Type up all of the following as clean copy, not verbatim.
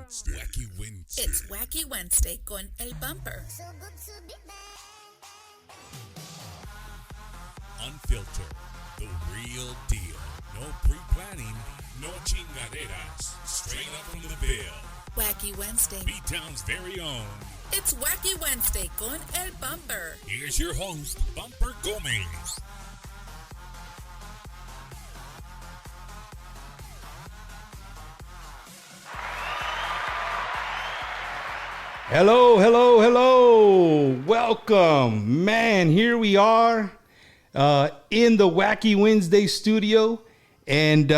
Wednesday. Wacky Wednesday. It's Wacky Wednesday con El Bumper. Unfiltered. The real deal. No pre-planning. No chingaderas. Straight up from the Ville. Wacky Wednesday. B-Town's very own. It's Wacky Wednesday con El Bumper. Here's your host, Bumper Gomez. Hello, hello, hello. Welcome. Man, here we are in the Wacky Wednesday studio. And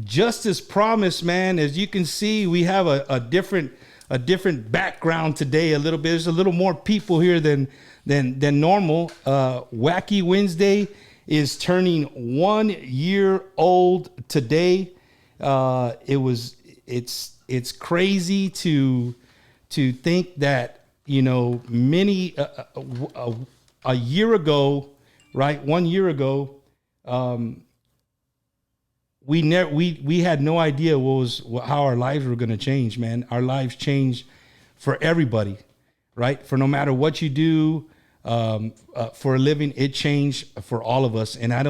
just as promised, man, as you can see, we have a different background today a little bit. There's a little more people here than normal. Wacky Wednesday is turning 1 year old today. It's crazy to think that, you know, a year ago, right? 1 year ago, we had no idea how our lives were going to change, man. Our lives change for everybody, right? For no matter what you do, for a living, it changed for all of us. And I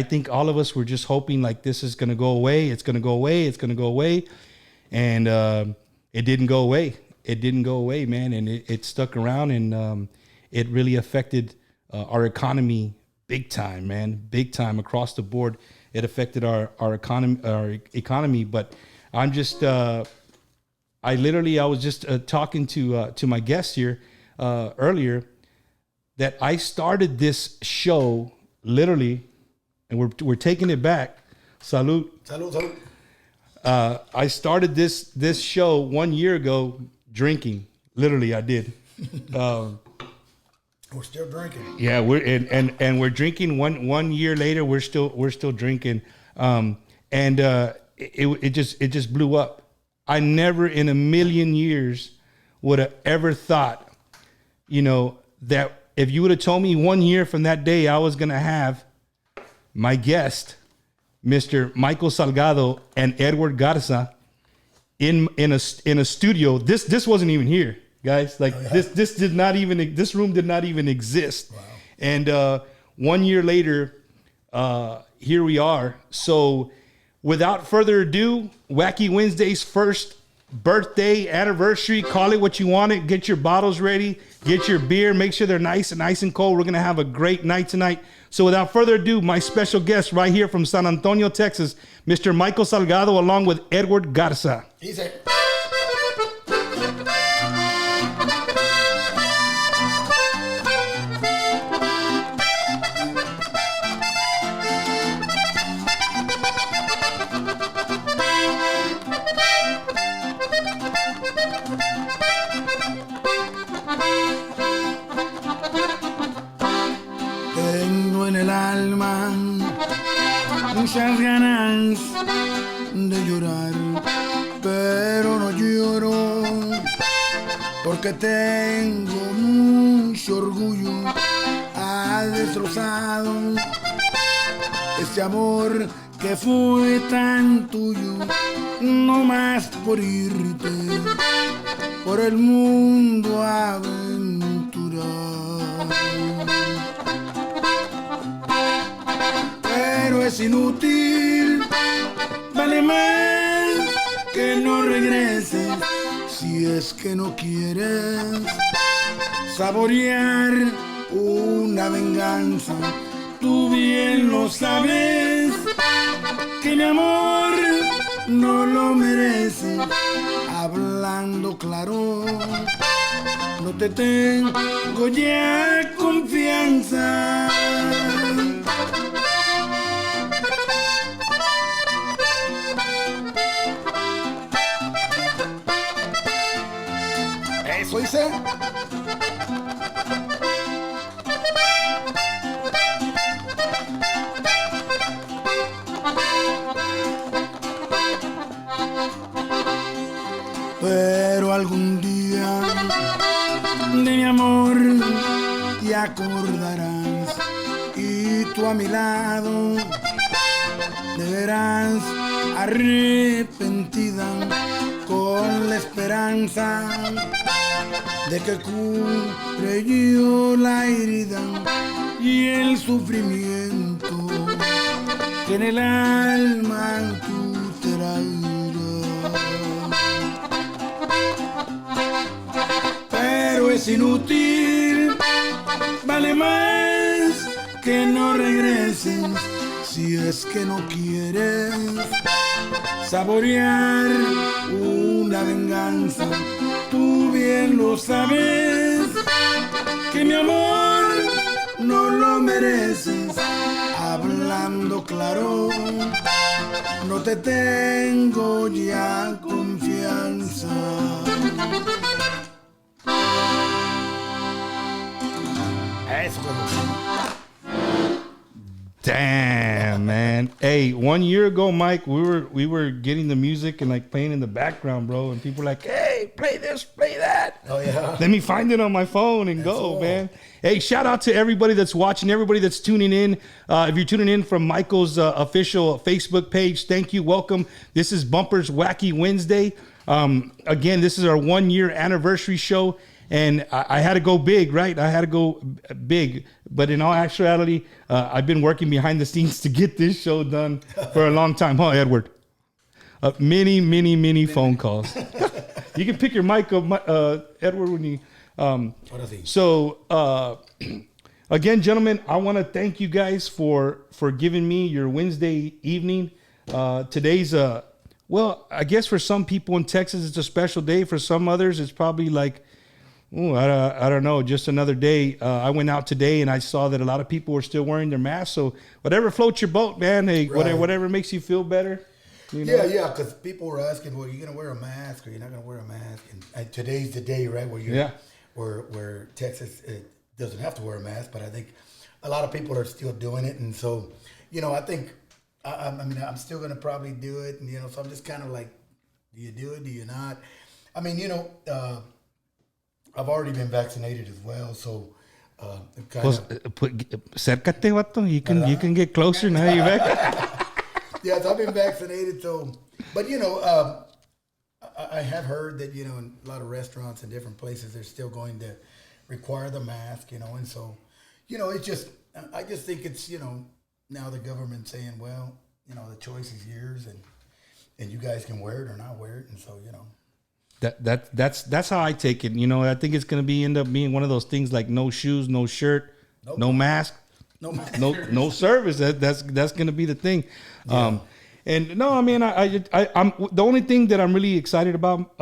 think all of us were just hoping like this is going to go away. It's going to go away. It's going to go away. And it didn't go away. It didn't go away, man. And it stuck around, and it really affected our economy big time, man. Big time across the board. It affected our economy. But I'm just, I was just talking to my guest here earlier that I started this show literally, and we're taking it back. Salud. Salud, salud. I started this show 1 year ago drinking. Literally, I did. We're still drinking. Yeah, we're drinking. One year later, we're still drinking. It just blew up. I never in a million years would have ever thought, you know, that if you would have told me 1 year from that day I was gonna have my guest, Mr. Michael Salgado and Edward Garza in a studio. This wasn't even here, guys. Like this room did not even exist. Wow. And 1 year later, here we are. So without further ado, Wacky Wednesday's first birthday, anniversary, call it what you want it. Get your bottles ready, get your beer, make sure they're nice and cold. We're gonna have a great night tonight. So without further ado, my special guest right here from San Antonio, Texas, Mr. Michael Salgado, along with Edward Garza. Easy. Tengo en el alma muchas ganas de llorar, pero no lloro porque tengo mucho orgullo. Ha destrozado ese amor que fue tan tuyo, no más por irte por el mundo a aventurar. Pero es inútil, vale más que no regreses si es que no quieres saborear una venganza. Tú bien lo sabes que mi amor no lo merece. Hablando claro, no te tengo ya confianza. Eso hice. Pero algún día de mi amor te acordarás, y tú a mi lado de veras arrepentida, con la esperanza de que cure yo la herida y el sufrimiento que en el alma tú traerás. Pero es inútil, vale más que no regreses si es que no quieres saborear una venganza. Tú bien lo sabes, que mi amor no lo mereces. Hablando claro, no te tengo ya confianza. Eso fue. Damn, man. Hey, 1 year ago, Mike, we were getting the music and like playing in the background, bro, and people were like, hey, play this, play that. Oh yeah. Let me find it on my phone and go, all. man. Hey, shout out to everybody that's watching, everybody that's tuning in. If you're tuning in from Michael's official Facebook page, thank you, welcome. This is Bumper's Wacky Wednesday. Again, this is our 1 year anniversary show. And I had to go big, right? I had to go big. But in all actuality, I've been working behind the scenes to get this show done for a long time. Huh, Edward? Many phone calls. You can pick your mic up, Edward, when you... So, again, gentlemen, I want to thank you guys for giving me your Wednesday evening. Today's, well, I guess for some people in Texas, it's a special day. For some others, it's probably like... Ooh, I don't know, just another day. I went out today and I saw that a lot of people were still wearing their masks. So whatever floats your boat, man. Hey, Right. whatever makes you feel better. You know? Yeah, because people were asking, well, are you going to wear a mask or you're not going to wear a mask? And today's the day, right, where you where Texas doesn't have to wear a mask, but I think a lot of people are still doing it. And so, you know, I think, I mean, I'm still going to probably do it. And, you know, so I'm just kind of like, do you do it? Do you not? I mean, you know, I've already been vaccinated as well, so Acércate, vato. You can get closer now. You back? yeah, so I've been vaccinated. So, but you know, I have heard that, you know, in a lot of restaurants and different places, they're still going to require the mask. You know, and so, you know, it's just I just think it's, you know, now the government saying, well, you know, the choice is yours, and you guys can wear it or not wear it, and so, you know. That's how I take it. You know, I think it's gonna end up being one of those things like no shoes, no shirt, no mask, no service. That's gonna be the thing. Yeah. And no, I mean, I'm the only thing that I'm really excited about,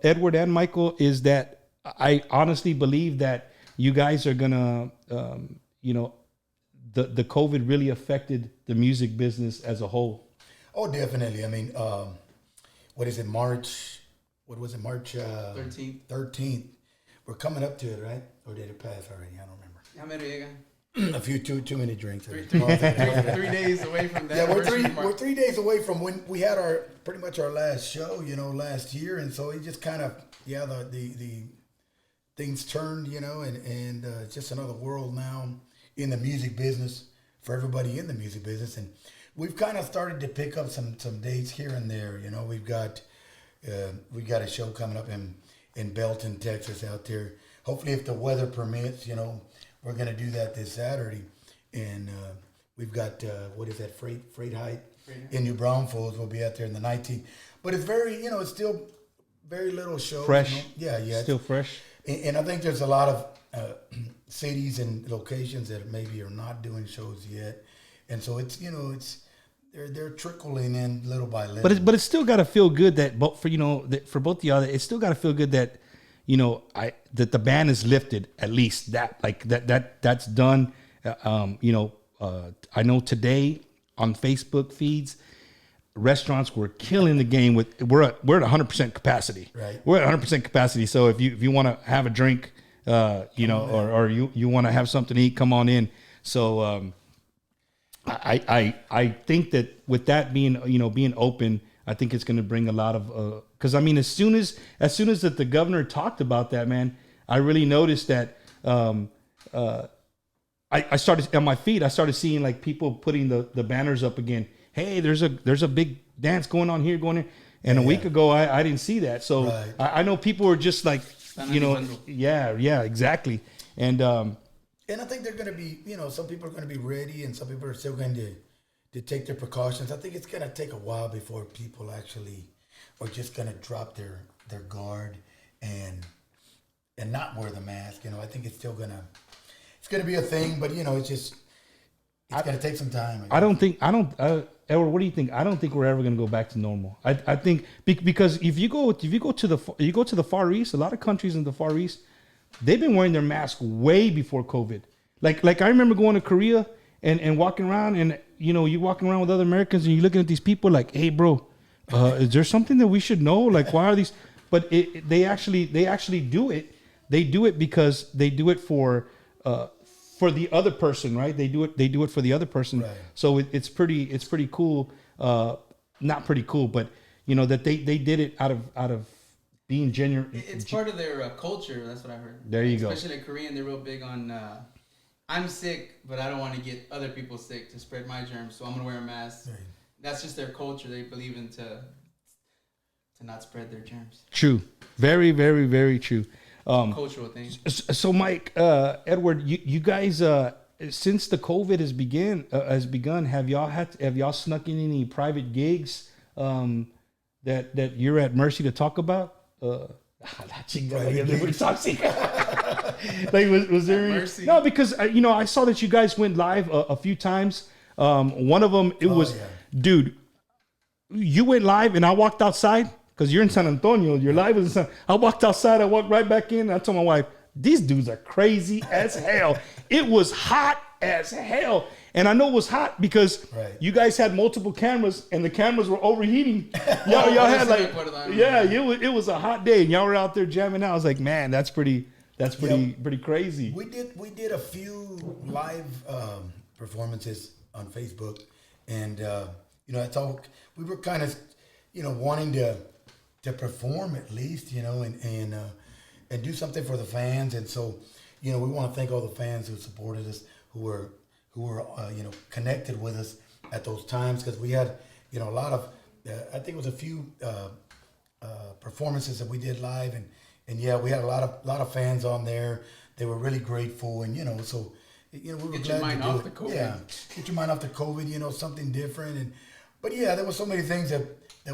Edward and Michael, is that I honestly believe that you guys are gonna, you know, the COVID really affected the music business as a whole. Oh, definitely. I mean, what is it, March? What was it, March 13th? 13th. We're coming up to it, right? Or did it pass already? I don't remember. How many you got? A few, too many drinks. 3 days away from that. Yeah, we're 3 days away from when we had our pretty much our last show, you know, last year, and so it just kind of the things turned, you know, and it's just another world now in the music business for everybody in the music business, and we've kind of started to pick up some dates here and there. You know, we got a show coming up in Belton, Texas, out there. Hopefully, if the weather permits, you know, we're gonna do that this Saturday, and we've got what is that, Freight Height in New Braunfels. We'll be out there in the 19th. But it's very, you know, it's still very little shows. Fresh. You know? Yeah, Still fresh. And I think there's a lot of cities and locations that maybe are not doing shows yet, and so it's, you know, they're trickling in little by little. But it's still got to feel good that both for, you know, that for both the other, it's still got to feel good that, you know, that the ban is lifted, at least that's done. You know, I know today on Facebook feeds, restaurants were killing the game with we're at 100% capacity. Right. We're at 100% capacity. So if you want to have a drink, you know, or you want to have something to eat, come on in. So I think that with that being, you know, being open, I think it's going to bring a lot of because I mean, as soon as that the governor talked about that, man, I really noticed that I started on my feed. I started seeing like people putting the banners up again. hey, there's a big dance going on here, going there. And a week ago, I didn't see that. So Right. I know people were just like, yeah, exactly. And I think they're going to be, some people are going to be ready, and some people are still going to take their precautions. I think it's going to take a while before people actually are just going to drop their guard and not wear the mask. I think it's still going to be a thing, but it's going to take some time. Edward, what do you think? I don't think we're ever going to go back to normal. I think because if you go to the Far East, a lot of countries in the Far East, they've been wearing their mask way before COVID. Like I remember going to Korea and walking around, and you walking around with other Americans, and you're looking at these people like, hey, bro, is there something that we should know? Like, why are these? But they actually do it. They do it because they do it for the other person, right? They do it for the other person. Right. So it's pretty cool. Not pretty cool, but that they did it out of being genuine. It's part of their culture. That's what I heard. There you go. Especially like Korean, they're real big on. I'm sick, but I don't want to get other people sick to spread my germs, so I'm gonna wear a mask. Right. That's just their culture. They believe in to not spread their germs. True. Very, very, very true. Cultural thing. So, Mike, Edward, you guys, since the COVID has begun, have y'all snuck in any private gigs that you're at mercy to talk about? Like, was there Mercy. No, because I saw that you guys went live a few times. One of them, dude, you went live and I walked outside because you're in San Antonio. Your live was in San. I walked outside. I walked right back in. And I told my wife, these dudes are crazy as hell. It was hot as hell. And I know it was hot because you guys had multiple cameras and the cameras were overheating. Y'all had it was a hot day and y'all were out there jamming out. I was like, man, that's pretty crazy. We did a few live performances on Facebook, and that's all. We were kind of wanting to perform at least, and do something for the fans. And so we want to thank all the fans who supported us, who were connected with us at those times, because we had a lot of I think it was a few performances that we did live, and we had a lot of fans on there. They were really grateful, and so we were Get glad your mind to do off it. the COVID. Yeah, get your mind off the COVID. Something different, but there were so many things that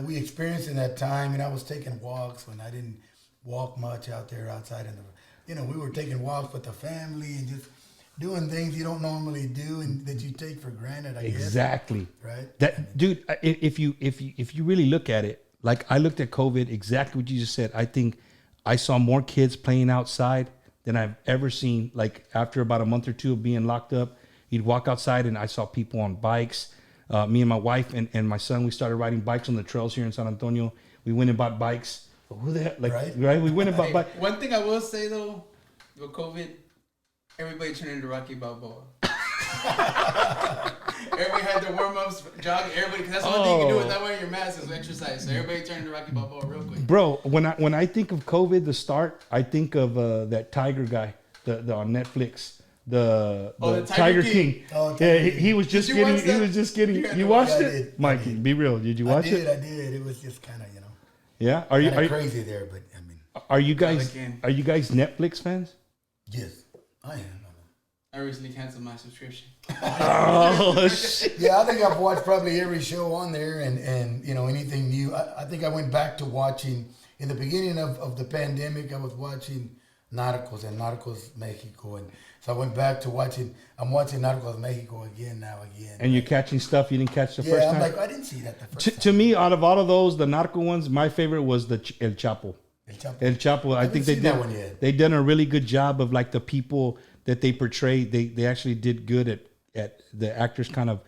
we experienced in that time, and I was taking walks when I didn't walk much out there outside in the, we were taking walks with the family and just doing things you don't normally do and that you take for granted. I guess. Exactly. Right. That dude, if you really look at it, like I looked at COVID, exactly what you just said. I think I saw more kids playing outside than I've ever seen. Like after about a month or two of being locked up, you'd walk outside and I saw people on bikes. Me and my wife and my son, we started riding bikes on the trails here in San Antonio. We went and bought bikes. Who the hell? Right? We went and bought bikes. One thing I will say though, with COVID, everybody turned into Rocky Balboa. Everybody had their warm-ups, jogging. Everybody, because that's the only thing you can do without wearing your mask is exercise. So everybody turned into Rocky Balboa real quick. Bro, when I think of COVID, the start, I think of that Tiger guy, the on Netflix. The Tiger King. Oh, yeah, he was just getting. You watched it, Mikey? Be real. Did you watch it? I did. It was just kind of Yeah. Are you crazy there? But I mean, are you guys Netflix fans? Yes, I am. I recently canceled my subscription. Oh shit! Yeah, I think I've watched probably every show on there, and anything new. I think I went back to watching in the beginning of the pandemic. I was watching Narcos Mexico, and so I went back to watching. I'm watching Narcos Mexico again. And you're catching stuff you didn't catch the first time. Yeah, I'm like, I didn't see that the first time. To me, out of all of those, the Narco ones, my favorite was the El Chapo. El Chapo. I think they done a really good job of like the people that they portrayed. They actually did good at the actors kind of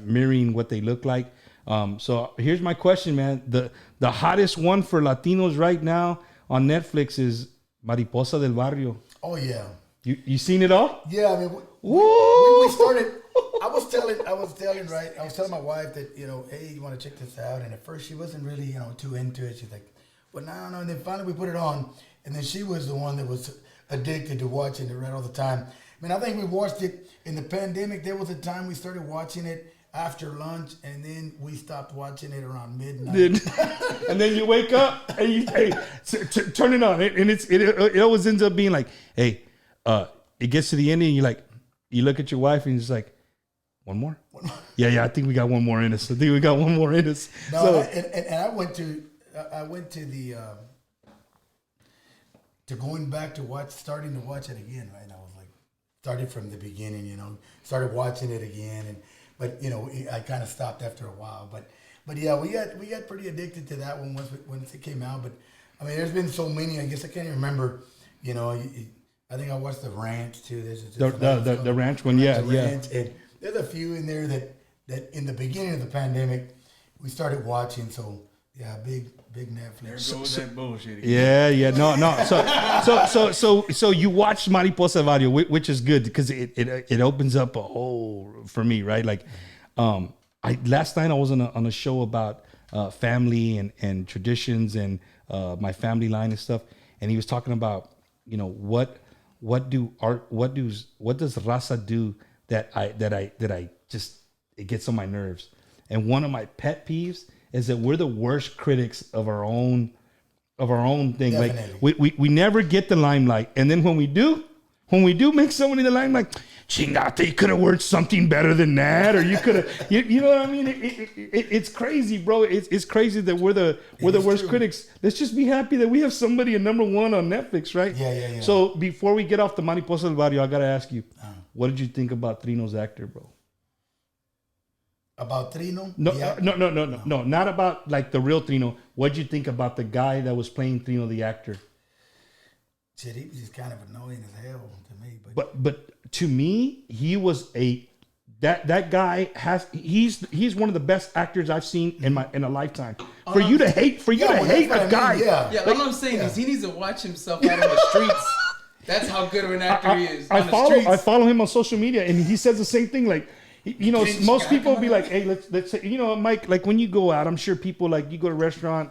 mirroring what they look like. So here's my question, man. The hottest one for Latinos right now on Netflix is Mariposa del Barrio. Oh yeah. You seen it all? Yeah, I mean, we started. I was telling my wife that hey, you want to check this out? And at first she wasn't really too into it. She's like, well, no. And then finally we put it on, and then she was the one that was addicted to watching it right all the time. I mean, I think we watched it in the pandemic. There was a time we started watching it after lunch, and then we stopped watching it around midnight. And then you wake up and you turn it on, and it always ends up being like, hey, it gets to the end and you look at your wife and you're just like, one more? Yeah, I think we got one more in us. No, and I went to the to going back to starting to watch it again, right? And I was like, started from the beginning, started watching it again, but I kind of stopped after a while, but yeah, we got pretty addicted to that one once it came out. But I mean, there's been so many. I guess I can't even remember. I think I watched the Ranch too. The Ranch one, yeah. And there's a few in there that in the beginning of the pandemic we started watching. So yeah, big Netflix. There goes that bullshit again. Yeah, no. So you watched Mariposa Vario, which is good because it opens up a whole for me, right? Like, last night I was on a show about family and traditions and my family line and stuff, and he was talking about what does raza do that I just, it gets on my nerves. And one of my pet peeves is that we're the worst critics of our own thing. Definitely. Like we never get the limelight, and then when we do make somebody the limelight, chingate, you could have worked something better than that, or you could have, you know what I mean? It's crazy, bro. It's crazy that we're the worst critics. Let's just be happy that we have somebody at number one on Netflix, right? Yeah. So before we get off the Mariposa del Barrio, I gotta ask you, what did you think about Trino's actor, bro? About Trino? No, not about like the real Trino. What'd you think about the guy that was playing Trino, the actor? Shit, he was just kind of annoying as hell to me. But to me, he was that guy he's one of the best actors I've seen in a lifetime. For you to hate a guy. Yeah, all I'm saying is he needs to watch himself out on the streets. That's how good of an actor he is. I follow him on social media, and he says the same thing. Like, most people be like, hey, let's say, Mike, like when you go out, I'm sure people, like, you go to a restaurant,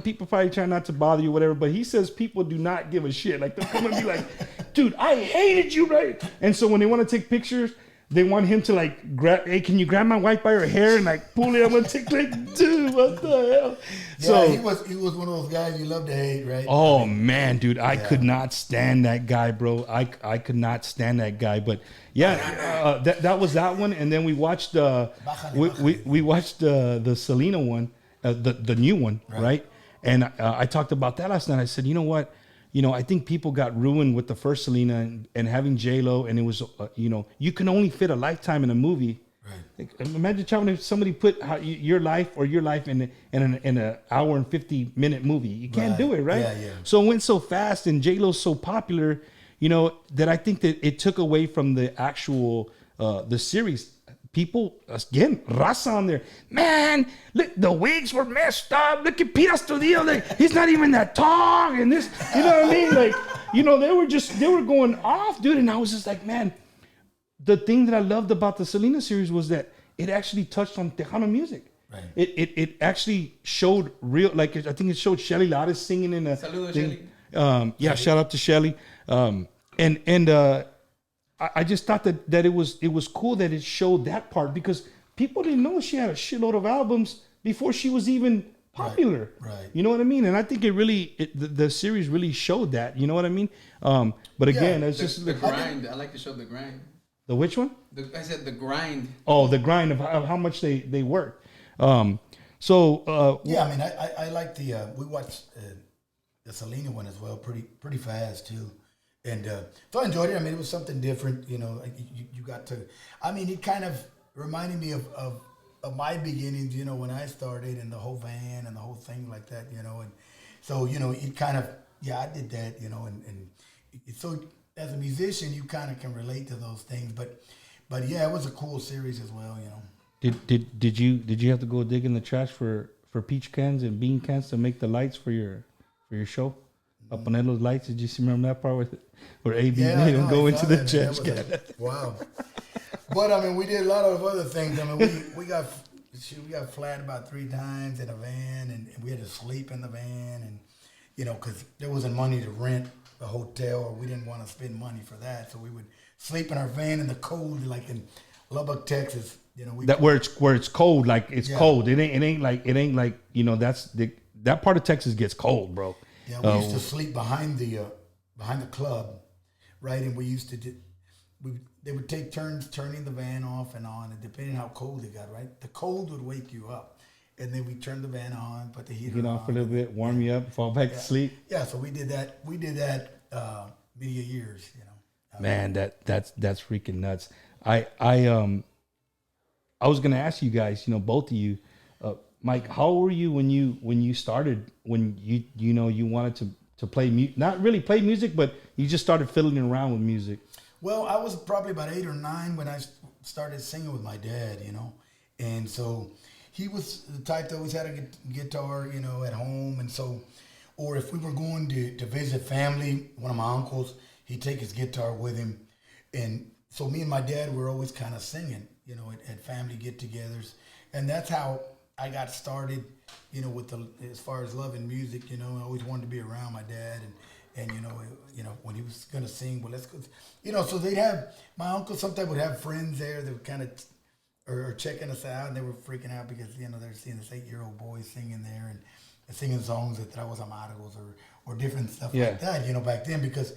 people probably try not to bother you, whatever, but he says people do not give a shit. Like, they'll come and be like, dude, I hated you, right? And so when they want to take pictures, they want him to like grab, hey, can you grab my wife by her hair and like pull it? I'm gonna take, like, dude, what the hell? Yeah, so he was one of those guys you love to hate, right? Oh man, dude, I could not stand that guy, bro. I could not stand that guy. But yeah, that was that one, and then we watched we watched the Selena one, the new one, right? And I talked about that last night. I said, you know what? I think people got ruined with the first Selena and having J-Lo, and it was, you can only fit a lifetime in a movie. Right. Like, imagine trying if somebody put your life in an hour and 50-minute movie. You can't do it, right? Yeah. So it went so fast, and J-Lo's so popular, that I think that it took away from the actual the series. People, again, raza on there. Man, look, the wigs were messed up. Look at Peter Studio. Like, he's not even that tall. And this, you know what I mean? Like, they were going off, dude. And I was just like, man, the thing that I loved about the Selena series was that it actually touched on Tejano music. Right. It actually showed real, like, I think it showed Shelly Lattes singing in a Saludos, Shelly. Yeah, shout out to Shelly. I just thought that it was cool that it showed that part, because people didn't know she had a shitload of albums before she was even popular. Right. You know what I mean? And I think the series really showed that. You know what I mean? But again, it's just the grind. I like to show the grind. The which one? I said the grind. Oh, the grind of how much they work. Yeah, I mean, I like we watched the Selena one as well, pretty fast too. And so I enjoyed it. I mean, it was something different, like you got to, I mean, it kind of reminded me of my beginnings, when I started, and the whole van and the whole thing like that, and so, it kind of, I did that, and so as a musician, you kind of can relate to those things, but yeah, it was a cool series as well, Did you have to go dig in the trash for peach cans and bean cans to make the lights for your show? Up on those lights, did you remember that part where AB made him go into the trash can? Wow. But I mean, we did a lot of other things. I mean, we got flat about 3 times in a van, and we had to sleep in the van, and because there wasn't money to rent a hotel, or we didn't want to spend money for that, so we would sleep in our van in the cold, like in Lubbock, Texas. You know, that where it's cold, like it's Yeah. cold. It ain't like that part of Texas gets cold, bro. Yeah, we used to sleep behind the club, right? And we used to they would take turns turning the van off and on, and depending on how cold it got, right? The cold would wake you up, and then we turn the van on, put the heater Get on. off a little bit, warm you up, fall back to sleep. Yeah, so we did that. We did that many years, you know. Man, that's freaking nuts. I was gonna ask you guys, both of you, Mike, how old were you when you started, when you wanted to play music, not really play music, but you just started fiddling around with music? Well, I was probably about 8 or 9 when I started singing with my dad, and so he was the type that always had a guitar, at home, and so, or if we were going to visit family, one of my uncles, he'd take his guitar with him, and so me and my dad were always kind of singing, at family get-togethers, and that's how I got started, with as far as loving music. I always wanted to be around my dad, and when he was gonna sing, well, let's go, so they'd have, my uncle sometimes would have friends there that would kind of or checking us out, and they were freaking out because they're seeing this 8-year-old boy singing there and singing songs that was amargos or different stuff like that, back then, because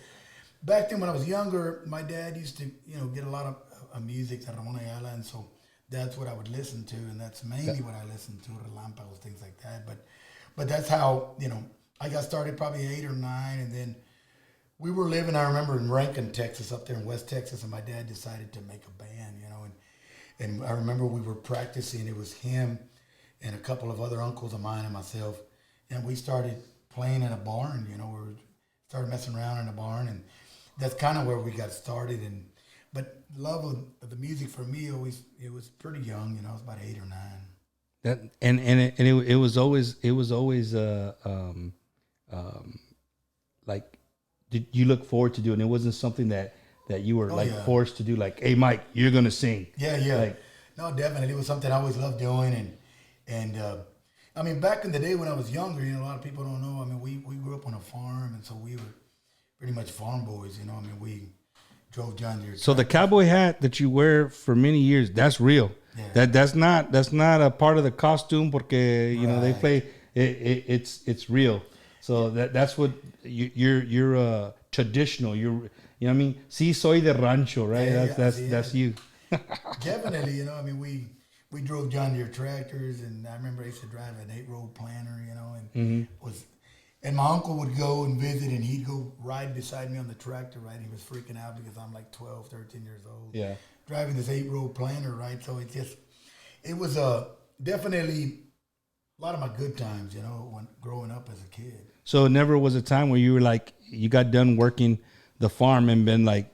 back then when I was younger, my dad used to get a lot of music that Ramon Ayala, and so that's what I would listen to, and that's mainly what I listened to, Relámpagos, things like that. But that's how I got started, probably 8 or 9, and then we were living, I remember, in Rankin, Texas, up there in West Texas, and my dad decided to make a band, and I remember we were practicing. It was him and a couple of other uncles of mine and myself, and we started playing in a barn. We started messing around in a barn, and that's kind of where we got started. But love of the music for me it was pretty young. I was about 8 or 9. That it was always like, did you look forward to doing? It wasn't something that you were forced to do. Like, hey, Mike, you're gonna sing. Yeah. Like, no, definitely, it was something I always loved doing, and I mean, back in the day when I was younger, a lot of people don't know. I mean, we grew up on a farm, and so we were pretty much farm boys. I mean, we drove John Deere. So the cowboy hat that you wear for many years, that's real. Yeah. That's not a part of the costume, porque they play it's real. So that's what you're traditional. You're what I mean? Sí, soy de rancho, right? That's you. Definitely, I mean, we drove John Deere tractors, and I remember I used to drive an 8-row planter, and and my uncle would go and visit, and he'd go ride beside me on the tractor, right? He was freaking out because I'm like 12, 13 years old. Yeah. Driving this 8-row planter, right? So it was definitely a lot of my good times, when growing up as a kid. So it never was a time where you were like, you got done working the farm and been like,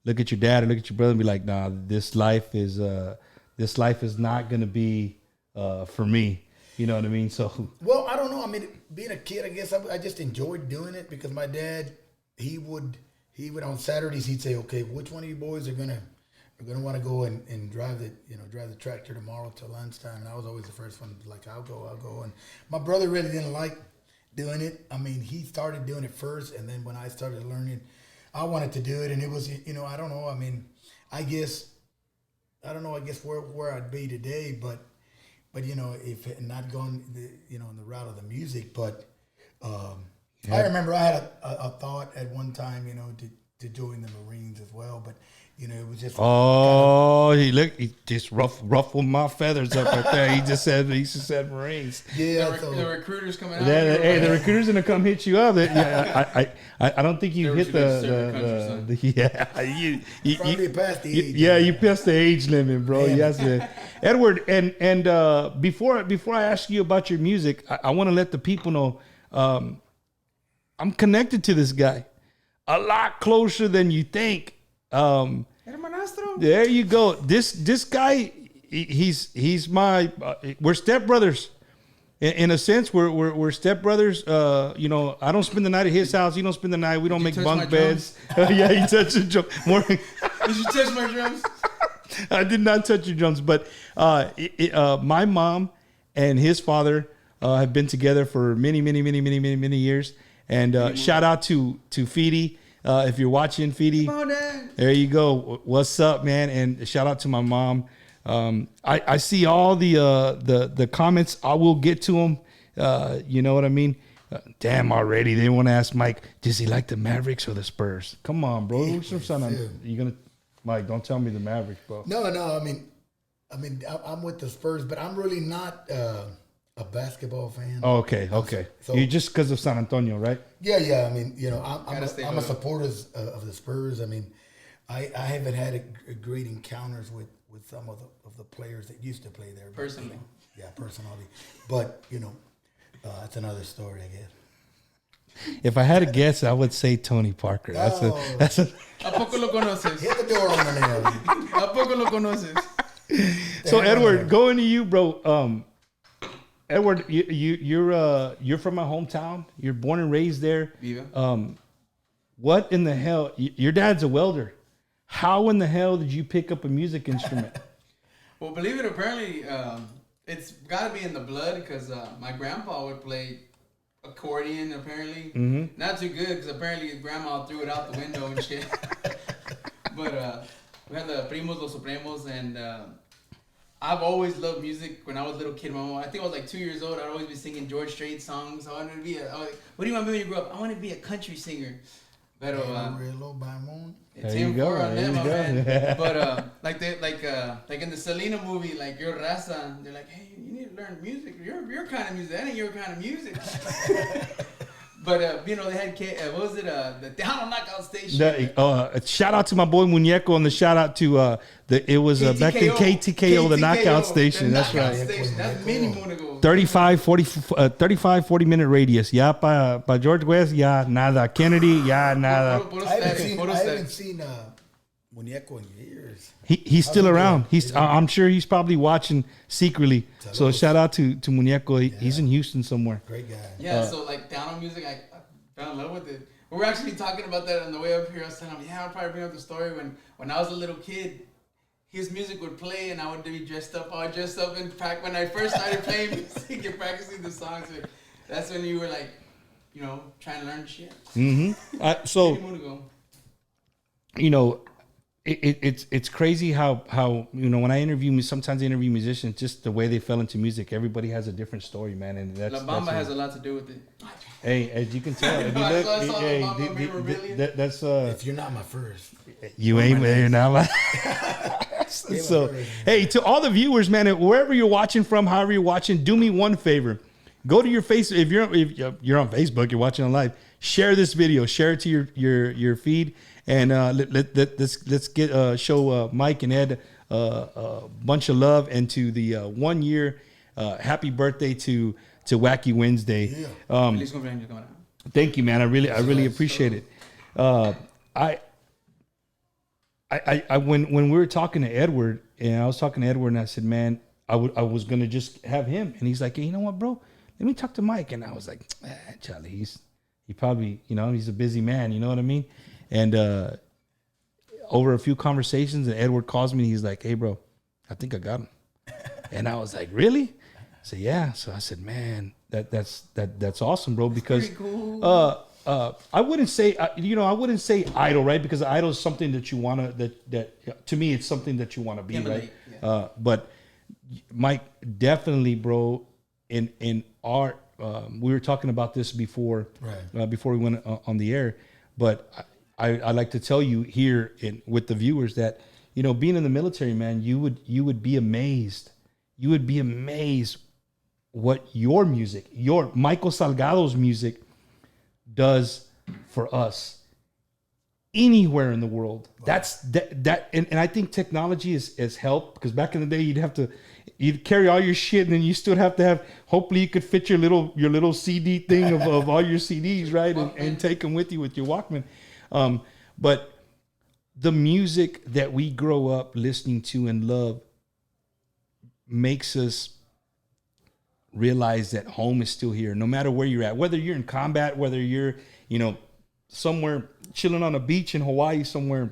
look at your dad or look at your brother and be like, nah, this life is not going to be for me. You know what I mean? So, well, I don't know. I mean, being a kid, I guess I just enjoyed doing it because my dad, he would on Saturdays, he'd say, okay, which one of you boys are gonna want to go and drive the tractor tomorrow till lunchtime? And I was always the first one, like, I'll go. And my brother really didn't like doing it. I mean, he started doing it first, and then when I started learning, I wanted to do it, and it was, I don't know. I mean, I don't know where I'd be today, but if it not gone in the route of the music, but I remember I had a thought at one time, to join the Marines as well, but it was just he just ruffled my feathers up right there. He just said Marines. Yeah, the recruiters coming out. Hey, the recruiters gonna come hit you up. I don't think you hit the you probably past the age. You passed the age limit, bro. Yes, Edward. And before I ask you about your music, I want to let the people know I'm connected to this guy a lot closer than you think. There you go. This guy, he's my. We're stepbrothers, in a sense. We're stepbrothers. I don't spend the night at his house. He don't spend the night. We don't make bunk beds. Yeah, he touched the drum. Did you touch my drums? I did not touch your drums, but my mom and his father have been together for many years. And shout out to Feedy. If you're watching, Fidi, Come on, Dad. there you go. What's up, man? And shout out to my mom. I see all the comments. I will get to them. You know what I mean? Damn, already they want to ask Mike, does he like the Mavericks or the Spurs? Come on, bro. You gonna, Mike? Don't tell me the Mavericks, bro. No. I mean, I'm with the Spurs, but I'm really not a basketball fan. Oh, okay. So you just because of San Antonio, right? Yeah. I mean, you know, I'm a stay supporter of the Spurs. I mean, I haven't had a great encounters with some of the players that used to play there. Personally. Yeah, personally. But, you know, that's another story, I guess. If I had a guess, I would say Tony Parker. That's a. ¿A poco lo conoces? Hit the door on the nail. ¿A poco lo conoces? So Edward, going to you, bro. Edward, you're from my hometown. You're born and raised there. Viva. What in the hell? Your dad's a welder. How in the hell did you pick up a music instrument? Well, believe it, apparently, it's got to be in the blood because my grandpa would play accordion, apparently. Mm-hmm. Not too good because apparently his grandma threw it out the window and shit. But we had the Primos, Los Supremos, and I've always loved music. When I was a little kid, I think I was like 2 years old, I'd always be singing George Strait songs. I wanted to be what do you want to be when you grow up? I want to be a country singer. But There you go. On them, my There man. But like in the Selena movie, like your raza, they're like, hey, you need to learn music. Your kind of music. That ain't your kind of music. But you know, they had what was it? The Down on Knockout Station. Shout out to my boy Muñeco, and the shout out to back in KTKO, the Knockout Station. That's right. Station. That's many moon ago. 35, 40 minute radius. Ya pa George West, ya nada. Kennedy, ya nada. I haven't seen Muñeco in years. He's still around. I'm sure he's probably watching secretly. So shout out to Muñeco. He's in Houston somewhere. Great guy. Yeah, so like down on music, I fell in love with it. We were actually talking about that on the way up here. I was telling him, I'll probably bring up the story when I was a little kid. His music would play and I would be dressed up. I would dress up in fact when I first started playing music and practicing the songs. That's when you were like, you know, trying to learn shit. Mm-hmm. So, you know, it's crazy how you know, when I sometimes I interview musicians, just the way they fell into music. Everybody has a different story, man, and La Bamba has a lot to do with it. Hey, as you can tell, if you look, that's if you're not my first, you ain't there now. So, hey, to all the viewers, man, wherever you're watching from, however you're watching, do me one favor. Go to your face. If you're on Facebook, you're watching on live, share this video, share it to your feed, and let's get show Mike and Ed a bunch of love, and to the 1 year happy birthday to Wacky Wednesday. Thank you, man. I really appreciate it. When we were talking to Edward, and I was talking to Edward, and I said, man, I was gonna just have him, and he's like, hey, you know what, bro? Let me talk to Mike. And I was like, Charlie, he probably, you know, he's a busy man, you know what I mean? And over a few conversations, and Edward calls me, and he's like, hey, bro, I think I got him. And I was like, really? I said, yeah. So I said, man, that's awesome, bro, because cool. I wouldn't say idol, right? Because idol is something that you want to, that to me, it's something that you want to be, right? Yeah. But Mike, definitely, bro, in art, we were talking about this before, right. Before we went on the air, but I like to tell you here with the viewers that, you know, being in the military, man, you would be amazed. You would be amazed what your music, your Michael Salgado's music does for us anywhere in the world. Wow. That's that and I think technology has helped, because back in the day you'd carry all your shit, and then you still have to have, hopefully you could fit your little CD thing of all your CDs, right? And take them with you with your Walkman. But the music that we grow up listening to and love makes us realize that home is still here, no matter where you're at, whether you're in combat, whether you're, you know, somewhere chilling on a beach in Hawaii, somewhere,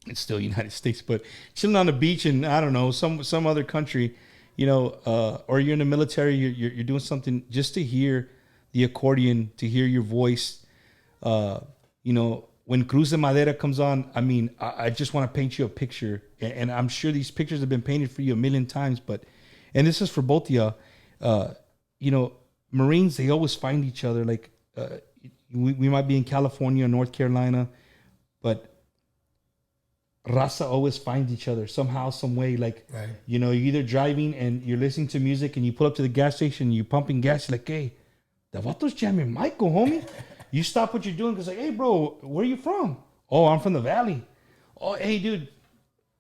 it's still United States, but chilling on the beach in, I don't know, some other country, you know, or you're in the military, you're doing something, just to hear the accordion, to hear your voice, you know, when Cruz de Madera comes on, I mean, I just want to paint you a picture, and I'm sure these pictures have been painted for you a million times, and this is for both of y'all. You know, Marines, they always find each other. Like, we might be in California or North Carolina, but Raza always finds each other somehow, some way. Like, right. You know, you're either driving and you're listening to music and you pull up to the gas station, you're pumping gas, you're like, hey, the vato's jamming Michael, homie. You stop what you're doing because, like, hey, bro, where you from? Oh, I'm from the Valley. Oh, hey, dude,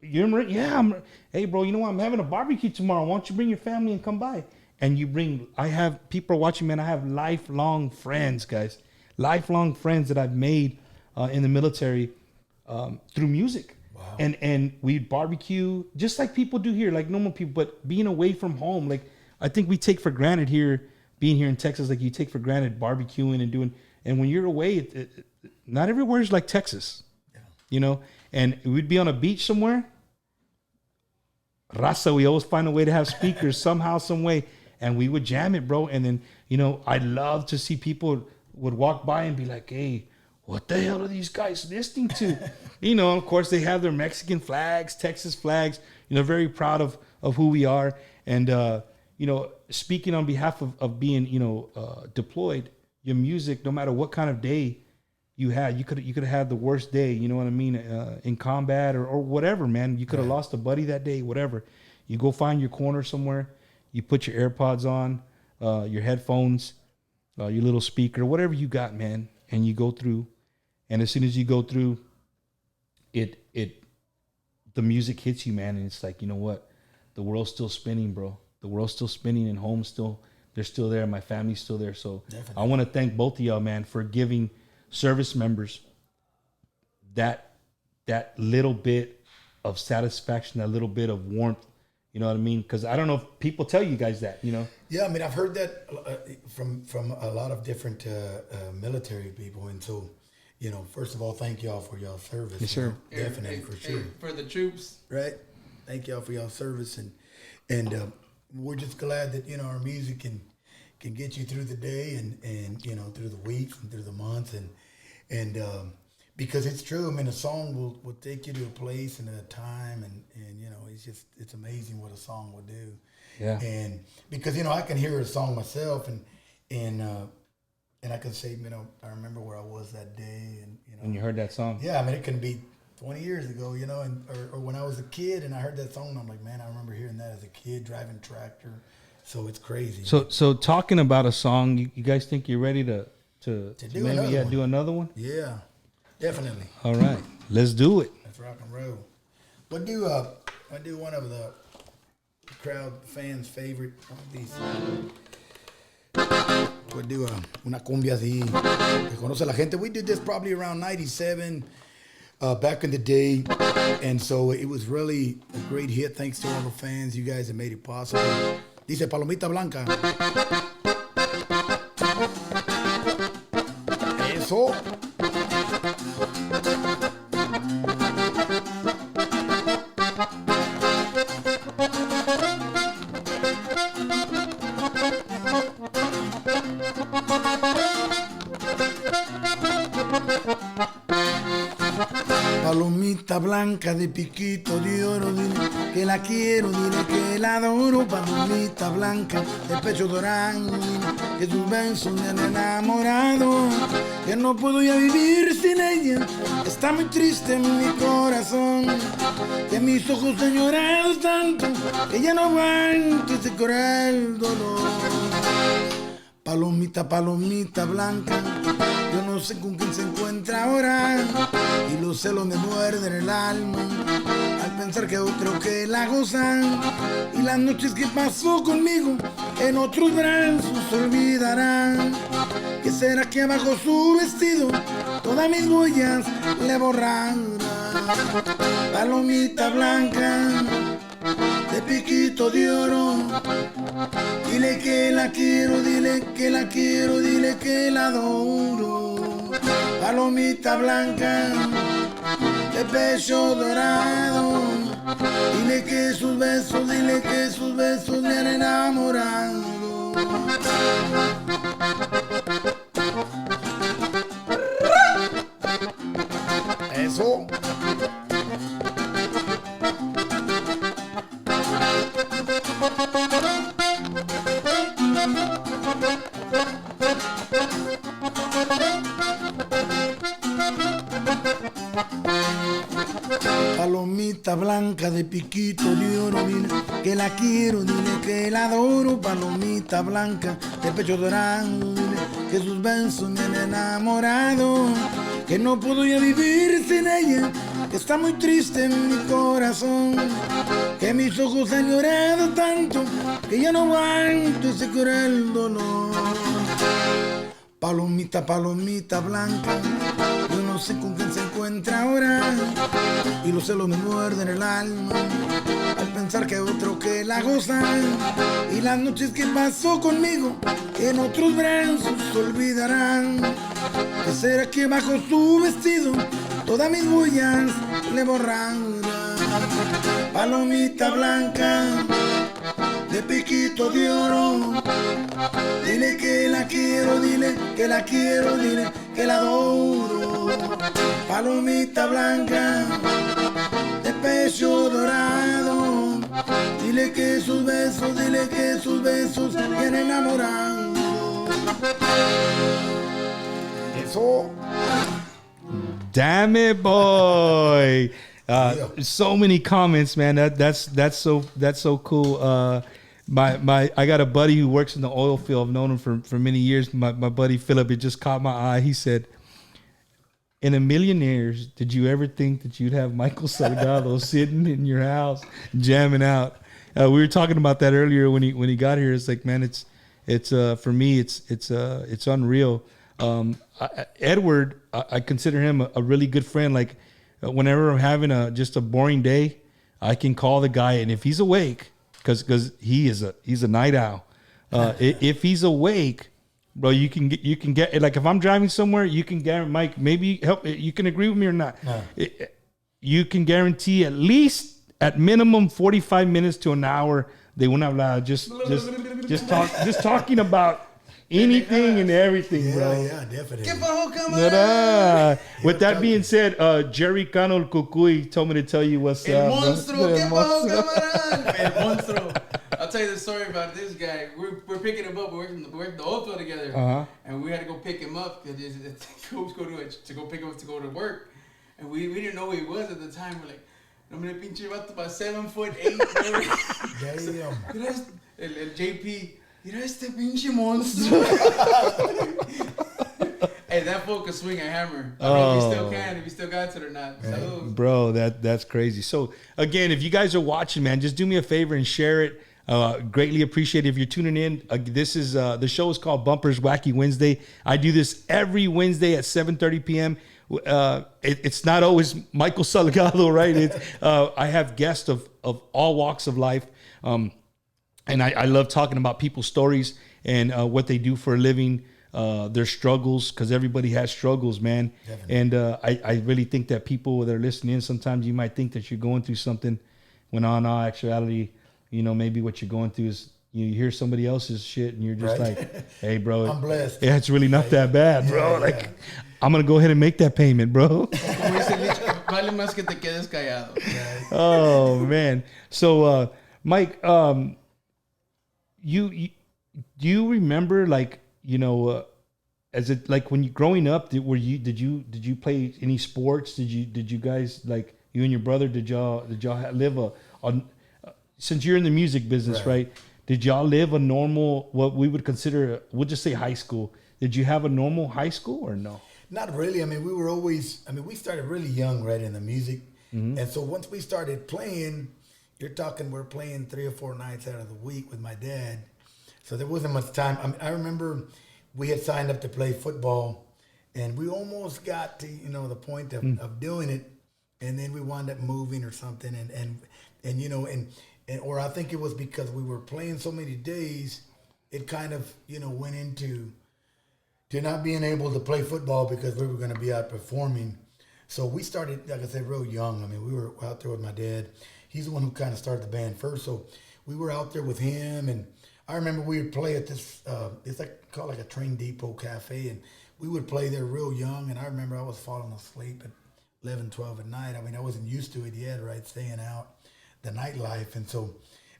you're Marine? Yeah, hey, bro, you know what? I'm having a barbecue tomorrow. Why don't you bring your family and come by? And I have people watching, man. I have lifelong friends, guys. Lifelong friends that I've made in the military through music. Wow. And we barbecue just like people do here, like normal people, but being away from home. Like, I think we take for granted here, being here in Texas, like you take for granted barbecuing and doing. And when you're away, not everywhere is like Texas, you know. And we'd be on a beach somewhere. Raza, we always find a way to have speakers somehow, some way. And we would jam it, bro. And then, you know, I love to see people would walk by and be like, hey, what the hell are these guys listening to? You know, of course, they have their Mexican flags, Texas flags. You know, very proud of who we are. And, you know, speaking on behalf of being, you know, deployed, your music, no matter what kind of day you had, you could have had the worst day, you know what I mean, in combat or whatever, man. You could have lost a buddy that day, whatever. You go find your corner somewhere, you put your AirPods on, your headphones, your little speaker, whatever you got, man, and you go through. And as soon as you go through, the music hits you, man, and it's like, you know what? The world's still spinning, bro. The world's still spinning, and home's still, they're still there. My family's still there. So definitely. I want to thank both of y'all, man, for giving service members that little bit of satisfaction, that little bit of warmth. You know what I mean? Because I don't know if people tell you guys that, you know? Yeah, I mean, I've heard that from a lot of different military people. And so, you know, first of all, thank y'all for y'all service. Yes, sir. Definitely, for sure. For the troops. Right. Thank y'all for y'all service. And we're just glad that, you know, our music can get you through the day and you know, through the weeks and through the months. And because it's true, I mean, a song will take you to a place and a time, and you know, it's amazing what a song will do. Yeah. And because, you know, I can hear a song myself, and I can say, you know, I remember where I was that day, and you know, when you heard that song. Yeah, I mean, it can be 20 years ago, you know, or when I was a kid and I heard that song, and I'm like, man, I remember hearing that as a kid driving tractor. So it's crazy. So talking about a song, you guys think you're ready to do maybe do another one? Yeah, definitely. All right, let's do it. Let's rock and roll. We'll do one of the crowd fans' favorite of these. We'll do una cumbia así que conoce la gente. We did this probably around 97, back in the day, and so it was really a great hit. Thanks to all the fans, you guys have made it possible. Dice Palomita Blanca. Eso. Palomita blanca de piquito de oro, dile que la quiero, dile que la adoro. Palomita blanca de pecho dorado, dile que sus besos me han enamorado, que no puedo ya vivir sin ella, está muy triste mi corazón, que mis ojos han llorado tanto, que ya no aguanto ese cruel dolor. Palomita, palomita blanca, yo no sé con quién se encuentra ahora, y los celos me muerden el alma al pensar que otro que la gozan, y las noches que pasó conmigo en otros brazos olvidarán. ¿Qué será que abajo su vestido todas mis huellas le borrarán? Palomita blanca de piquito de oro, dile que la quiero, dile que la quiero, dile que la adoro. Palomita blanca de pecho dorado, dile que sus besos me han enamorado. Eso. Palomita blanca de piquito de oro, dile que la quiero, dile que la adoro. Palomita blanca de pecho dorado, dile que sus besos me han enamorado, que no puedo ya vivir sin ella, que está muy triste en mi corazón, que mis ojos han llorado tanto, que ya no aguanto ese cruel dolor. Palomita, palomita blanca, yo no sé con quién se encuentra ahora, y los celos me muerden el alma al pensar que otro que la goza, y las noches que pasó conmigo en otros brazos se olvidarán. ¿Qué será que bajo su vestido todas mis huellas le borrarán? Palomita blanca de piquito de oro, dile que la quiero, dile que la quiero, dile que la adoro. Palomita blanca de pecho dorado, dile que sus besos me han enamorado. Eso. Damn it, boy. So many comments, man. That's so cool. I got a buddy who works in the oil field. I've known him for many years. My buddy Philip, it just caught my eye. He said, in a million years, did you ever think that you'd have Michael Salgado sitting in your house jamming out? We were talking about that earlier when he got here. It's like, man, it's for me, it's unreal. Edward, I consider him a really good friend. Like whenever I'm having just a boring day, I can call the guy, and if he's awake, because he's a night owl. If he's awake, bro, you can get like if I'm driving somewhere, you can guarantee, Mike, maybe help. You can agree with me or not. No. You can guarantee at minimum 45 minutes to an hour. They won't hablar. Just talking about anything and everything, bro. Yeah, definitely. With that being said, Jerry Cano el Cucuy told me to tell you what's El up. monstruo, ¿qué pasó, camarada? El monstruo. I'll tell you the story about this guy. We're picking him up. We're working the oil field together, and we had to go pick him up to go pick him up to go to work, and we didn't know who he was at the time. We're like, no me pinche vato about 7'8". Damn. El JP. Mira este pinche monstruo. Hey, that fool can swing a hammer. I mean, if he still can, if he still got it or not. Salud. Bro, that's crazy. So again, if you guys are watching, man, just do me a favor and share it. Greatly appreciate it if you're tuning in. This is the show is called Bumpers Wacky Wednesday. I do this every Wednesday at 7:30 p.m. It's not always Michael Salgado, right? I have guests of all walks of life. And I love talking about people's stories and what they do for a living, their struggles, because everybody has struggles, man. Definitely. And I really think that people that are listening in, sometimes you might think that you're going through something when on all actuality, maybe what you're going through is you hear somebody else's shit and you're just like, hey, bro. I'm blessed. Yeah, it's really not that bad, bro. Like, I'm going to go ahead and make that payment, bro. Vale más que te quedes callado. Oh, man. So, Mike, do you remember as it like when you growing up did you play any sports? Did you guys, like you and your brother, did y'all live since you're in the music business, right? Did y'all live a normal, what we would consider, we'll just say high school? Did you have a normal high school or no? Not really. I mean, we started really young, right, in the music. Mm-hmm. And so once we started playing, you're talking, we're playing 3 or 4 nights out of the week with my dad. So there wasn't much time. I remember we had signed up to play football, and we almost got to, the point of doing it. And then we wound up moving or something. Or I think it was because we were playing so many days, it kind of, went into not being able to play football because we were going to be out performing. So we started, like I said, real young. I mean, we were out there with my dad. He's the one who kind of started the band first. So we were out there with him. And I remember we would play at this, it's called a train depot cafe. And we would play there real young. And I remember I was falling asleep at 11, 12 at night. I mean, I wasn't used to it yet, right? Staying out, the nightlife. And so,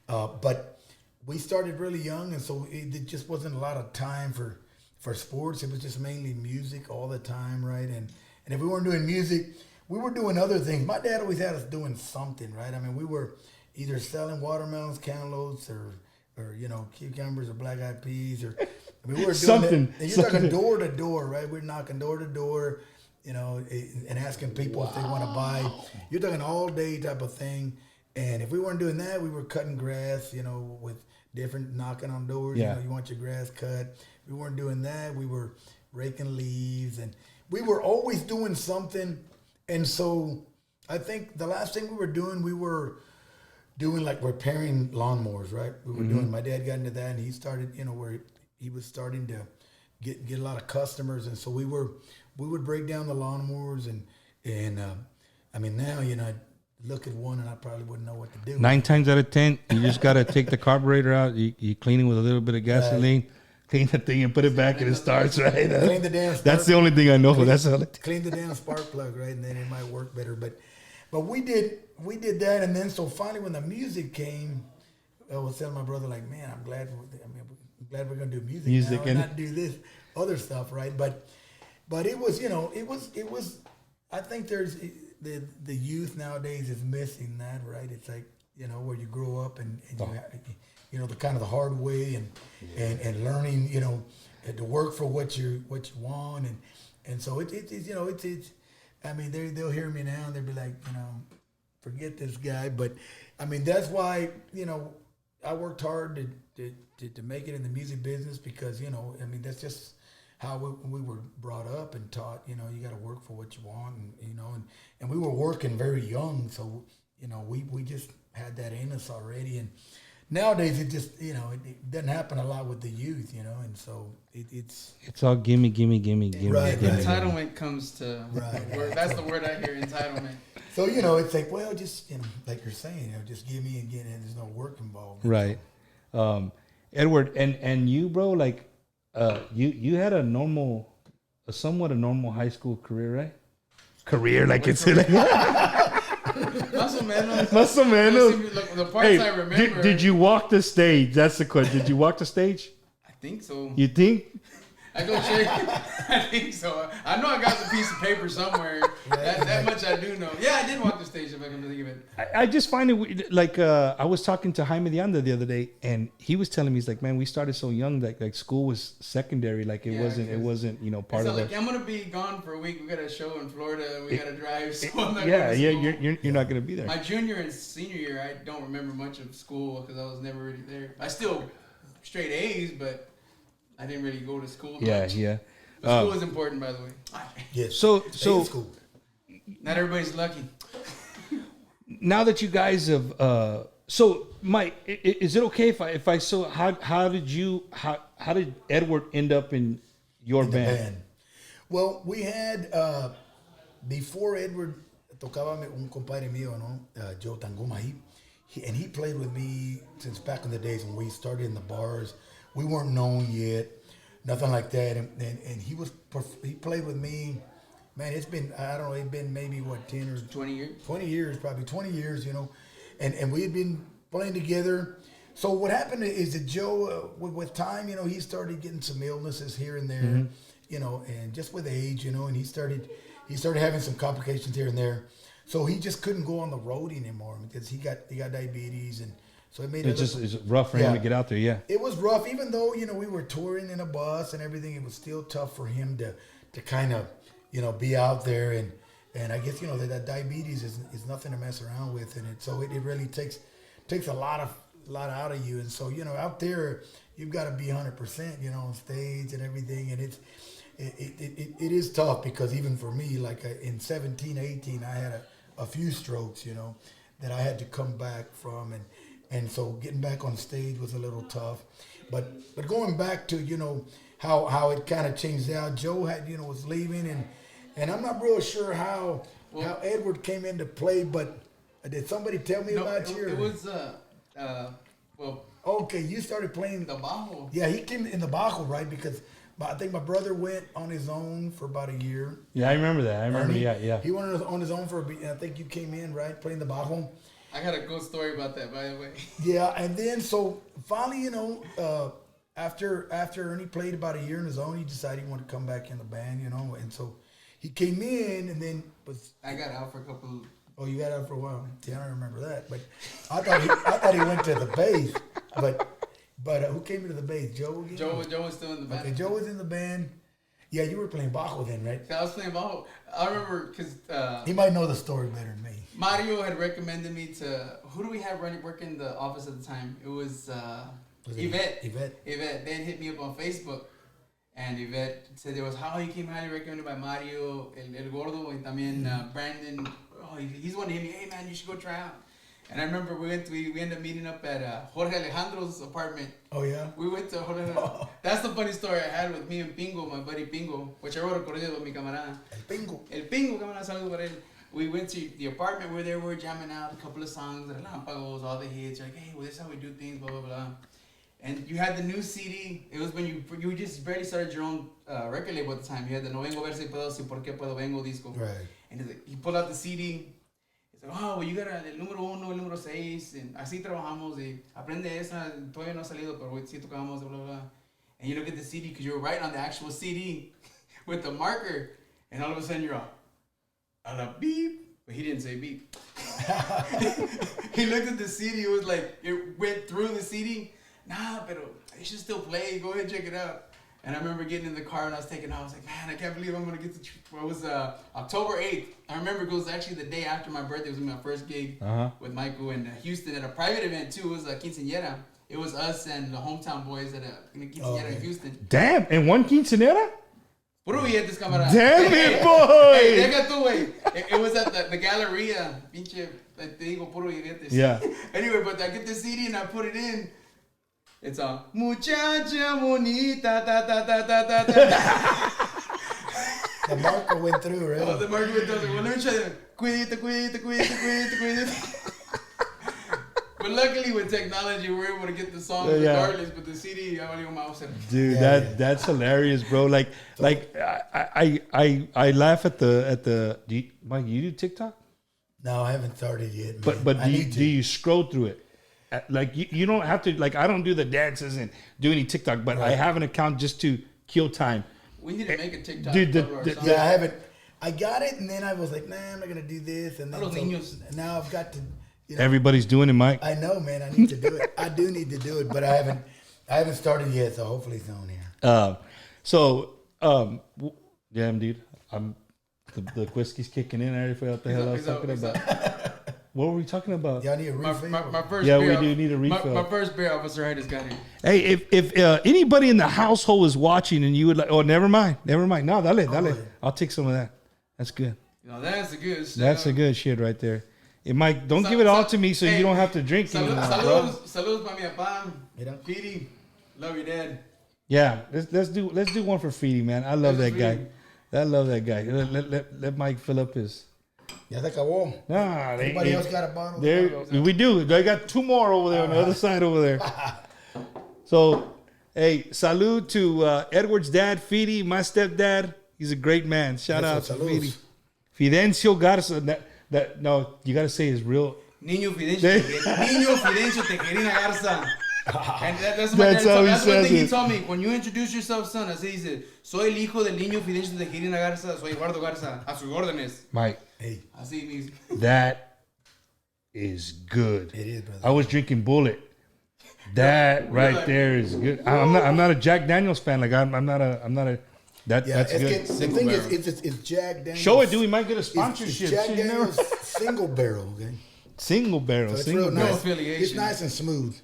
but we started really young, and so it just wasn't a lot of time for sports. It was just mainly music all the time, right? And if we weren't doing music, we were doing other things. My dad always had us doing something, right? I mean, we were either selling watermelons, cantaloupes, or cucumbers or black eyed peas, or I mean, we were doing something. And you're talking door to door, right? We're knocking door to door, and asking people if they want to buy. You're talking all day type of thing. And if we weren't doing that, we were cutting grass, with different knocking on doors. Yeah. You want your grass cut. If we weren't doing that, we were raking leaves, and we were always doing something. And so I think the last thing we were doing like repairing lawnmowers, right? We were doing. My dad got into that, and he started, where he was starting to get a lot of customers, and so we would break down the lawnmowers, and I mean now, I'd look at one and I probably wouldn't know what to do. 9 times out of 10, you just got to take the carburetor out. You clean it with a little bit of gasoline, clean the thing, and put it back, and it starts, right? Clean the damn spark, that's the only thing I know. That's the only thing. Clean the damn spark plug, right? And then it might work better. But we did that, and then so finally when the music came, I was telling my brother, like, man, I'm glad we're gonna do music now and not do this other stuff, right? But it was, it was. I think there's the youth nowadays is missing that, right? It's like, where you grow up and the kind of the hard way and learning, to work for what you want, and so it's I mean, they'll hear me now and they'll be like, forget this guy. But I mean, that's why, I worked hard to make it in the music business because, I mean, that's just how we were brought up and taught, you got to work for what you want, and we were working very young. So, we just had that in us already. And nowadays it just, it doesn't happen a lot with the youth, and so it's all gimme. Right, entitlement comes to right. That's the word I hear, entitlement. So, it's like, well, just, like you're saying, just give me and get in. There's no work involved. Right. Edward, and you, bro, like, you had a somewhat normal high school career, right? Career, like it's like Más o menos. The parts I remember. Did you walk the stage? That's the question. Did you walk the stage? I think so. You think? I go check. I think so. I know I got the piece of paper somewhere. That much I do know. Yeah, I did walk the stage if I can think of it. I just find it like I was talking to Jaime de Anda the other day, and he was telling me, he's like, man, we started so young that like school was secondary, like it wasn't part of like, I'm gonna be gone for a week. We got a show in Florida. We got to drive. So I'm not you're not gonna be there. My junior and senior year, I don't remember much of school because I was never really there. I still straight A's, but I didn't really go to school much. Yeah. School is important, by the way. Yes. So school. Not everybody's lucky. Now that you guys have, so Mike, is it okay if I so how did Edward end up in your band? Well, we had before Edward tocaba un compadre mío, Joe Tanguma, he played with me since back in the days when we started in the bars. We weren't known yet, nothing like that, and he played with me. Man, it's been, I don't know, it's been maybe 10 or 20 years. 20 years, probably 20 years, and we had been playing together. So what happened is that Joe, with time, he started getting some illnesses here and there, and just with age, and he started having some complications here and there. So he just couldn't go on the road anymore because he got diabetes, and so it made it's rough for him to get out there. Yeah, it was rough. Even though we were touring in a bus and everything, it was still tough for him to kind of be out there, and I guess that diabetes is nothing to mess around with, and so it really takes a lot out of you, and so out there you've got to be 100%, on stage and everything, and it is tough because even for me, like in 17, 18, I had a few strokes, that I had to come back from, and so getting back on stage was a little tough, but going back to how it kind of changed out. Joe had was leaving, and I'm not real sure how Edward came into play, but did somebody tell me about you? It was okay, you started playing the bajo. Yeah, he came in the bajo, right? Because I think my brother went on his own for about a year. Yeah, I remember that. I remember. Yeah. He went on his own for a beat. I think you came in, right, playing the bajo. I got a good story about that, by the way. Yeah, and then so finally, after Ernie played about a year on his own, he decided he wanted to come back in the band, and so he came in, and then I got out for a couple. Oh, you got out for a while. Yeah, I don't remember that, but I thought he went to the bass, but who came into the bass? Joe again? Joe was still in the band. Okay, Joe was in the band. Yeah, you were playing bajo then, right? I was playing bajo. I remember because he might know the story better than me. Mario had recommended me to, who do we have working the office at the time? It was Yvette. Yvette. They had hit me up on Facebook, and Yvette said there was how he came highly recommended by Mario, El Gordo, and también Brandon. Oh, he's one to hit me. Hey man, you should go try out. And I remember we ended up meeting up at Jorge Alejandro's apartment. Oh yeah. We went to Jorge. That's the funny story I had with me and Pingo, my buddy Pingo, which I wrote a corrido with mi camarada. El Pingo, camarada, saludos para él. We went to the apartment where they were jamming out a couple of songs, Relámpagos, all the hits. Like, hey, well, this is how we do things, blah blah blah. And you had the new CD. It was when you just barely started your own record label at the time. You had the No Vengo Verse Puedo, Si Por Qué Puedo Vengo disco. Right. And he pulled out the CD. He's like, oh, well, you got el número 1, el número 6, and así trabajamos, y aprende esa, todavía no ha salido, pero sí tocamos, blah, blah, blah. And you look at the CD, because you were writing on the actual CD with the marker, and all of a sudden you're all, a la beep, but he didn't say beep. He looked at the CD, it was like, it went through the CD. Nah, pero you should still play, go ahead and check it out. And I remember getting in the car and I was taking off. I was like, man, I can't believe I'm going to get to... It was October 8th. I remember it was actually the day after my birthday. It was my first gig with Michael in Houston at a private event, too. It was a quinceañera. It was us and the hometown boys at a quinceañera in Houston. Damn, and one quinceañera? Puro billetes, camarada. Damn it, boy! Hey, deja tú, güey. It was at the Galleria. Pinche, te digo, puro billetes. Yeah. Anyway, but I get the CD and I put it in. It's a muchacha bonita, ta ta ta ta ta ta. The marker went through, right? Oh, the marker went through. Well, let me try that. Cuidita. But luckily, with technology, we're able to get the song regardless. But the CD, I only mouse it. Dude, that's hilarious, bro. Like I laugh at the. Mike, you do TikTok? No, I haven't started yet. But do you scroll through it? Like you don't have to, like I don't do the dances and do any TikTok, but I have an account just to kill time. We need to make a TikTok. Dude, I haven't. I got it, and then I was like, nah, I'm not gonna do this, and then now I've got to. Everybody's doing it, Mike. I know, man. I need to do it. I do need to do it, but I haven't started yet, so hopefully it's on here. Damn, dude, the whiskey's kicking in. I already forgot what the hell I was talking about. What were we talking about? Y'all need a refill. My first beer. We do need a refill. My first beer officer had his got here. Hey, if anybody in the household is watching and you would like, never mind. No, dale. I'll take some of that. That's good. That's a good shit. That's a good shit right there. Hey, Mike, don't give it all to me so you don't have to drink anymore, bro. Saludos para mi papá. Fidi, love your dad. Yeah, let's do one for Fidi, man. I love that guy. I love that guy. Let Mike fill up his. Ya se acabó. Nah, anybody else got a bottle? We do. I got 2 more over there on the other side over there. So, hey, salud to Edward's dad, Fidi, my stepdad. He's a great man. Shout out to Fidi. Fidencio Garza. No, you got to say his real. Niño Fidencio Tejerina Garza. And that's how he says one thing it. he told me. When you introduce yourself, son, así dice, soy el hijo del niño Fidencio Tejerina Garza, soy Eduardo Garza, a sus órdenes. Mike. Hey. Así mismo. That is good. It is, brother. I was drinking Bullet. That right there is good. I'm not a Jack Daniels fan. Like I'm not a. That's good. The thing is, it's Jack Daniels. Show it, dude. We might get a sponsorship. It's Jack Daniels single barrel, okay? Single barrel. So single barrel. No affiliation. It's nice and smooth.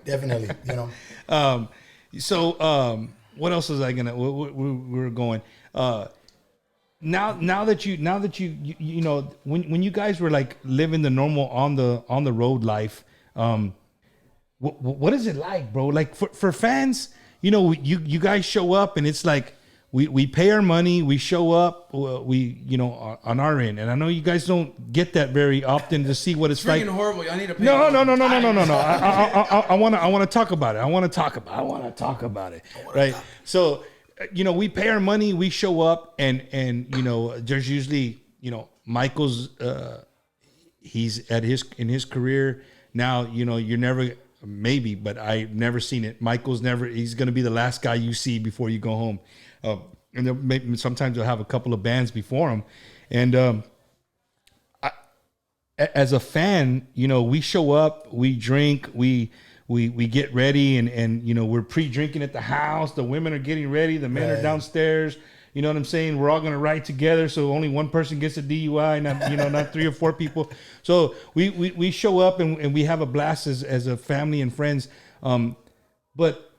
Definitely, what else was I gonna? We were going. Now that you know when you guys were like living the normal on the road life, what is it like, bro? Like for fans, you guys show up and it's like we pay our money, we show up, on our end, and I know you guys don't get that very often to see what it's like. Freaking horrible! I need to pay. No. I want to talk about it. I want to talk about it, right? So we pay our money, we show up, and there's usually, Michael's he's in his career now. You're never, maybe, but I've never seen it. He's going to be the last guy you see before you go home. And sometimes they'll have a couple of bands before him. And as a fan, we show up, we drink, we get ready, and we're pre-drinking at the house. The women are getting ready, the men are downstairs. You know what I'm saying? We're all gonna ride together, so only one person gets a DUI, not 3 or 4 people. So we show up and we have a blast as a family and friends. But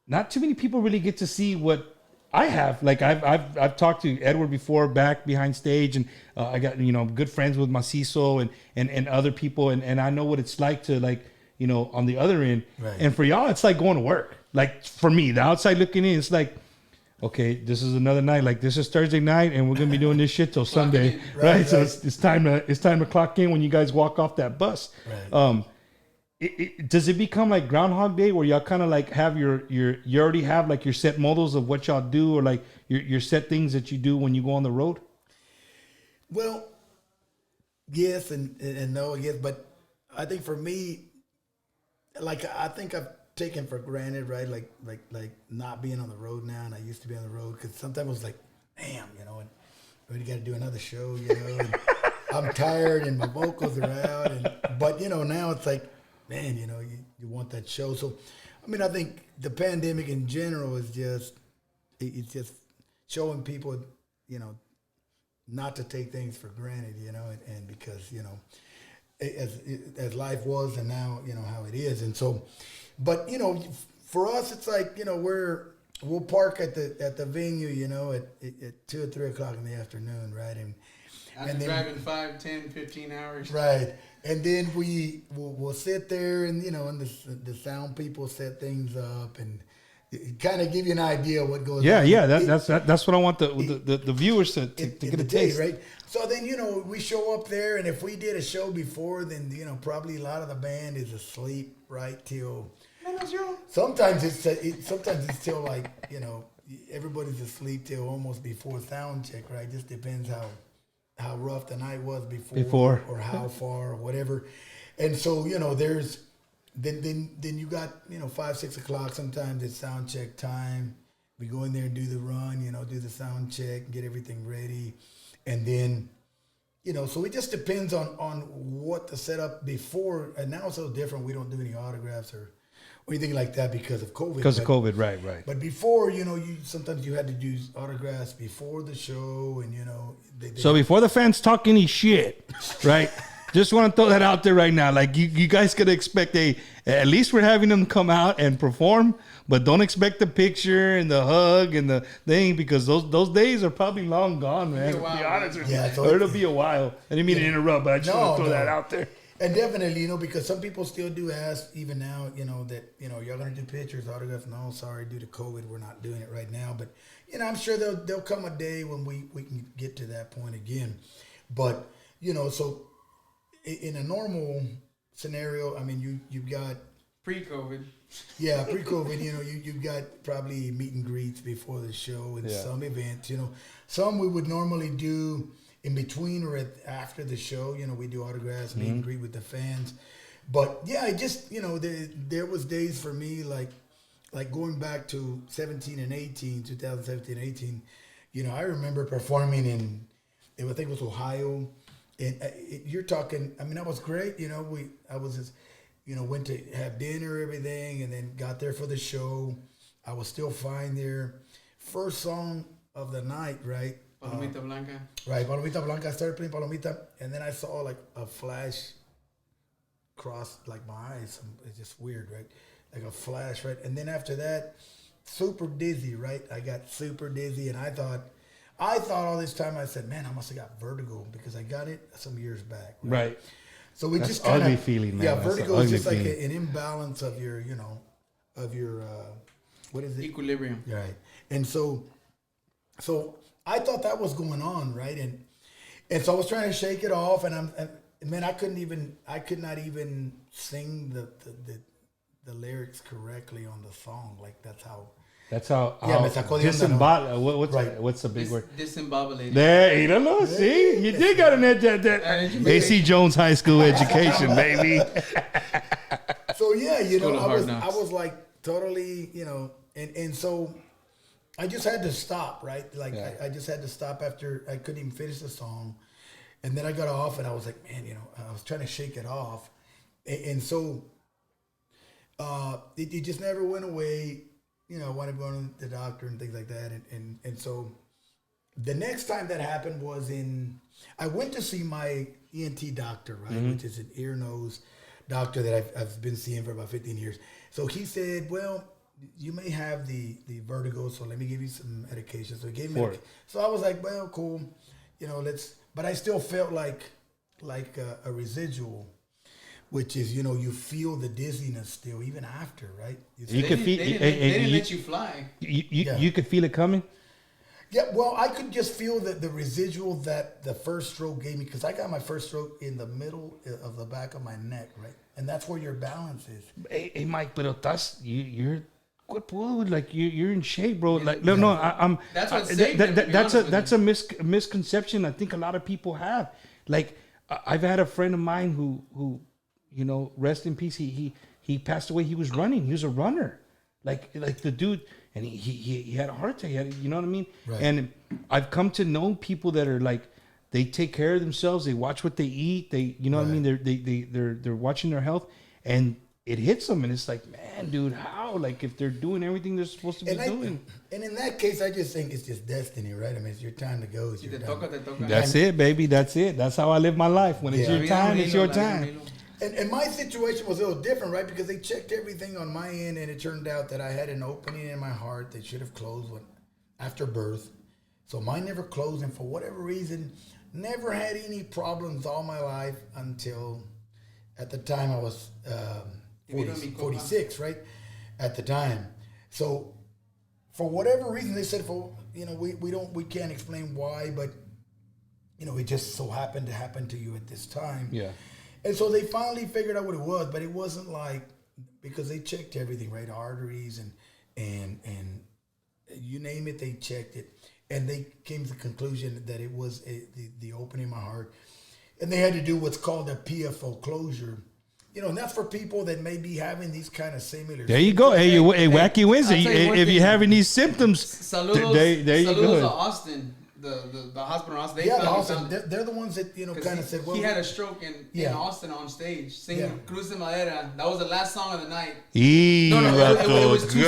not too many people really get to see what I have. Like I've talked to Edward before, back behind stage, and I got good friends with Macizo and other people, and I know what it's like to on the other end. Right. And for y'all, it's like going to work. Like for me, the outside looking in, it's like, okay, this is another night. Like this is Thursday night, and we're gonna be doing this shit till Sunday, right? So it's time to clock in when you guys walk off that bus. Right. Does it become like Groundhog Day, where y'all kind of like have you already have like your set models of what y'all do, or like your set things that you do when you go on the road? Well, yes and no, yes, but I think for me, like I think I've taken for granted, right? Like not being on the road now, and I used to be on the road, because sometimes I was like, damn, and we got to do another show, and I'm tired and my vocals are out, but now it's like, man, you want that show. So, I mean, I think the pandemic in general is it's just showing people, not to take things for granted, and because, as life was and now, how it is. And so, but, for us, it's like, we'll park at the venue, at 2 or 3 o'clock in the afternoon, right? And then driving 5, 10, 15 hours. Right. And then we'll sit there and, and the sound people set things up and kind of give you an idea of what goes on. Yeah. That's what I want the viewers to get a taste. Right. So then, we show up there, and if we did a show before, then, probably a lot of the band is asleep, right, till... Sometimes it's till like, everybody's asleep till almost before sound check, right? Just depends how rough the night was before. Or how far or whatever. And so, there's then you got, 5, 6 o'clock, sometimes it's sound check time. We go in there and do the run, do the sound check, get everything ready. And then, so it just depends on what the setup before. And now it's so different. We don't do any autographs or anything like that because of COVID. Because of COVID, right. But before, sometimes you had to do autographs before the show, and So before the fans talk any shit, right? Just want to throw that out there right now. Like you guys could expect at least we're having them come out and perform, but don't expect the picture and the hug and the thing, because those days are probably long gone, man. To be honest, it'll be a while. I didn't mean to interrupt, but I just want to throw that out there. And definitely, because some people still do ask, even now, that, y'all going to do pictures, autographs. No, sorry, due to COVID, we're not doing it right now. But, I'm sure there'll come a day when we can get to that point again. But, so in a normal scenario, I mean, you've got... Pre-COVID. Yeah, pre-COVID, you've got probably meet and greets before the show and some events, Some we would normally do in between or after the show, we do autographs, meet and greet with the fans. But yeah, it just, there was days for me like going back to 2017 and 18, I remember performing in, I think it was Ohio. And you're talking, I mean, that was great. I was just, went to have dinner, everything, and then got there for the show. I was still fine there. First song of the night, right? Palomita Blanca. Right, Palomita Blanca. I started playing Palomita, and then I saw like a flash cross like my eyes. It's just weird, right? Like a flash, right? And then after that, super dizzy, right? I got super dizzy, and I thought all this time, I said, man, I must have got vertigo because I got it some years back. Right. So we That's just kind of ugly feeling, man. Yeah, That's vertigo is just like feeling. an imbalance of your, what is it? Equilibrium. Right. And so I thought that was going on, right? And so I was trying to shake it off, and I could not even sing the lyrics correctly on the song. Like that's That's how. Yeah, me sacó de onda, What's the big word? Disembobulated. There, you don't know. See, you did got an AC Jones High School education, baby. So yeah, School of Hard Knocks. I was like totally, and so I just had to stop, right? Like I just had to stop after I couldn't even finish the song, and then I got off, and I was like, man, I was trying to shake it off, and so it just never went away. I wanted to go to the doctor and things like that, and so the next time that happened was I went to see my ENT doctor, right, which is an ear nose doctor that I've been seeing for about 15 years. So he said, well, you may have the vertigo, so let me give you some medication. So he gave me so I was like, well, cool, but I still felt like a residual, which is, you feel the dizziness still, even after, right? You could feel. They didn't let you fly. You could feel it coming. Yeah, well, I could just feel the residual that the first stroke gave me, because I got my first stroke in the middle of the back of my neck, right? And that's where your balance is. Hey, Mike, but you're good, like you're in shape, bro. Like no, I'm. That's what saved him, that's a misconception I think a lot of people have. Like I've had a friend of mine who rest in peace. He passed away. He was running. He was a runner, like the dude. And he had a heart attack. You know what I mean? Right. And I've come to know people that are like, they take care of themselves. They watch what they eat. They, what I mean? They're watching their health, and it hits them. And it's like, man, dude, how? Like if they're doing everything they're supposed to be doing. And in that case, I just think it's just destiny, right? I mean, it's your time to go. It's your time. That's it, baby. That's it. That's how I live my life. When it's your time, it's your time. And my situation was a little different, right? Because they checked everything on my end, and it turned out that I had an opening in my heart that should have closed after birth. So mine never closed, and for whatever reason, never had any problems all my life until at the time I was 46, right? At the time. So for whatever reason, they said, we can't explain why, but, it just so happened to happen to you at this time. Yeah. And so they finally figured out what it was, but it wasn't because they checked everything, right? Arteries and you name it, they checked it. And they came to the conclusion that it was the opening in my heart. And they had to do what's called a PFO closure. And that's for people that may be having these kind of similar. There you go. Hey, Wacky Wednesday. If you're having these symptoms, there you go. To Austin. The hospital in Austin. The Austin. They're the ones that kind of said. Well, he had a stroke in Austin on stage singing Cruz de Madera. That was the last song of the night. It was two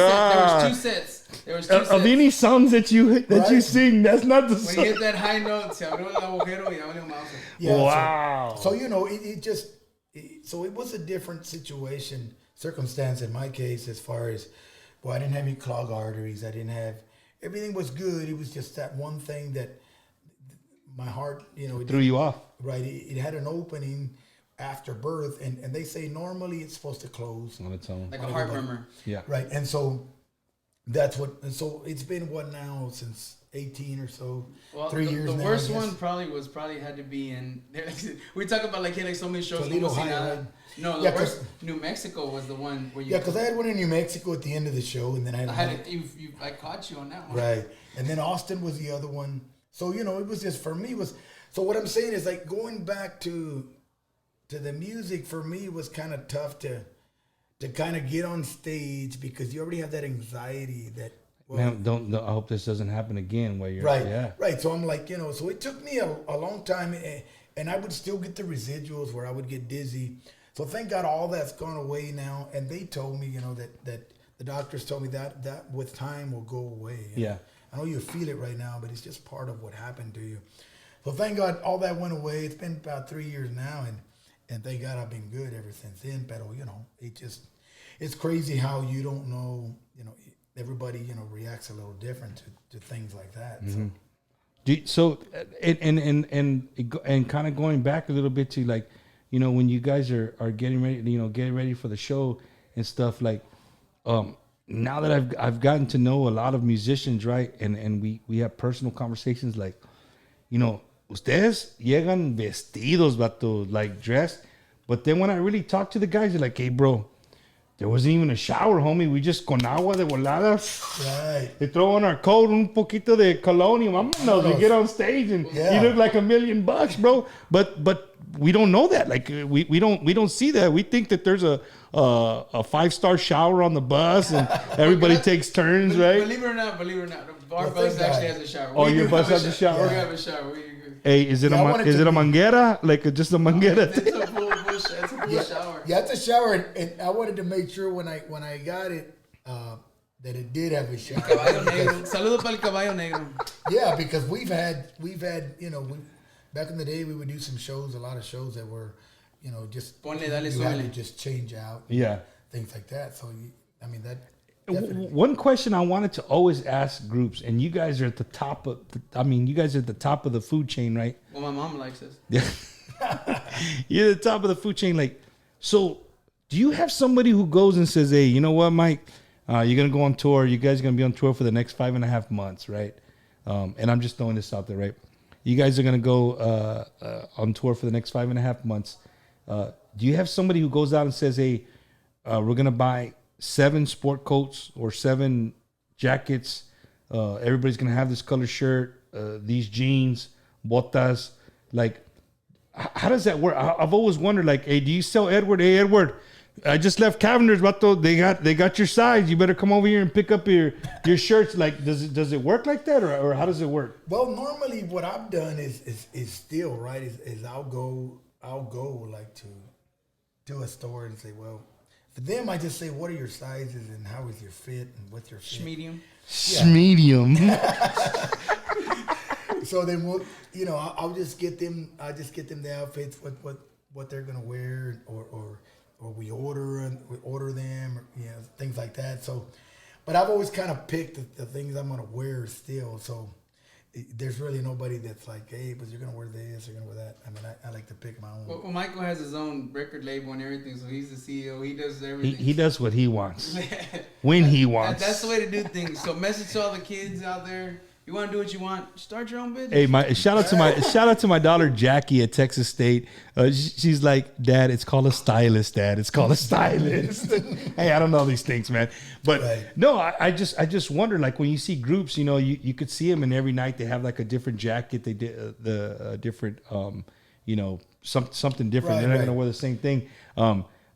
sets. There was two sets. Of any songs that you sing, that's not the song. When he hit that high note, se abrió el agujero y abrió el mouse. Yeah, wow. So it was a different circumstance in my case, as far as, I didn't have any clogged arteries. I didn't have. Everything was good. It was just that one thing that my heart, it threw you off. Right. It had an opening after birth, and they say normally it's supposed to close on its own, like a heart murmur. Yeah. Right. And so that's what. And so it's been now since 18 or so. Well, 3 years. The now, worst one probably had to be in. We talk about he had so many shows. Toledo, Ohio, right? No, the worst. New Mexico was the one where you. Yeah, because I had one in New Mexico at the end of the show, and then I caught you on that one. Right, and then Austin was the other one. So it was just for me So what I'm saying is going back to the music for me was kind of tough to kind of get on stage, because you already have that anxiety that. Man, I hope this doesn't happen again while you're right. So I'm like, so it took me a long time, and I would still get the residuals where I would get dizzy. So thank God all that's gone away now. And they told me, that the doctors told me that with time will go away. Yeah. I know you feel it right now, but it's just part of what happened to you. So thank God all that went away. It's been about 3 years now, and thank God I've been good ever since then. But it's crazy how you don't know, everybody, reacts a little different to things like that. Mm-hmm. So and kind of going back a little bit to when you guys are getting ready, getting ready for the show and stuff, now that I've gotten to know a lot of musicians, right? And we have personal conversations, ustedes llegan vestidos, vato, dressed. But then when I really talk to the guys, they're like, hey, bro, there wasn't even a shower, homie. We just con agua de volada. Right. They throw on our coat, un poquito de colonia. Vámonos. We get on stage and you look like $1 million, bro. But we don't know that. Like we don't see that. We think that there's a 5-star shower on the bus and everybody takes turns, right? Believe it or not, our bus actually has a shower. Oh, your bus has a shower? We have a shower. Hey, is it a manguera? Like just a manguera? It's a full shower. Yeah, it's a shower, and I wanted to make sure when I got it that it did have a shower. Caballo negro. Saludo para el caballo negro. Yeah, because we've had back in the day we would do a lot of shows that were just Ponle, dale, you had to súbele. just change out. Yeah. Things like that. So that. One question I wanted to always ask groups, and you guys are at the top of, you guys are at the top of the food chain, right? Well, my mom likes us. Yeah. You're at the top of the food chain. Like, so do you have somebody who goes and says, hey, you know what, Mike? You're going to go on tour. You guys are going to be on tour for the next 5.5 months, right? And I'm just throwing this out there, right? You guys are going to go on tour for the next 5.5 months. Do you have somebody who goes out and says, hey, we're going to buy 7 sport coats or 7 jackets. Everybody's going to have this color shirt, these jeans, botas. Like, how does that work? I've always wondered, like, hey, do you sell Edward? Hey, Edward, I just left Cavender's, vato. They got your size. You better come over here and pick up your shirts. Like, does it work like that, or how does it work? Well, normally what I've done is still right. Is I'll go like to a store and say, well, for them I just say, what are your sizes and how is your fit and what's your fit? Medium. Medium. So then we'll, I'll just get them. I just get them the outfits, what they're gonna wear, or we order them, or things like that. So, but I've always kind of picked the things I'm gonna wear still. So there's really nobody that's like, hey, but you're gonna wear this, you're gonna wear that. I mean, I like to pick my own. Well, Michael has his own record label and everything, so he's the CEO. He does everything. He does what he wants when he wants. That's the way to do things. So, message to all the kids out there. You want to do what you want? Start your own business. Hey, shout out to my daughter Jackie at Texas State. She's like, Dad, it's called a stylist. Dad, it's called a stylist. Hey, I don't know these things, man. But no, I just wonder, like, when you see groups, you could see them, and every night they have like a different jacket. They did the different, something different. They're not gonna wear the same thing.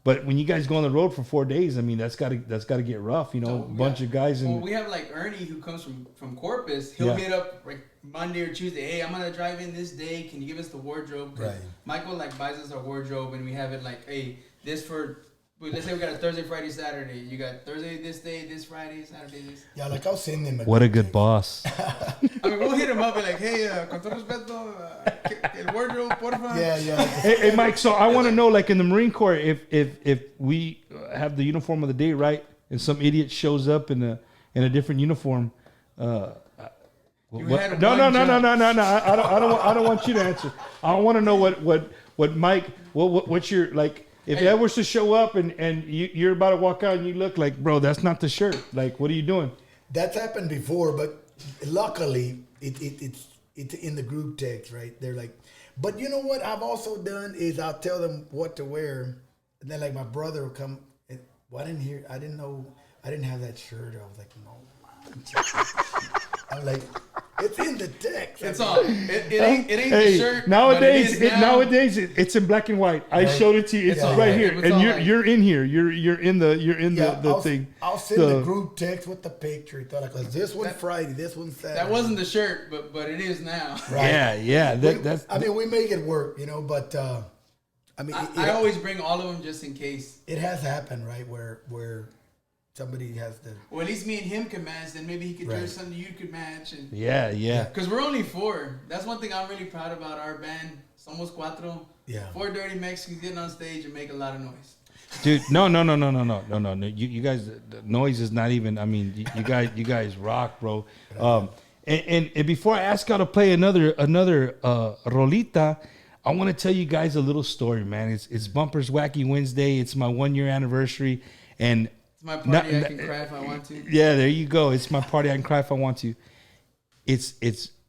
But when you guys go on the road for 4 days, I mean, that's got to get rough, a bunch of guys. Well, we have like Ernie who comes from Corpus. He'll hit up like Monday or Tuesday. Hey, I'm gonna drive in this day. Can you give us the wardrobe? Right. Michael like buys us our wardrobe, and we have it like, hey, this for. Let's say we got a Thursday, Friday, Saturday. You got Thursday this day, this Friday, Saturday this. Yeah, like I'll send them. What a good boss. I mean, we'll hit him up and like, hey, con todo respeto, el wardrobe, porfa. Yeah. Hey, Mike. So I want to know, like in the Marine Corps, if we have the uniform of the day, right, and some idiot shows up in a different uniform. No. I don't want you to answer. I want to know what Mike. What's your like. If Ed was to show up and you're about to walk out and you look like, bro, that's not the shirt. Like, what are you doing? That's happened before, but luckily it's in the group text, right? They're like, but you know what I've also done is I'll tell them what to wear, and then like my brother will come. Well, I didn't know I didn't have that shirt. I was like, no. I'm like, it's in the text. It's on. It ain't the shirt. Nowadays, it's in black and white. I showed it to you. It's right here, and you're in here. You're in the thing. I'll send the group text with the picture. Like, this one Friday, this one Saturday. That wasn't the shirt, but it is now. Right. Yeah. We make it work, but I always bring all of them just in case. It has happened, right? Where somebody has to. Well, at least me and him can match. Then maybe he could do something you could match. And yeah. Because we're only 4. That's one thing I'm really proud about our band. Somos cuatro. Yeah. 4 dirty Mexicans getting on stage and make a lot of noise. Dude, no. You guys, the noise is not even. I mean, you guys rock, bro. And before I ask y'all to play another rolita, I want to tell you guys a little story, man. It's Bumpers Wacky Wednesday. It's my 1-year anniversary, and it's my party. I can cry if I want to. Yeah, there you go. It's my party. I can cry if I want to.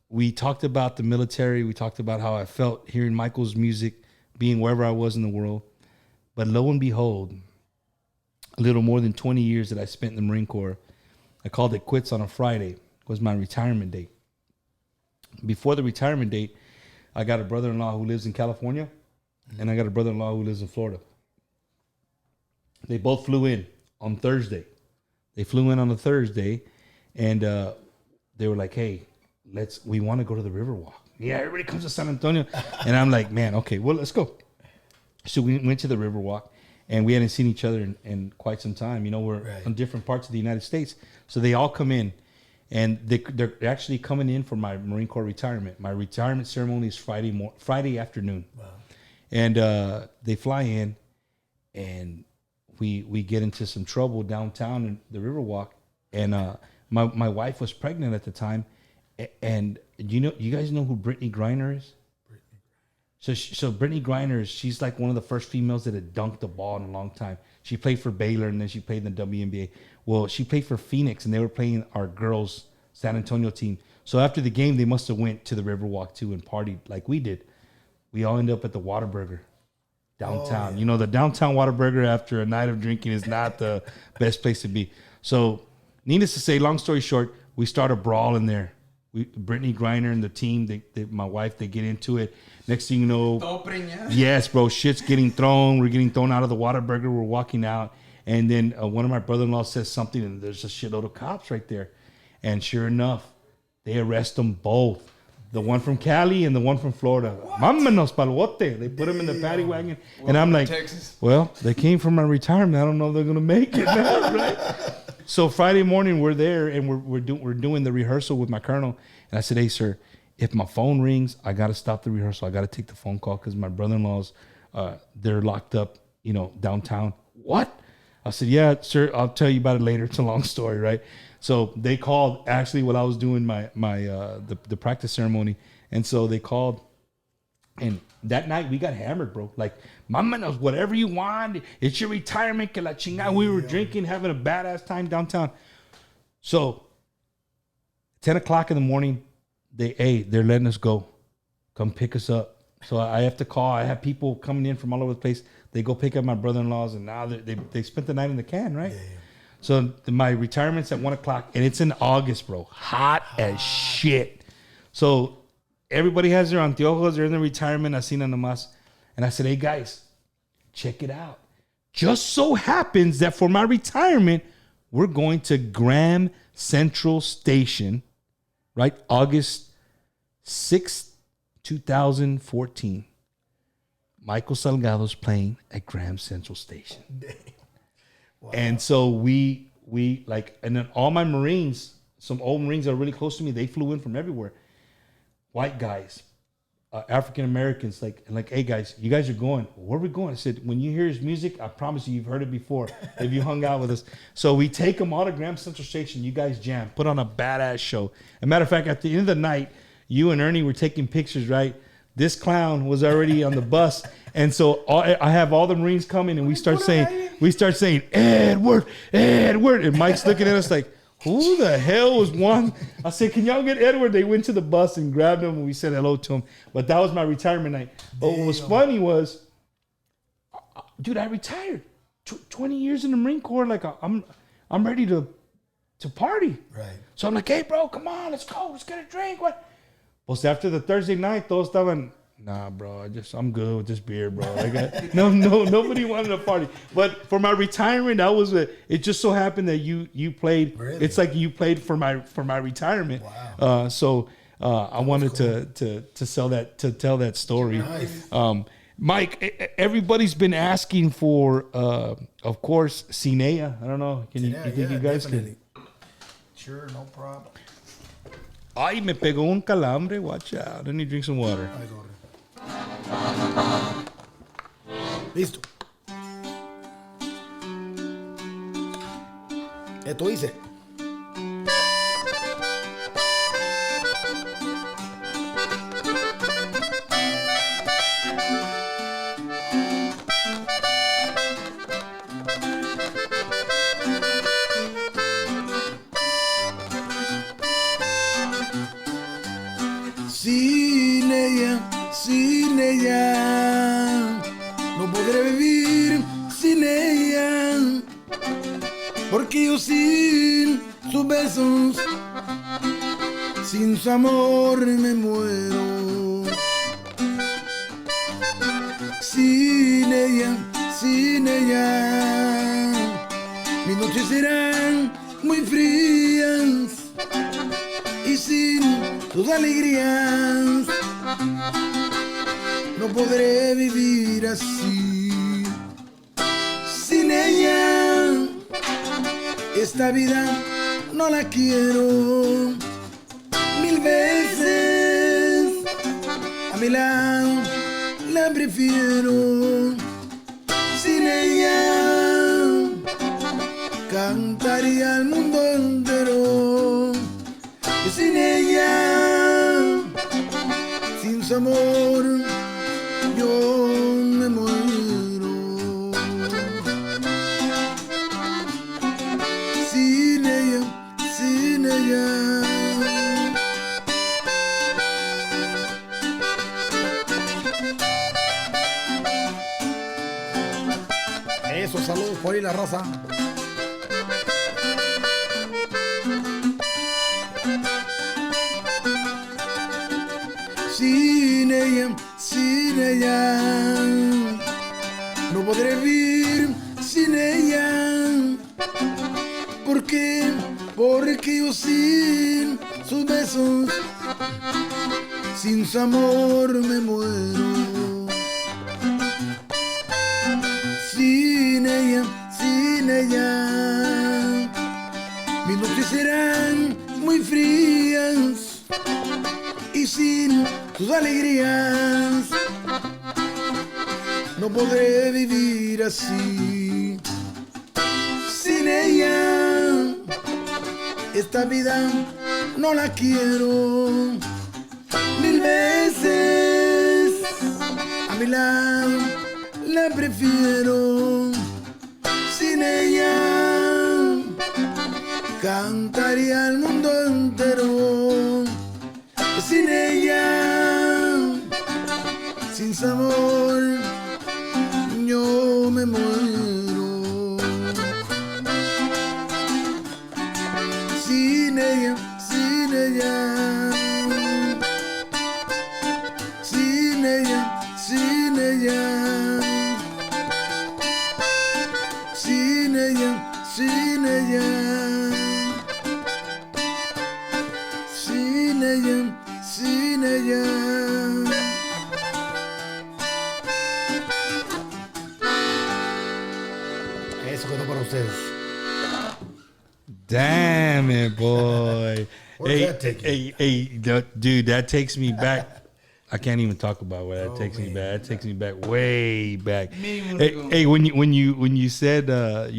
We talked about the military. We talked about how I felt hearing Michael's music, being wherever I was in the world. But lo and behold, a little more than 20 years that I spent in the Marine Corps. I called it quits on a Friday. It was my retirement date. Before the retirement date, I got a brother-in-law who lives in California, and I got a brother-in-law who lives in Florida. They both flew in on Thursday. They flew in on a Thursday, and they were like, hey, we want to go to the Riverwalk. Yeah, everybody comes to San Antonio. And I'm like, man, okay, well, let's go. So we went to the Riverwalk, and we hadn't seen each other in quite some time. You know, we're in different parts of the United States. So they all come in, and they're actually coming in for my Marine Corps retirement. My retirement ceremony is Friday afternoon. Wow. And they fly in, and we get into some trouble downtown in the Riverwalk. And my wife was pregnant at the time. And you guys know who Brittany Griner is? So Brittany Griner, she's like one of the first females that had dunked the ball in a long time. She played for Baylor, and then she played in the WNBA. Well, she played for Phoenix, and they were playing our girls' San Antonio team. So after the game, they must have went to the Riverwalk too and partied like we did. We all ended up at the Whataburger downtown. Oh, yeah. You know, the downtown Whataburger after a night of drinking is not the best place to be. So needless to say, long story short, we start a brawl in there. Brittany Griner and the team, my wife, they get into it. Next thing you know, yes, bro, shit's getting thrown. We're getting thrown out of the Whataburger. We're walking out. And then one of my brother-in-law says something, and there's a shitload of cops right there. And sure enough, they arrest them both. The one from Cali and the one from Florida. Vámonos pa'l bote. They put them in the paddy wagon. And I'm like, Texas. Well, they came from my retirement. I don't know if they're going to make it now, right? So Friday morning, we're there, and we're doing the rehearsal with my colonel. And I said, hey, sir, if my phone rings, I got to stop the rehearsal. I got to take the phone call because my brother-in-laws, they're locked up, downtown. What? I said, yeah, sir, I'll tell you about it later. It's a long story, right? So they called actually while I was doing the practice ceremony. And so they called, and that night we got hammered, bro. Like, mama knows whatever you want. It's your retirement, que la chingada. We were drinking, having a badass time downtown. So 10 o'clock in the morning, they're letting us go. Come pick us up. So I have to call. I have people coming in from all over the place. They go pick up my brother-in-laws, and now they spent the night in the can, right? Yeah. So my retirement's at 1 o'clock, and it's in August, bro. Hot as shit. So everybody has their anteojos. They're in their retirement. Así nada más. And I said, hey, guys, check it out. Just so happens that for my retirement, we're going to Graham Central Station, right? August 6th, 2014. Michael Salgado's playing at Graham Central Station. Wow. And so we and then all my Marines, some old Marines that are really close to me, they flew in from everywhere. White guys, African Americans, like, hey guys, you guys are going. Where are we going? I said, when you hear his music, I promise you've heard it before if you hung out with us. So we take them all to Graham Central Station. You guys jam, put on a badass show. As a matter of fact, at the end of the night, you and Ernie were taking pictures, right? This clown was already on the bus, and so I have all the Marines coming, and we start saying, Edward, and Mike's looking at us like, who the hell was one? I said, can y'all get Edward? They went to the bus and grabbed him, and we said hello to him. But that was my retirement night. But what was funny was, dude, I retired 20 years in the Marine Corps. Like I'm ready to party. Right. So I'm like, hey, bro, come on, let's go, let's get a drink. What? Well, after the Thursday night, todos estaban, nah, bro, I'm good with this beer, bro. Nobody wanted to party. But for my retirement, that was it. Just so happened that you played. Really? It's like you played for my retirement. Wow. So I wanted cool. to tell that story. Nice. Mike, everybody's been asking for, of course, Cinea. I don't know. You think you guys definitely. Can? Sure, no problem. Ay, me pegó un calambre. Watch out. I need to drink some water. Listo. Esto dice. Sin ella, no podré vivir sin ella. porque yo sin sus besos, sin su amor me muero. Sin ella, mis noches serán muy frías y sin tus alegrías no podré vivir así. Sin ella, esta vida no la quiero. Mil veces a mi lado la prefiero. Sin ella cantaría al mundo entero. Y sin ella, sin su amor, yo me muero. Sin ella, sin ella. Eso, saludos por ahí la raza. Sin ella, no podré vivir sin ella. ¿Por qué? Porque yo sin sus besos, sin su amor me muero. Sin ella, mis noches serán muy frías y sin sus alegrías no podré vivir así. Sin ella, esta vida no la quiero. Mil veces a mi lado la prefiero. Sin ella cantaría al mundo entero. Sin ella, sin sabor, yo me muero. Sin ella, sin ella, sin ella, sin ella, sin ella, sin ella, sin ella, sin ella. Eso quedó para ustedes. Damn it, boy. Where's that take you? Dude, that takes me back. I can't even talk about where that takes me back. That takes me back, way back. Hey, when you said the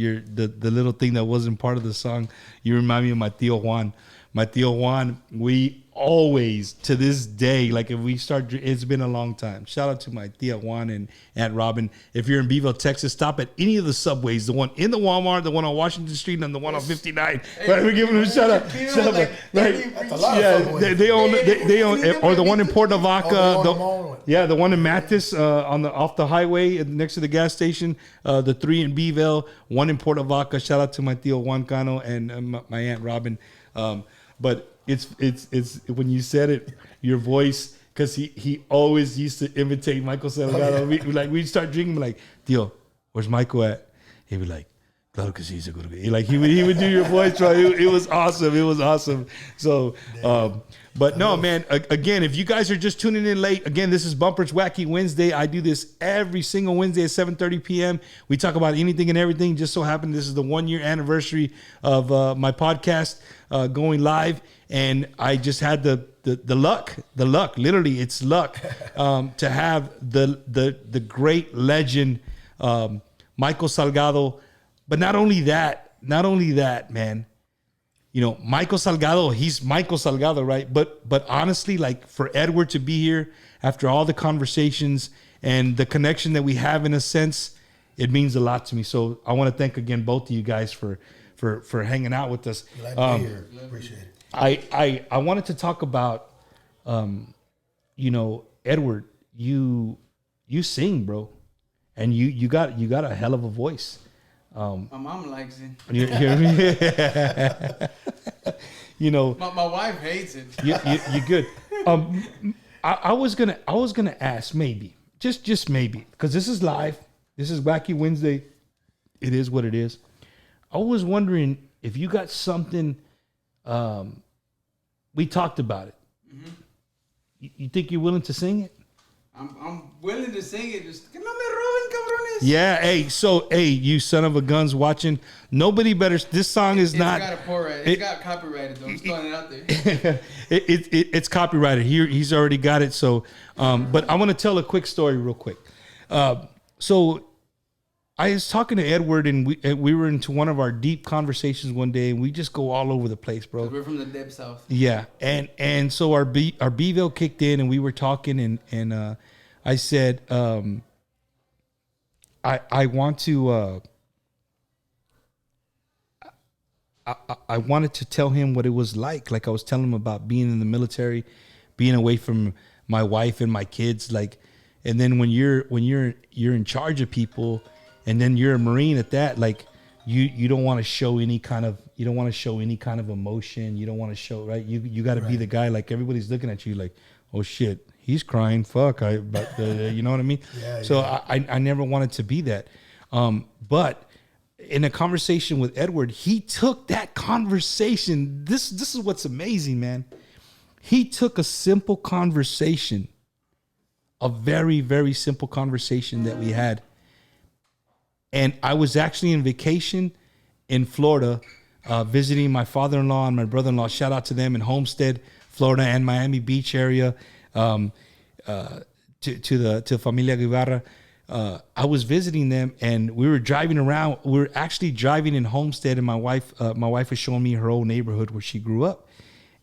little thing that wasn't part of the song, you remind me of my Tío Juan. My Tío Juan, we always, to this day, like if we start, it's been a long time. Shout out to my Tío Juan and Aunt Robin. If you're in Beeville, Texas, stop at any of the subways, the one in the Walmart, the one on Washington Street, and the one on 59. Right, we're giving them a shout out. Shout out. That's a lot of subways. They own, or the one in Port Lavaca. The one in Mathis off the highway next to the gas station. The 3 in Beeville, one in Port Lavaca. Shout out to my Tío Juan Cano and my Aunt Robin. But it's when you said it, your voice, because he always used to imitate Michael Salgado. Oh, yeah. We'd start drinking, like, Tío, where's Michael at? He'd be like, claro que sí, seguro que. Like he would do your voice, bro. It was awesome. It was awesome. So, but no, man. Again, if you guys are just tuning in late, again, this is Bumper's Wacky Wednesday. I do this every single Wednesday at 7:30 p.m. We talk about anything and everything. Just so happened this is the 1 year anniversary of my podcast going live, and I just had the luck. Literally, it's luck to have the great legend Michael Salgado. But not only that, man. You know, Michael Salgado, he's Michael Salgado, right? But honestly, like, for Edward to be here after all the conversations and the connection that we have, in a sense, it means a lot to me. So I want to thank again both of you guys for hanging out with us. Glad to be here. Appreciate it. I wanted to talk about, Edward, you sing, bro, and you got a hell of a voice. My mom likes it. You hear me? You know, My wife hates it. you're good. I was gonna ask, maybe, just maybe, because this is live. This is Wacky Wednesday. It is what it is. I was wondering if you got something. We talked about it. Mm-hmm. You think you're willing to sing it? I'm willing to sing it. Just que no me roben, cabrones. Yeah. Hey, you son of a guns watching. Nobody better. This song is not. It's got copyrighted though. I'm just throwing it out there. It's copyrighted. He's already got it. So, but I want to tell a quick story real quick. So I was talking to Edward, and we were into one of our deep conversations one day, and we just go all over the place, bro. We're from the deep south. Yeah, and so our Beeville kicked in, and we were talking, and I said, I want to. I wanted to tell him what it was like I was telling him about being in the military, being away from my wife and my kids, like, and then when you're in charge of people, and then you're a Marine at that, like, you don't want to show any kind of emotion. You don't want to show, right? You got to be the guy, like, everybody's looking at you like, oh shit, he's crying, fuck, you know what I mean? Yeah, so yeah. I never wanted to be that, but in a conversation with Edward, he took that conversation. This is what's amazing, man. He took a simple conversation, a very, very simple conversation that we had. And I was actually on vacation in Florida, visiting my father-in-law and my brother-in-law. Shout out to them in Homestead, Florida, and Miami Beach area. To Familia Guevara. I was visiting them, and we were driving around. We were actually driving in Homestead, and my wife was showing me her old neighborhood where she grew up.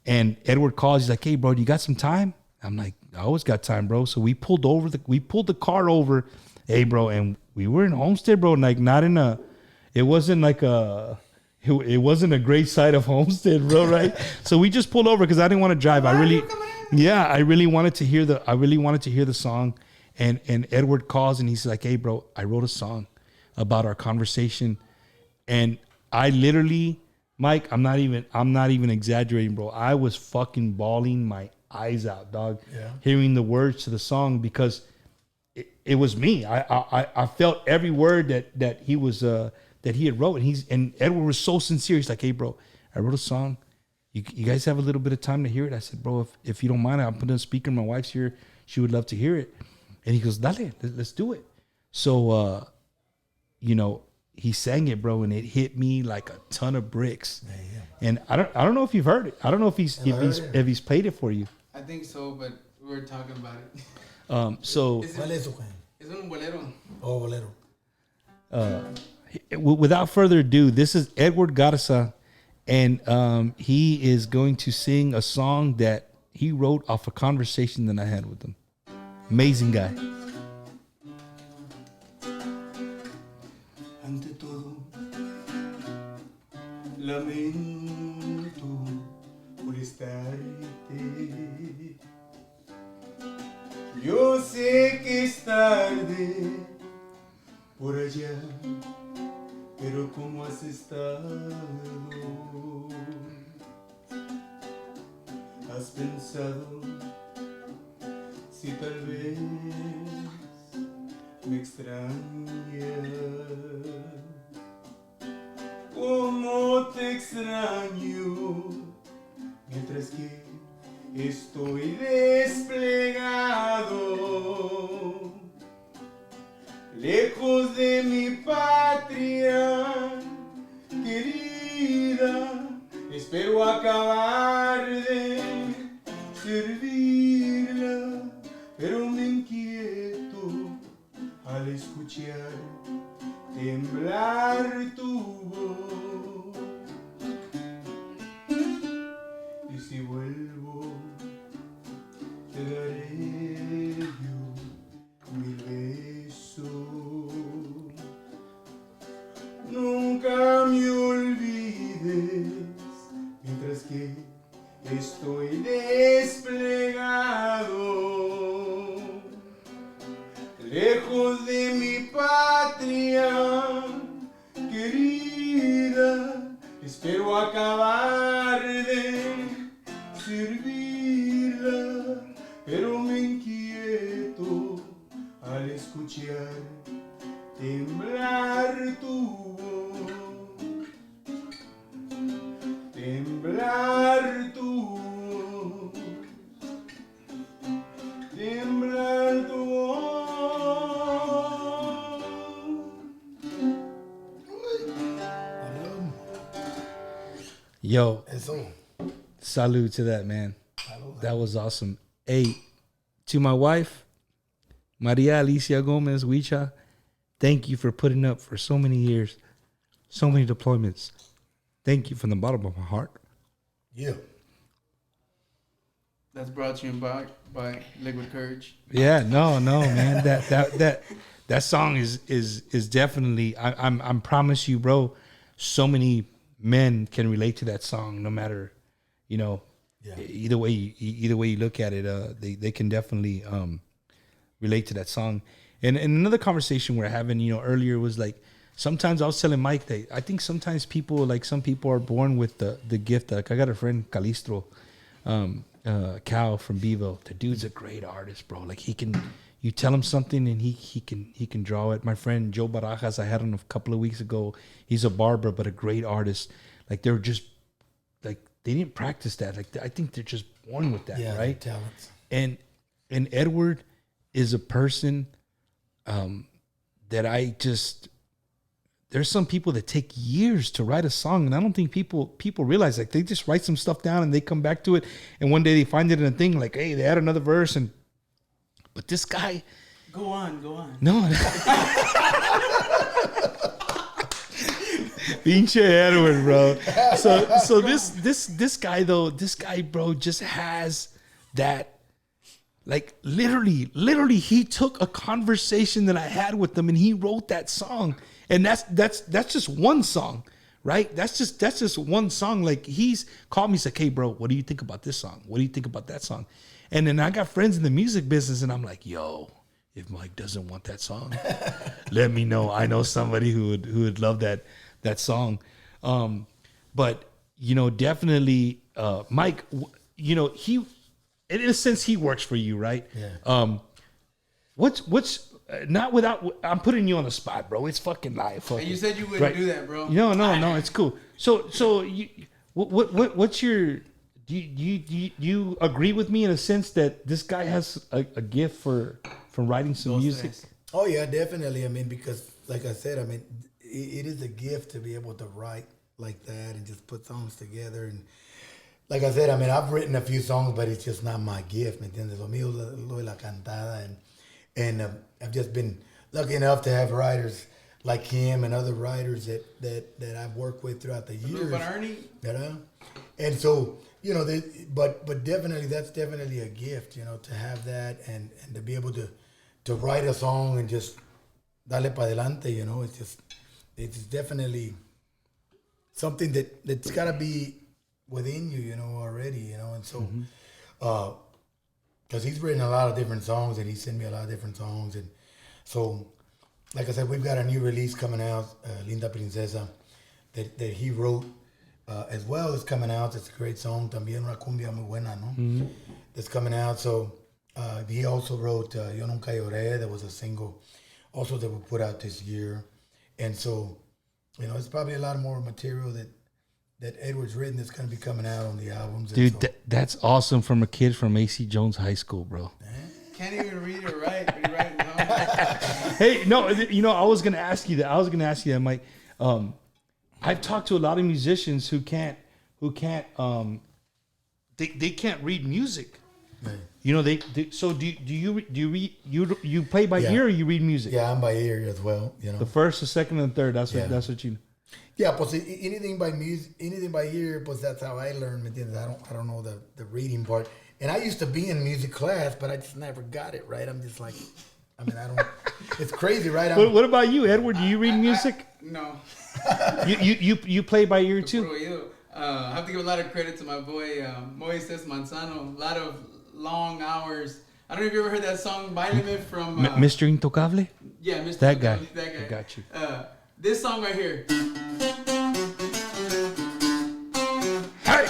And Edward calls. He's like, "Hey, bro, you got some time?" I'm like, "I always got time, bro." So we pulled the car over. Hey, bro, and we were in Homestead, bro. Like, not in a. It wasn't like a. It wasn't a great side of Homestead, bro. Right? So we just pulled over because I didn't want to drive. I really wanted to hear the song. And Edward calls, and he's like, "Hey, bro, I wrote a song about our conversation." And I literally, Mike, I'm not even exaggerating, bro. I was fucking bawling my eyes out, dog. Yeah. Hearing the words to the song, because it was me. I felt every word that he was that he had wrote, and Edward was so sincere. He's like, "Hey, bro, I wrote a song. You guys have a little bit of time to hear it?" I said, "Bro, if you don't mind, I'll put it on speaker. My wife's here. She would love to hear it." And he goes, "Dale, let's do it." So, he sang it, bro, and it hit me like a ton of bricks. Yeah. And I don't know if you've heard it. I don't know if he's played it for you. I think so, but we're talking about it. So ¿Cuál es eso, Juan? Es un bolero. Oh, bolero. Without further ado, this is Edward Garza, and he is going to sing a song that he wrote off a conversation that I had with him. Amazing guy. Ante todo, lamento por estarte. Yo sé que es tarde por allá, pero ¿cómo has estado? ¿Has pensado si tal vez me extrañas? ¿Cómo te extraño mientras que estoy desplegado lejos de mi patria querida? Espero acabar de servirla, pero me inquieto al escuchar temblar tu voz. Y si vuelvo, te daré yo 1000 besos. Nunca me olvides mientras que estoy desplegado lejos de mi patria Yo, Eso. salute to that, man. That was awesome. Hey, to my wife, Maria Alicia Gomez Huicha, thank you for putting up for so many years, so many deployments. Thank you from the bottom of my heart. Yeah. That's brought to you by Liquid Courage. Yeah, no, man. That song is definitely. I'm promise you, bro. So many men can relate to that song, no matter, either way you look at it. They can definitely relate to that song. And another conversation we're having, earlier was like, sometimes I was telling Mike that I think sometimes some people are born with the gift. Like I got a friend, Calistro, Cal from Bevo. The dude's a great artist, bro. Like you tell him something and he can draw it. My friend Joe Barajas, I had him a couple of weeks ago. He's a barber, but a great artist. Like they're just like they didn't practice that. Like I think they're just born with that, right? Talents. And Edward is a person that I just. There's some people that take years to write a song, and I don't think people realize, like, they just write some stuff down and they come back to it, and one day they find it in a thing, like, hey, they add another verse, but this guy... Go on. No. Pinche Edward, bro. So this guy, bro, just has that, like, literally, he took a conversation that I had with him, and he wrote that song. And that's just one song, right? That's just one song. Like he's called me, said, "Hey, bro, what do you think about this song? What do you think about that song?" And then I got friends in the music business, and I'm like, "Yo, if Mike doesn't want that song, let me know. I know somebody who would love that song." But definitely, Mike. He, in a sense, he works for you, right? Yeah. What's not without. I'm putting you on the spot, bro. It's fucking live. And you said you wouldn't do that, bro. No. It's cool. So you, what's your? Do you agree with me in a sense that this guy has a gift for writing some music? Oh yeah, definitely. I mean, because like I said, I mean, it is a gift to be able to write like that and just put songs together. And like I said, I mean, I've written a few songs, but it's just not my gift. ¿Me entiendes? Lo mío lo de la cantada and I've just been lucky enough to have writers like him and other writers that I've worked with throughout the years. But Ernie, and so but definitely that's definitely a gift, to have that and to be able to write a song and just dale pa adelante, it's definitely something that's got to be within you, already, and so. Because he's written a lot of different songs and he sent me a lot of different songs. And so, like I said, we've got a new release coming out, Linda Princesa, that he wrote as well. It's coming out. It's a great song. También una cumbia muy buena, ¿no? Mm-hmm. That's coming out. So he also wrote Yo Nunca Lloré. That was a single also that we put out this year. And so, it's probably a lot more material that Edward's written that's going to be coming out on the albums. Dude, that's awesome from a kid from A.C. Jones High School, bro. can't even read or write, but he writing down. Hey, no, I was going to ask you that. Mike. I've talked to a lot of musicians who can't they can't read music. Right. So do you play by ear or you read music? Yeah, I'm by ear as well. The first, the second, and the third. That's what you. Yeah, pues anything by music, anything by ear, pues that's how I learned. I don't know the reading part. And I used to be in music class, but I just never got it right. I'm just like, I don't. It's crazy, right? What about you, Edward? Do you read music? No. You play by ear too? I have to give a lot of credit to my boy Moises Manzano. A lot of long hours. I don't know if you ever heard that song Baileme from Mr. Intocable? Yeah, Mr. That guy. That guy. I got you. This song right here. Hey!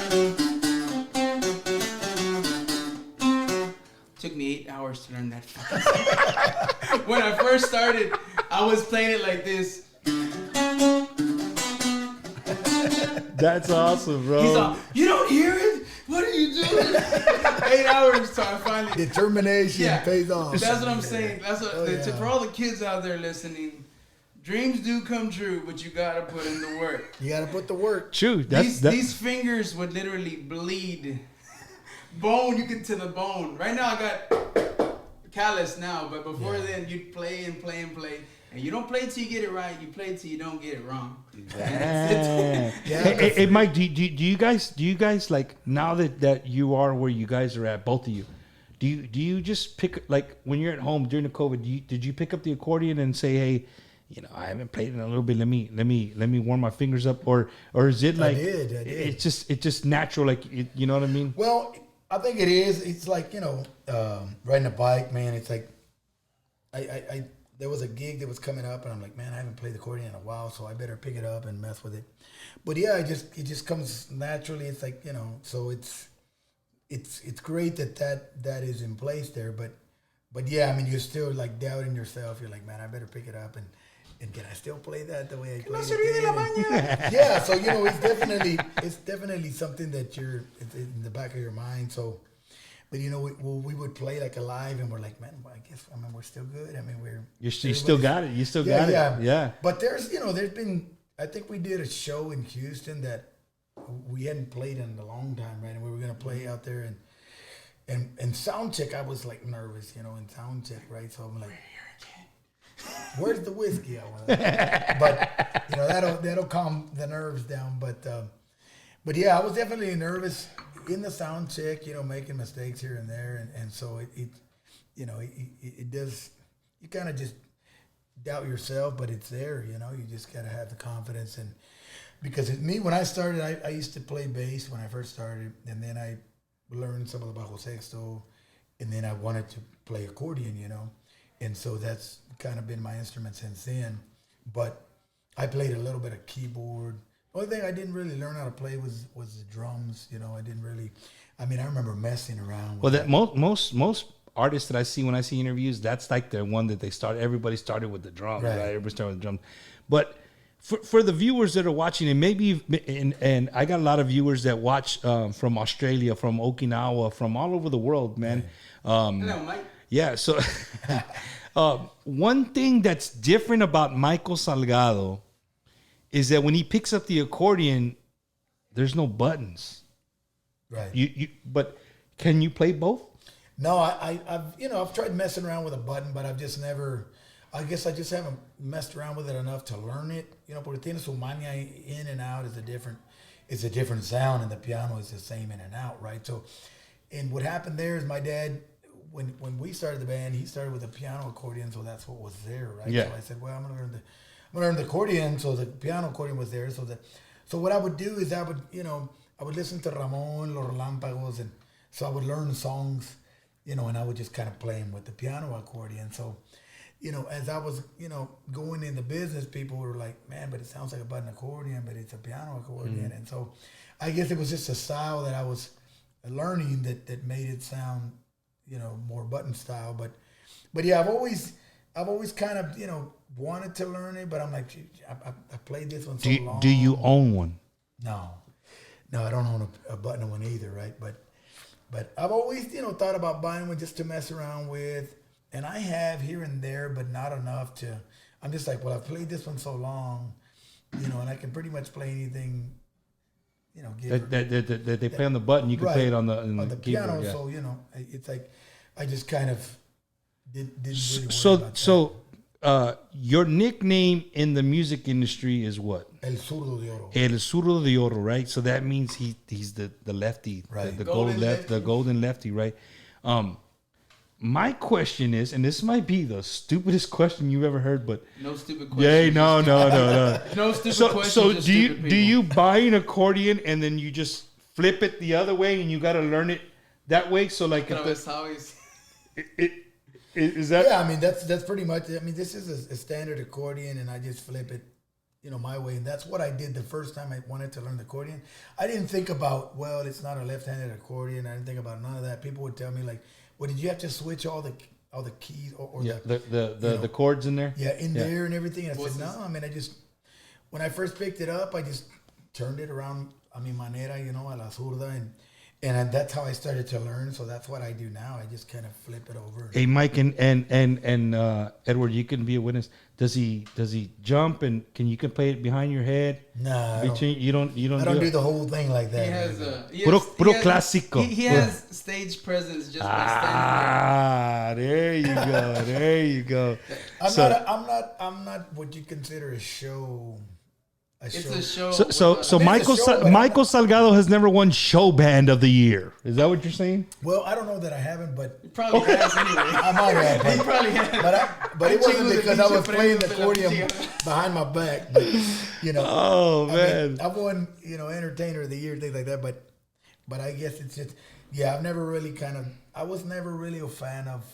Took me 8 hours to learn that fucking song. When I first started, I was playing it like this. That's awesome, bro. He's all, you don't hear it? What are you doing? 8 hours till I finally... Determination pays off. That's what I'm saying. That's what for all the kids out there listening, dreams do come true, but you gotta put in the work. You got to put the work. True. These fingers would literally bleed. Bone, you get to the bone. Right now, I got callus now, but before then, you'd play and play and play. And you don't play till you get it right. You play till you don't get it wrong. Hey, Mike, do you guys like, now that you are where you guys are at, both of you, do you just pick, like, when you're at home during the COVID, did you pick up the accordion and say, hey, I haven't played in a little bit. Let me warm my fingers up, or is it like I did. It's just natural, like you know what I mean? Well, I think it is. It's like riding a bike, man. It's like I there was a gig that was coming up, and I'm like, man, I haven't played the accordion in a while, so I better pick it up and mess with it. But yeah, it just comes naturally. It's like so it's great that is in place there. But yeah, I mean, you're still like doubting yourself. You're like, man, I better pick it up and can I still play that the way I played it? Yeah, so it's definitely something that it's in the back of your mind. So, but we would play like a live, and we're like, man, well, I mean, we're still good. I mean, you still got it. You still got it. Yeah. But there's been, I think we did a show in Houston that we hadn't played in a long time, right? And we were gonna play out there, and sound check, I was like nervous, in sound check, right? So I'm like, where's the whiskey? But that'll calm the nerves down. But yeah, I was definitely nervous in the sound check, making mistakes here and there, and so it does. You kind of just doubt yourself, but it's there. You just gotta have the confidence, and because when I started, I used to play bass when I first started, and then I learned some of the bajo sexto, and then I wanted to play accordion, and so that's kind of been my instrument since then. But I played a little bit of keyboard. The only thing I didn't really learn how to play was the drums. I didn't really. I mean, I remember messing around. Well, that most artists that I see when I see interviews, that's like the one that they started. Everybody started with the drums, right? Everybody started with the drums. But for the viewers that are watching, and maybe and I got a lot of viewers that watch from Australia, from Okinawa, from all over the world, man. Hello, Mike. Yeah, so one thing that's different about Michael Salgado is that when he picks up the accordion, there's no buttons. Right. But can you play both? No, I've tried messing around with a button, but I've just never. I guess I just haven't messed around with it enough to learn it. Porque tiene su mania, in and out is a different sound, and the piano is the same in and out, right? So, and what happened there is my dad, when we started the band, he started with a piano accordion, so that's what was there, right? Yeah. So I said, well, I'm gonna learn the accordion, so the piano accordion was there. So what I would do is I would listen to Ramon, Los Relámpagos, and so I would learn songs, and I would just kind of play them with the piano accordion. So, as I was, going in the business, people were like, man, but it sounds like a button accordion, but it's a piano accordion. Mm-hmm. And so I guess it was just a style that I was learning that made it sound, more button style. But yeah, I've always kind of, wanted to learn it, but I'm like, I played this one so long. Do you own one? No, I don't own a button one either, right? But I've always, thought about buying one just to mess around with. And I have here and there, but not enough to. I'm just like, well, I've played this one so long, and I can pretty much play anything, that they play on the button. You can play it on the piano. Keyboard, yeah. So it's like I just kind of didn't really worry about that. Your nickname in the music industry is what? El Zurdo de Oro. El Zurdo de Oro, right? So that means he's the lefty, right? The golden lefty, right? My question is, and this might be the stupidest question you've ever heard, but no stupid questions. Yeah, no. No stupid questions. So do you buy an accordion and then you just flip it the other way and you got to learn it that way? So like, is that? Yeah, I mean that's pretty much. I mean, this is a standard accordion, and I just flip it, my way, and that's what I did the first time I wanted to learn the accordion. I didn't think about, well, it's not a left-handed accordion. I didn't think about none of that. People would tell me like, well, did you have to switch all the keys or the chords in there? Yeah, there and everything. And I said, no, I mean, when I first picked it up, I just turned it around a mi manera, a la zurda, And that's how I started to learn. So that's what I do now. I just kind of flip it over. Hey, Mike and Edward, you can be a witness. Does he jump and you can play it behind your head? Nah, You don't I don't do the whole thing like that. Puro clásico. He has stage presence just by standing there you go. There you go. I'm not what you consider a show. It's a show. So Michael Salgado has never won show band of the year. Is that what you're saying? Well, I don't know that I haven't, but He probably has anyway. I might have. He probably has. But it wasn't because I was playing the accordion behind my back. But, Oh, man. I won, entertainer of the year, things like that. But I guess it's just, I've never really I was never really a fan of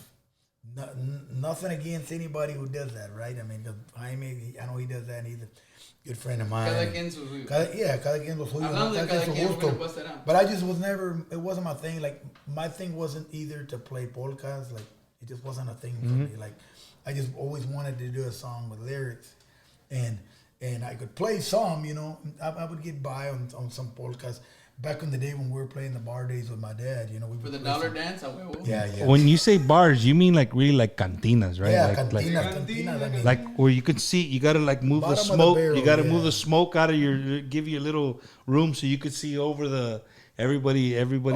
nothing against anybody who does that, right? I mean, Jaime, I know he does that, and he's a good friend of mine. Cada quien su suyo. But I just was never, it wasn't my thing. Like, my thing wasn't either to play polkas. Like, it just wasn't a thing for me. Like, I just always wanted to do a song with lyrics. And I could play some, I would get by on some polkas. Back in the day when we were playing the bar days with my dad, we would for the dollar dance, I will. Yeah. When you say bars, you mean like really like cantinas, right? Yeah, cantinas. I mean, Like where you could see, you gotta like move the Bottom of the smoke. barrel, You gotta yeah. move the smoke out of give you a little room so you could see over the everybody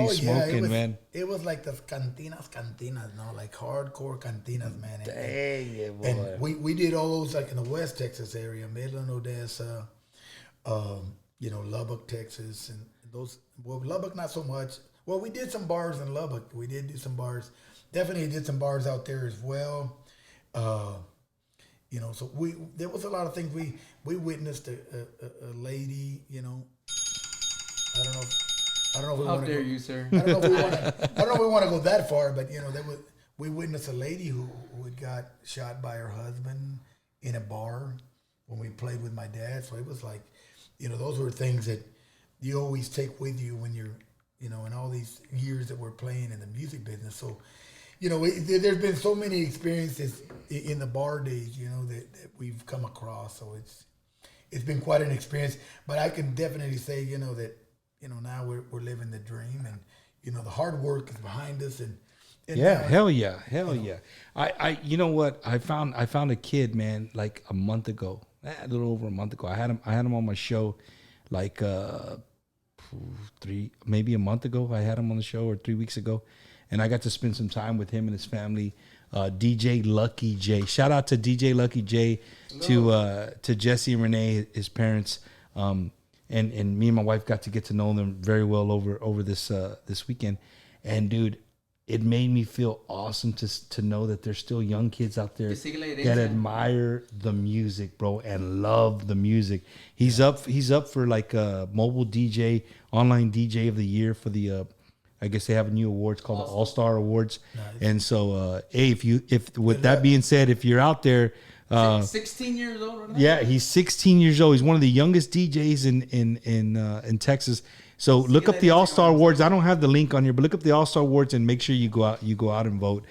smoking, man. It was like the cantinas, no, like hardcore cantinas, man. Dang it, boy. And we did all those like in the West Texas area, Midland, Odessa, Lubbock, Texas, and those. Well, Lubbock not so much. Well, we did some bars in Lubbock. We did do some bars. Definitely did some bars out there as well. So there was a lot of things we witnessed a lady. I don't know. I don't know if we How want to dare go, you, sir? I don't know if we want to go that far, but we witnessed a lady who had got shot by her husband in a bar when we played with my dad. So it was like, those were things that you always take with you when you're, in all these years that we're playing in the music business. So, there's been so many experiences in the bar days, that we've come across. So it's been quite an experience. But I can definitely say, that, now we're living the dream, and the hard work is behind us, and hell yeah. I you know what, I found a kid, man, like a month ago, a little over a month ago. I had him on my show, like maybe a month ago. I had him on the show, or 3 weeks ago, and I got to spend some time with him and his family. DJ Lucky J, shout out to DJ Lucky J, to Jesse and Renee, his parents. And me and my wife got to get to know them very well over this weekend. And dude, it made me feel awesome to know that there's still young kids out there that admire the music, bro, and love the music. He's up for like a mobile DJ, online DJ of the year for the I guess they have a new awards called the All-Star Awards. Nice. And so that being said, if you're out there, 16 years old right now? Yeah, he's 16 years old. He's one of the youngest DJs in Texas. So look up the All-Star Awards. I don't have the link on here, but look up the All-Star Awards and make sure you go out and vote.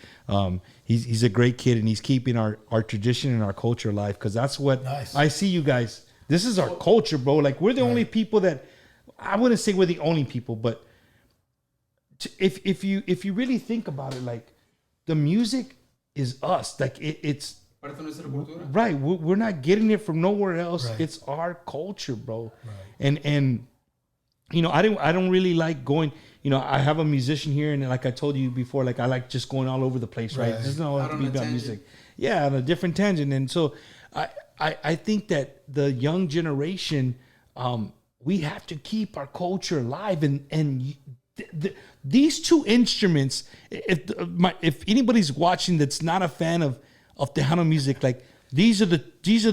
He's a great kid, and he's keeping our tradition and our culture alive, because that's what I see you guys. This is our culture, bro. Like, we're the only people that, I wouldn't say we're the only people, but if you really think about it, like, the music is us. Like, it's right. We're not getting it from nowhere else. Right. It's our culture, bro. Right. And I don't really like going. I have a musician here, and like I told you before, like I like just going all over the place, right? It doesn't have to be about music. Yeah, on a different tangent. And so I think that the young generation, we have to keep our culture alive, and these two instruments. If anybody's watching that's not a fan of Tejano music, like these are the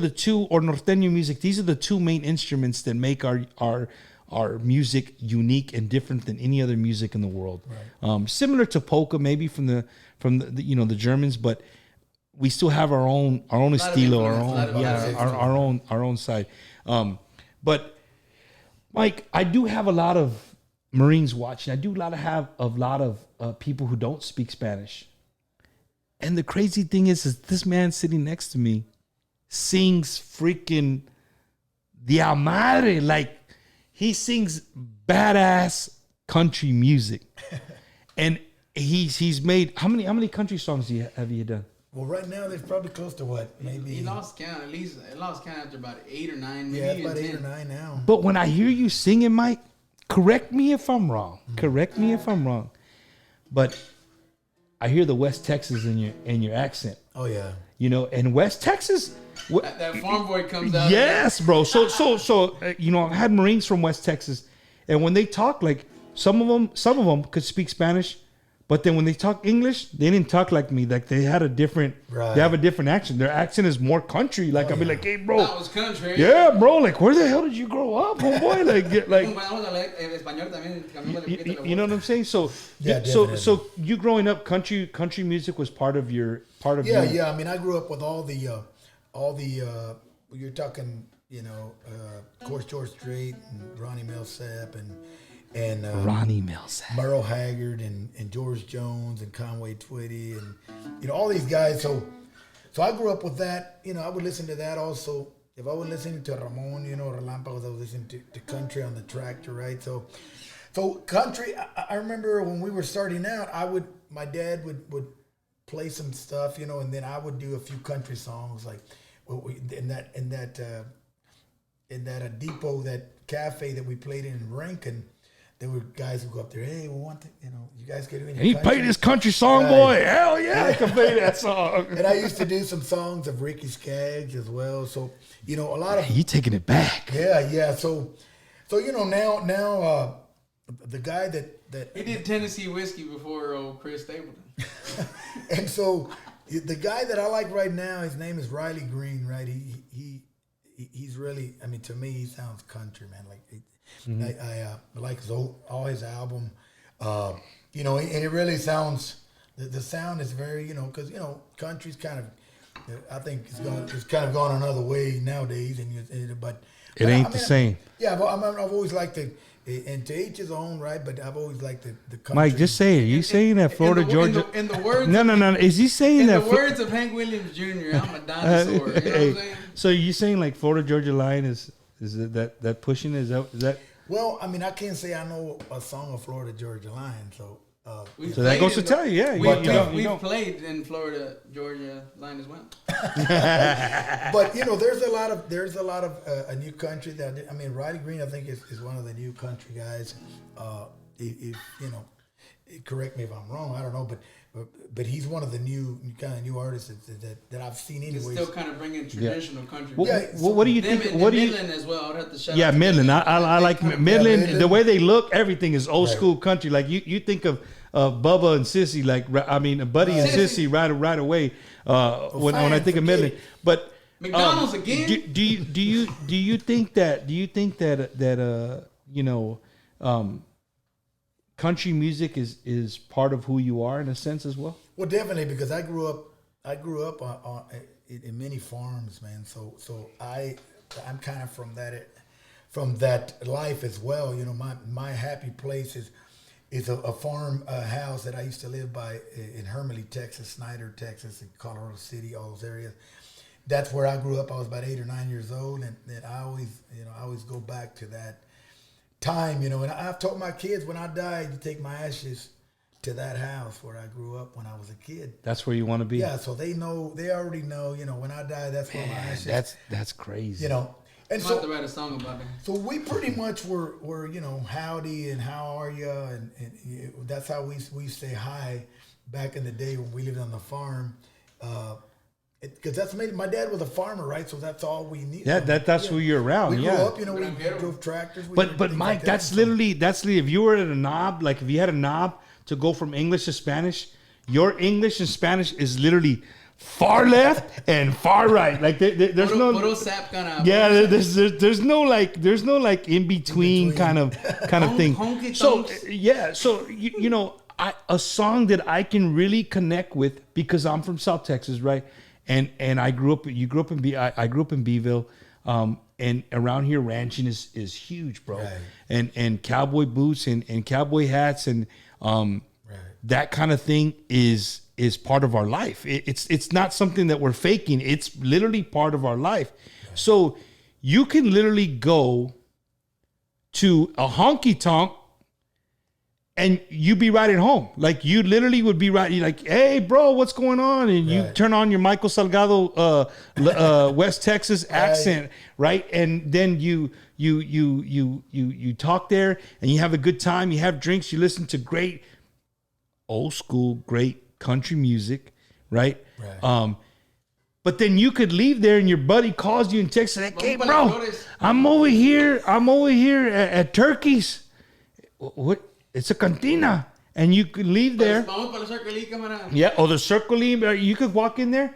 two, or norteño music, these are the two main instruments that make our music unique and different than any other music in the world. Right. Similar to polka, maybe from the the Germans, but we still have our own estilo, our own side. But Mike, I do have a lot of Marines watching. I do have a lot of people who don't speak Spanish. And the crazy thing is this man sitting next to me sings freaking de a madre. Like, he sings badass country music, and he's made how many country songs have you done? Well, right now there's probably close to what, maybe. He lost count. At least it lost count after about 8 or 9. Maybe Yeah, even about 8 10. or 9 now. But when I hear you singing, Mike, correct me if I'm wrong. Correct me if I'm wrong. But I hear the West Texas in your accent. Oh yeah. You know, and West Texas. That farm boy comes out. Yes, bro. So you know, I've had Marines from West Texas, and when they talk, like some of them could speak Spanish, but then when they talk English, they didn't talk like me. Like they had a different, they have a different accent. Their accent is more country. Like I'll be like, hey, bro. That was country. Yeah, bro. Like where the hell did you grow up, homeboy? Like. You know what I'm saying? So Yeah, so you growing up, country music was part of your Yeah. I mean, I grew up with all the you're talking, you know, of course, George Strait and Ronnie Millsap and Ronnie Millsap, Merle Haggard and George Jones and Conway Twitty and, you know, all these guys. So I grew up with that. You know, I would listen to that also. If I was listening to Ramon, you know, Relámpagos, I was listening to country on the tractor, right? So country, I remember when we were starting out, my dad would play some stuff, you know, and then I would do a few country songs, like in that depot, that cafe that we played in Rankin. There were guys who go up there, hey, we want to, you know, you guys get any he country? played his country song, Right. boy. Hell yeah, I can play that song. And I used to do some songs of Ricky Skaggs as well. So, you know, a lot of You taking it back? yeah. So you know, now the guy that He did Tennessee whiskey before old Chris Stapleton. and so the guy that I like right now, his name is Riley Green, right? He's really, I mean, to me, he sounds country, man. Like I like all his album, you know, and it really sounds. The sound is very, you know, because you know, country's kind of, I think it's kind of gone another way nowadays, but It ain't the same. Yeah, I've always liked it. And to each his own, right? But I've always liked the country. Mike, just say it. You saying that Florida, Georgia? In the words, No. Is he saying in that? the words of Hank Williams Jr., I'm a dinosaur. You know what I'm saying? So you saying like Florida Georgia line is it that pushing? Is that? Well, I mean, I can't say I know a song of Florida Georgia line, so. So that goes to tell you, yeah. We've played in Florida Georgia line as well. But you know, there's a lot of a new country that, I mean, Riley Green, I think is one of the new country guys. If you know, correct me if I'm wrong, I don't know, but he's one of the new artists that I've seen He's anyways. still kind of bringing traditional country. What do you think? What do you? Midland as well. I'd have to shout out to Midland. I like Midland. Midland. The way they look, everything is old Right. school country. Like you think of Bubba and Sissy, like Buddy and Sissy right away. When I think of Midland, but McDonald's again. Do you think that you know, country music is part of who you are in a sense as well? Well, definitely, because I grew up in many farms, man. So I'm kind of from that life as well. You know, my happy place is a farm house that I used to live by in Hermely, Texas, Snyder, Texas, and Colorado City, all those areas. That's where I grew up. I was about 8 or 9 years old, and I always go back to that time, you know. And I've told my kids, when I die, you take my ashes to that house where I grew up when I was a kid. That's where you want to be. Yeah, so they already know, you know, when I die, that's where my ashes. That's crazy. You know, and I'm about to write a song about that. so we pretty much were you know, howdy and how are you, and that's how we say hi back in the day when we lived on the farm. Because that's amazing. My dad was a farmer, right? So that's all we need. Yeah, that's who you're around. We grew yeah. up, you know, we drove tractors. But Mike, that's literally if you were at a knob, like if you had a knob to go from English to Spanish, your English and Spanish is literally far left and far right. Like there's no sap kind of. Yeah, there's no like in between kind of thing. So yeah, so you know, a song that I can really connect with because I'm from South Texas, right? And I grew up. You grew up in I grew up in Beeville, and around here ranching is huge, bro. Right. And cowboy boots and cowboy hats and that kind of thing is part of our life. It's not something that we're faking. It's literally part of our life. Right. So you can literally go to a honky tonk and you be riding home. Like you literally would be riding, like, hey, bro, what's going on? And you turn on your Michael Salgado, West Texas accent, right? And then you talk there, and you have a good time. You have drinks. You listen to great old school, great country music, right? But then you could leave there, and your buddy calls you and texts like, "Hey, bro, I'm over here at Turkey's. What? It's a cantina." And you could leave there. Yeah, or the Circle E. You could walk in there,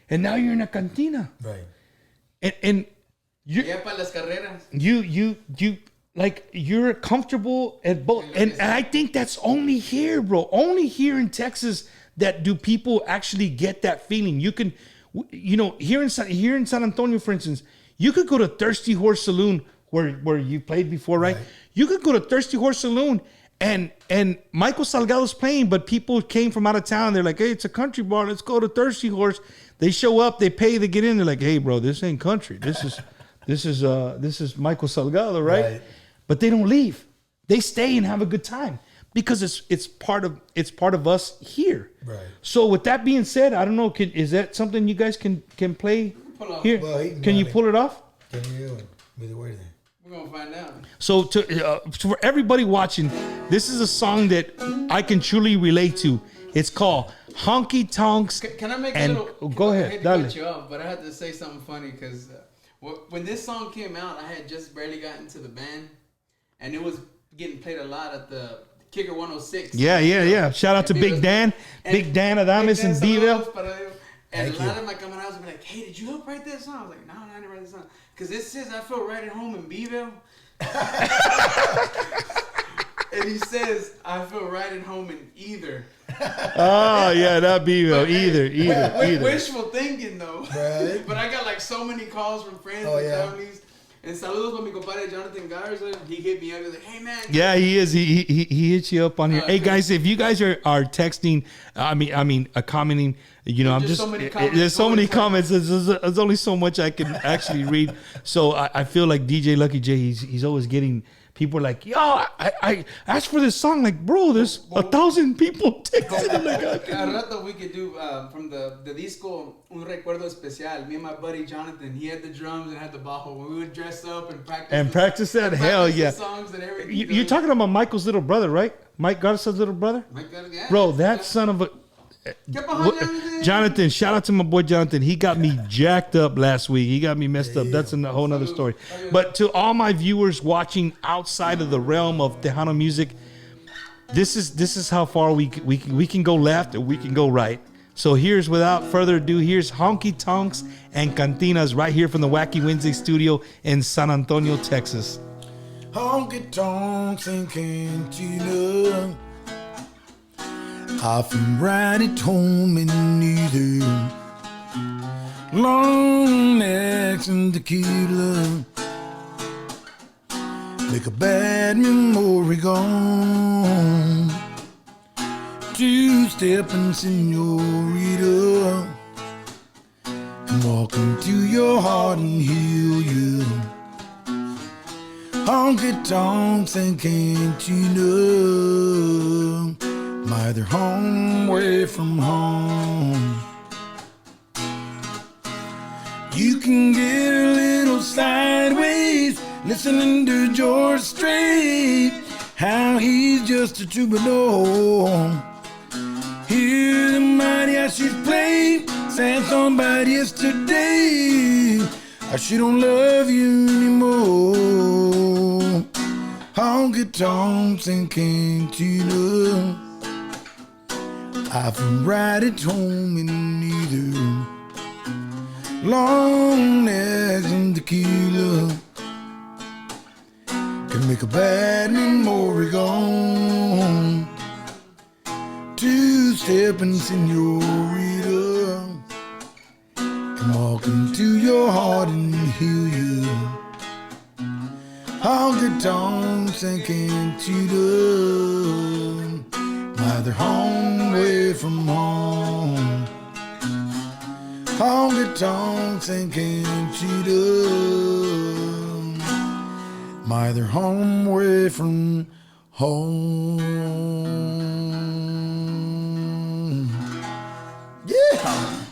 and now you're in a cantina. Right. And you like you're comfortable at both. And I think that's only here, bro. Only here in Texas that do people actually get that feeling. You can, here in San Antonio, for instance, you could go to Thirsty Horse Saloon where you played before, right? You could go to Thirsty Horse Saloon and Michael Salgado's playing, but people came from out of town. They're like, hey, it's a country bar. Let's go to Thirsty Horse. They show up, they pay to get in. They're like, hey, bro, this ain't country. This is Michael Salgado, right? But they don't leave. They stay and have a good time because it's part of us here. Right. So with that being said, I don't know. Is that something you guys can play here? Well, can you pull it off? Can you? We're gonna find out. So for everybody watching, this is a song that I can truly relate to. It's called Honky Tonks. Can I make a little? Go ahead, I hate to cut you off, but I had to say something funny because when this song came out, I had just barely gotten into the band, and it was getting played a lot at the Kicker 106. Yeah. Shout out to Big Dan, Big Dan Adames in Beeville. And a lot of my camaradas would be like, hey, did you help write that song? I was like, no, I didn't write this song. Because it says I feel right at home in Beeville. And he says, I feel right at home in either. Oh, yeah, not Beeville. Either. Wishful thinking, though. Right. But I got like so many calls from friends and families. And saludos para mi compadre Jonathan Garza. He hit me up. He was like, hey, man. Yeah, he is. He hits you up on here. Hey, guys, if you guys are texting, commenting, I'm just, there's so many comments. There's only so much I can actually read. So I feel like DJ Lucky J, he's always getting, people are like, yo, I asked for this song. Like, bro, there's 1,000 people texting. Like, a rato we could do from the disco Un Recuerdo Especial. Me and my buddy Jonathan, he had the drums and had the bajo. When we would dress up and practice. Hell yeah. Songs and everything. You're talking about Michael's little brother, right? Mike Garza's little brother? Yeah. Bro, that son of a... Jonathan, shout out to my boy Jonathan. He got me jacked up last week. He got me messed up. That's a whole nother story. But to all my viewers watching outside of the realm of Tejano music, this is how far we can go left or we can go right. So here's, without further ado, here's Honky Tonks and Cantinas right here from the Wacky Wednesday studio in San Antonio, Texas. Honky Tonks and Cantinas, often right at home in either long necks and tequila, make a bad memory gone. Two-step and senorita, and walk into your heart and heal you. Honky Tonks and Cantina, either home, away from home. You can get a little sideways listening to George Strait, how he's just a troubadour. Hear the mariachis play, sad song about yesterday, how she don't love you anymore. Honky Tonks and Cantina, I've been right at home in either long necks and tequila, can make a bad memory gone. Two-step and senorita, can walk into your heart and heal you. Honky Tonks and Cantina, either home, away from home. Honky Tonks and Cantina, either home, away from home. Yeah.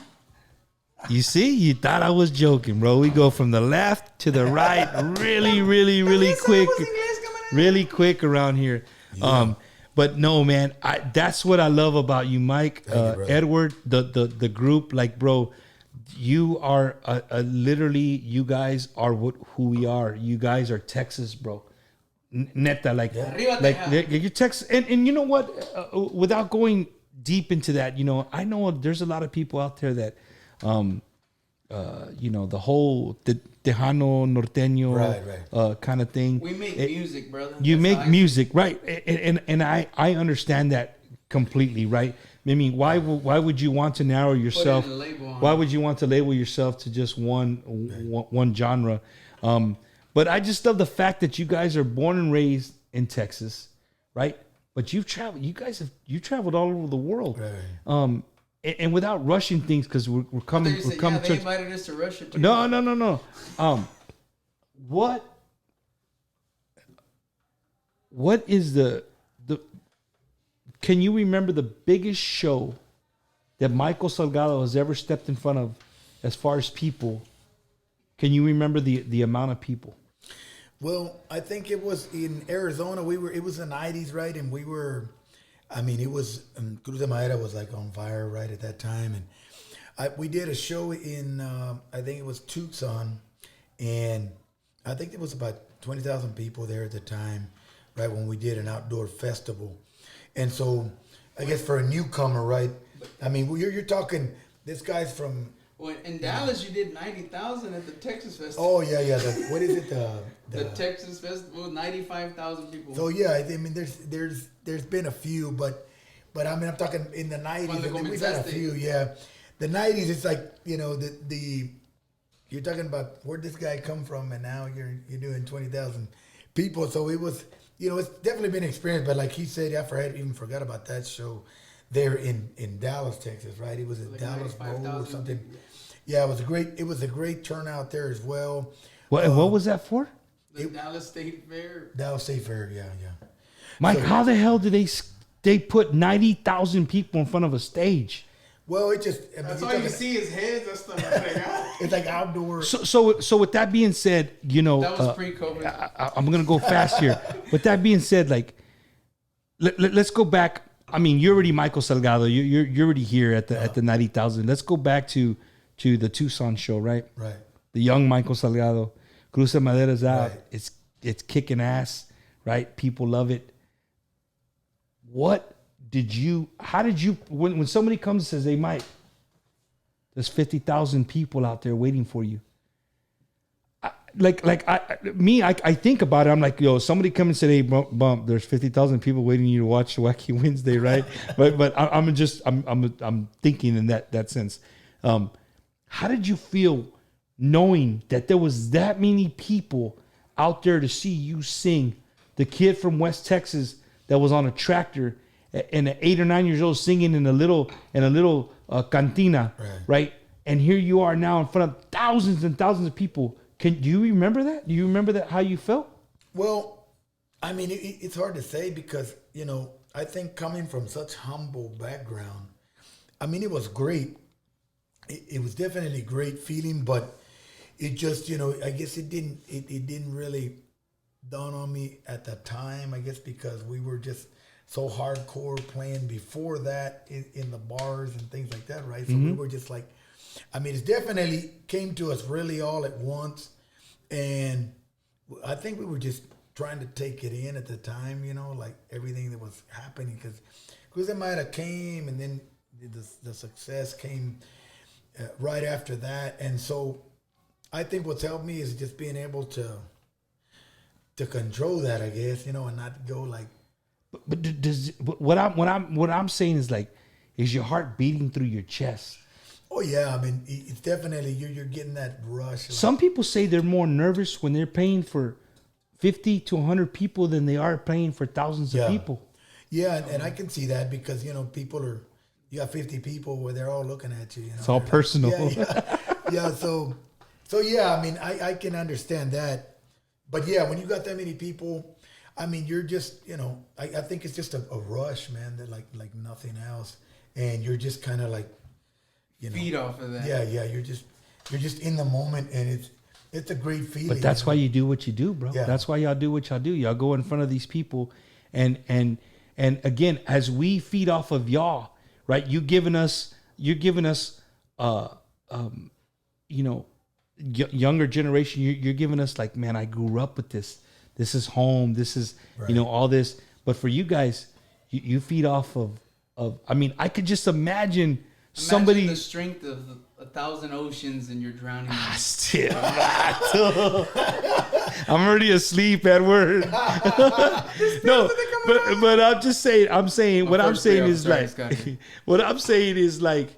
You see, you thought I was joking, bro. We go from the left to the right, really quick, really quick around here. Yeah. But no, man, that's what I love about you, Mike, Thank you, Edward, the group. Like, bro, you are literally, you guys are who we are. You guys are Texas, bro. Neta, like you're Texas, and you know what? Without going deep into that, you know, I know there's a lot of people out there that. You know, the whole Tejano Norteño kind of thing. We make music, brother. You make music, right? And I understand that completely, right? I mean, why would you want to narrow yourself? Why would you want to label yourself to just one genre? But I just love the fact that you guys are born and raised in Texas, right? But you've traveled. You traveled all over the world. Right. And without rushing things, because we're coming. We're coming. They invited us to Russia too. No. What is the? Can you remember the biggest show that Michael Salgado has ever stepped in front of, as far as people? Can you remember the amount of people? Well, I think it was in Arizona. It was the 90s, right? And we were. I mean, it was Cruz de Madera was like on fire right at that time, and we did a show in I think it was Tucson, and I think there was about 20,000 people there at the time, right when we did an outdoor festival, and so I guess for a newcomer, right? I mean, you're talking this guy's from. Well, in Dallas, you did 90,000 at the Texas Festival. Oh yeah. What is it? The Texas Festival, 95,000 people. So yeah, I mean, there's been a few, but I mean, I'm talking in the 90s. We've had a few, yeah. The 90s, it's like, you know, the you're talking about where'd this guy come from, and now you're doing 20,000 people. So it was, you know, it's definitely been an experience. But like he said, I even forgot about that show there in Dallas, Texas, right? It was at like Dallas Bowl or something. People. Yeah, it was a great turnout there as well. What was that for? The Dallas State Fair. Dallas State Fair, yeah. Mike, how the hell did they put 90,000 people in front of a stage? Well, it just that's all you see is heads. That's the it's like outdoor. So with that being said, you know, that was pre-COVID. I'm gonna go fast here. With that being said, like, let's go back. I mean, you're already Michael Salgado. You're already here at the 90,000. Let's go back to the Tucson show, right? Right. The young Michael Salgado. Cruz de Madera's out. Right. It's kicking ass, right? People love it. How did you, when somebody comes and says, hey, Mike, there's 50,000 people out there waiting for you. I think about it. I'm like, yo, somebody come and said, hey, bump, there's 50,000 people waiting you to watch Wacky Wednesday, right? but I'm thinking in that sense. How did you feel knowing that there was that many people out there to see you sing? The kid from West Texas that was on a tractor and at 8 or 9 years old singing in a little cantina, right? And here you are now in front of thousands and thousands of people. Do you remember that? Do you remember that, how you felt? Well, I mean, it's hard to say because, you know, I think coming from such humble background, I mean, it was great. It was definitely a great feeling, but it just, you know, I guess it didn't really dawn on me at the time, I guess, because we were just so hardcore playing before that in the bars and things like that, right? So we were just like, I mean, it definitely came to us really all at once. And I think we were just trying to take it in at the time, you know, like everything that was happening. Because Cruz de Madera came, and then the success came right after that. And so I think what's helped me is just being able to control that, I guess, you know, and not go like. But does what I'm saying is like, is your heart beating through your chest? Oh yeah, I mean, it's definitely you're getting that rush. Like, some people say they're more nervous when they're paying for 50 to 100 people than they are paying for thousands of people. Yeah, and I can see that because, you know, you got 50 people where they're all looking at you. You know, it's all personal. Yeah. So yeah, I mean, I can understand that. But yeah, when you got that many people, I mean, you're just, I think it's just a rush, man, that like nothing else. And you're just kind of like, feed off of that. Yeah. You're just in the moment, and it's a great feeling. But that's why you do what you do, bro. Yeah. That's why y'all do what y'all do. Y'all go in front of these people, and again, as we feed off of y'all, right? You're giving us, younger generation. You're giving us like, man, I grew up with this. This is home. This is, right. All this. But for you guys, you feed off of. I mean, I could just imagine somebody. The strength of 1,000 oceans and you're drowning. Still, I'm already asleep, Edward. No, but I'm just saying. What I'm saying is like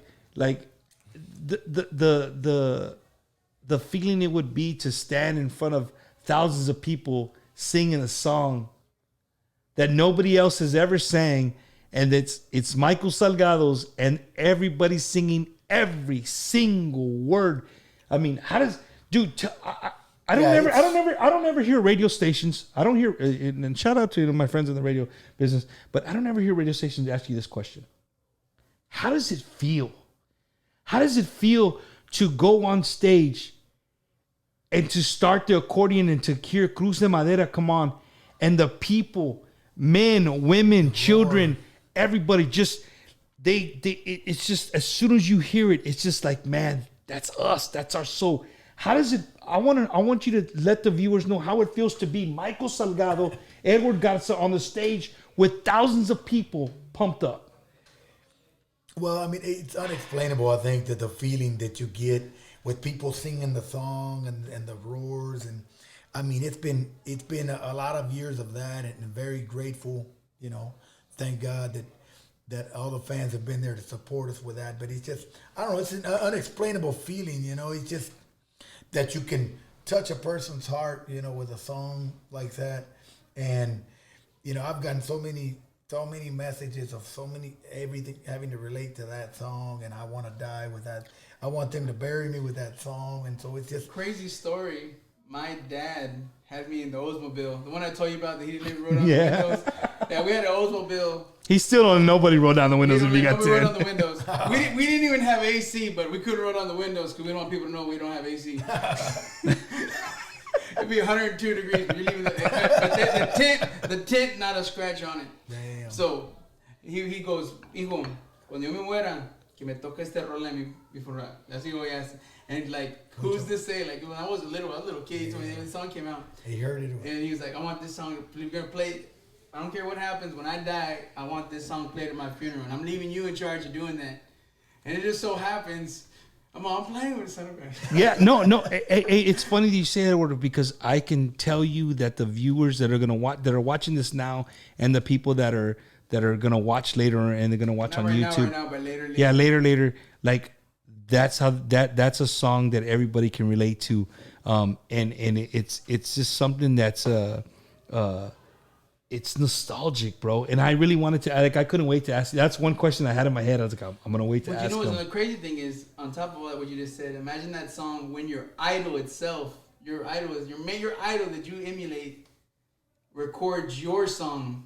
the feeling it would be to stand in front of thousands of people singing a song that nobody else has ever sang, and it's Michael Salgado's, and everybody's singing every single word. I mean, how does, dude? I don't ever hear radio stations. I don't hear, and shout out to my friends in the radio business, but I don't ever hear radio stations ask you this question: how does it feel? How does it feel to go on stage and to start the accordion and to hear Cruz de Madera come on, and the people, men, women, children, everybody just it's just, as soon as you hear it, it's just like, man, that's us, that's our soul. How does it? I want you to let the viewers know how it feels to be Michael Salgado, Edward Garza on the stage with thousands of people pumped up. Well, I mean, it's unexplainable. I think that the feeling that you get with people singing the song and the roars, and I mean, it's been a lot of years of that, and very grateful. Thank God that all the fans have been there to support us with that. But it's just, I don't know, it's an unexplainable feeling. It's just that you can touch a person's heart, with a song like that. And I've gotten so many messages of everything having to relate to that song, and I want to die with that. I want them to bury me with that song, and so it's just crazy story. My dad had me in the Oldsmobile, the one I told you about that he didn't roll down the windows. Yeah, we had an Oldsmobile. He still don't. Nobody rolled down the windows if he got 10. Roll down the windows. We didn't even have AC, but we couldn't roll down the windows because we don't want people to know we don't have AC. It'd be 102 degrees, but you're leaving the tent, not a scratch on it. Damn. So he goes, hijo, cuando yo me muera, que me toque este rol en mi funeral. Así voy a hacer. And like, who's this say? Like, when I was a little kid, so when the song came out, he heard it. And he was like, I want this song, we're gonna play it. I don't care what happens, when I die, I want this song played at my funeral. And I'm leaving you in charge of doing that. And it just so happens, I'm playing with the son of God. Yeah, no. It's funny that you say that word, because I can tell you that the viewers that are gonna watch, that are watching this now, and the people that are gonna watch later, and they're gonna watch on YouTube. Not right now, but later. Yeah, later. Like, that's how that's a song that everybody can relate to, and it's just something that's it's nostalgic, bro. And I really wanted to, I couldn't wait to ask you. That's one question I had in my head. I was like, I'm gonna wait to ask him. The crazy thing is, on top of what you just said, imagine that song when your idol itself, your idol that you emulate, records your song.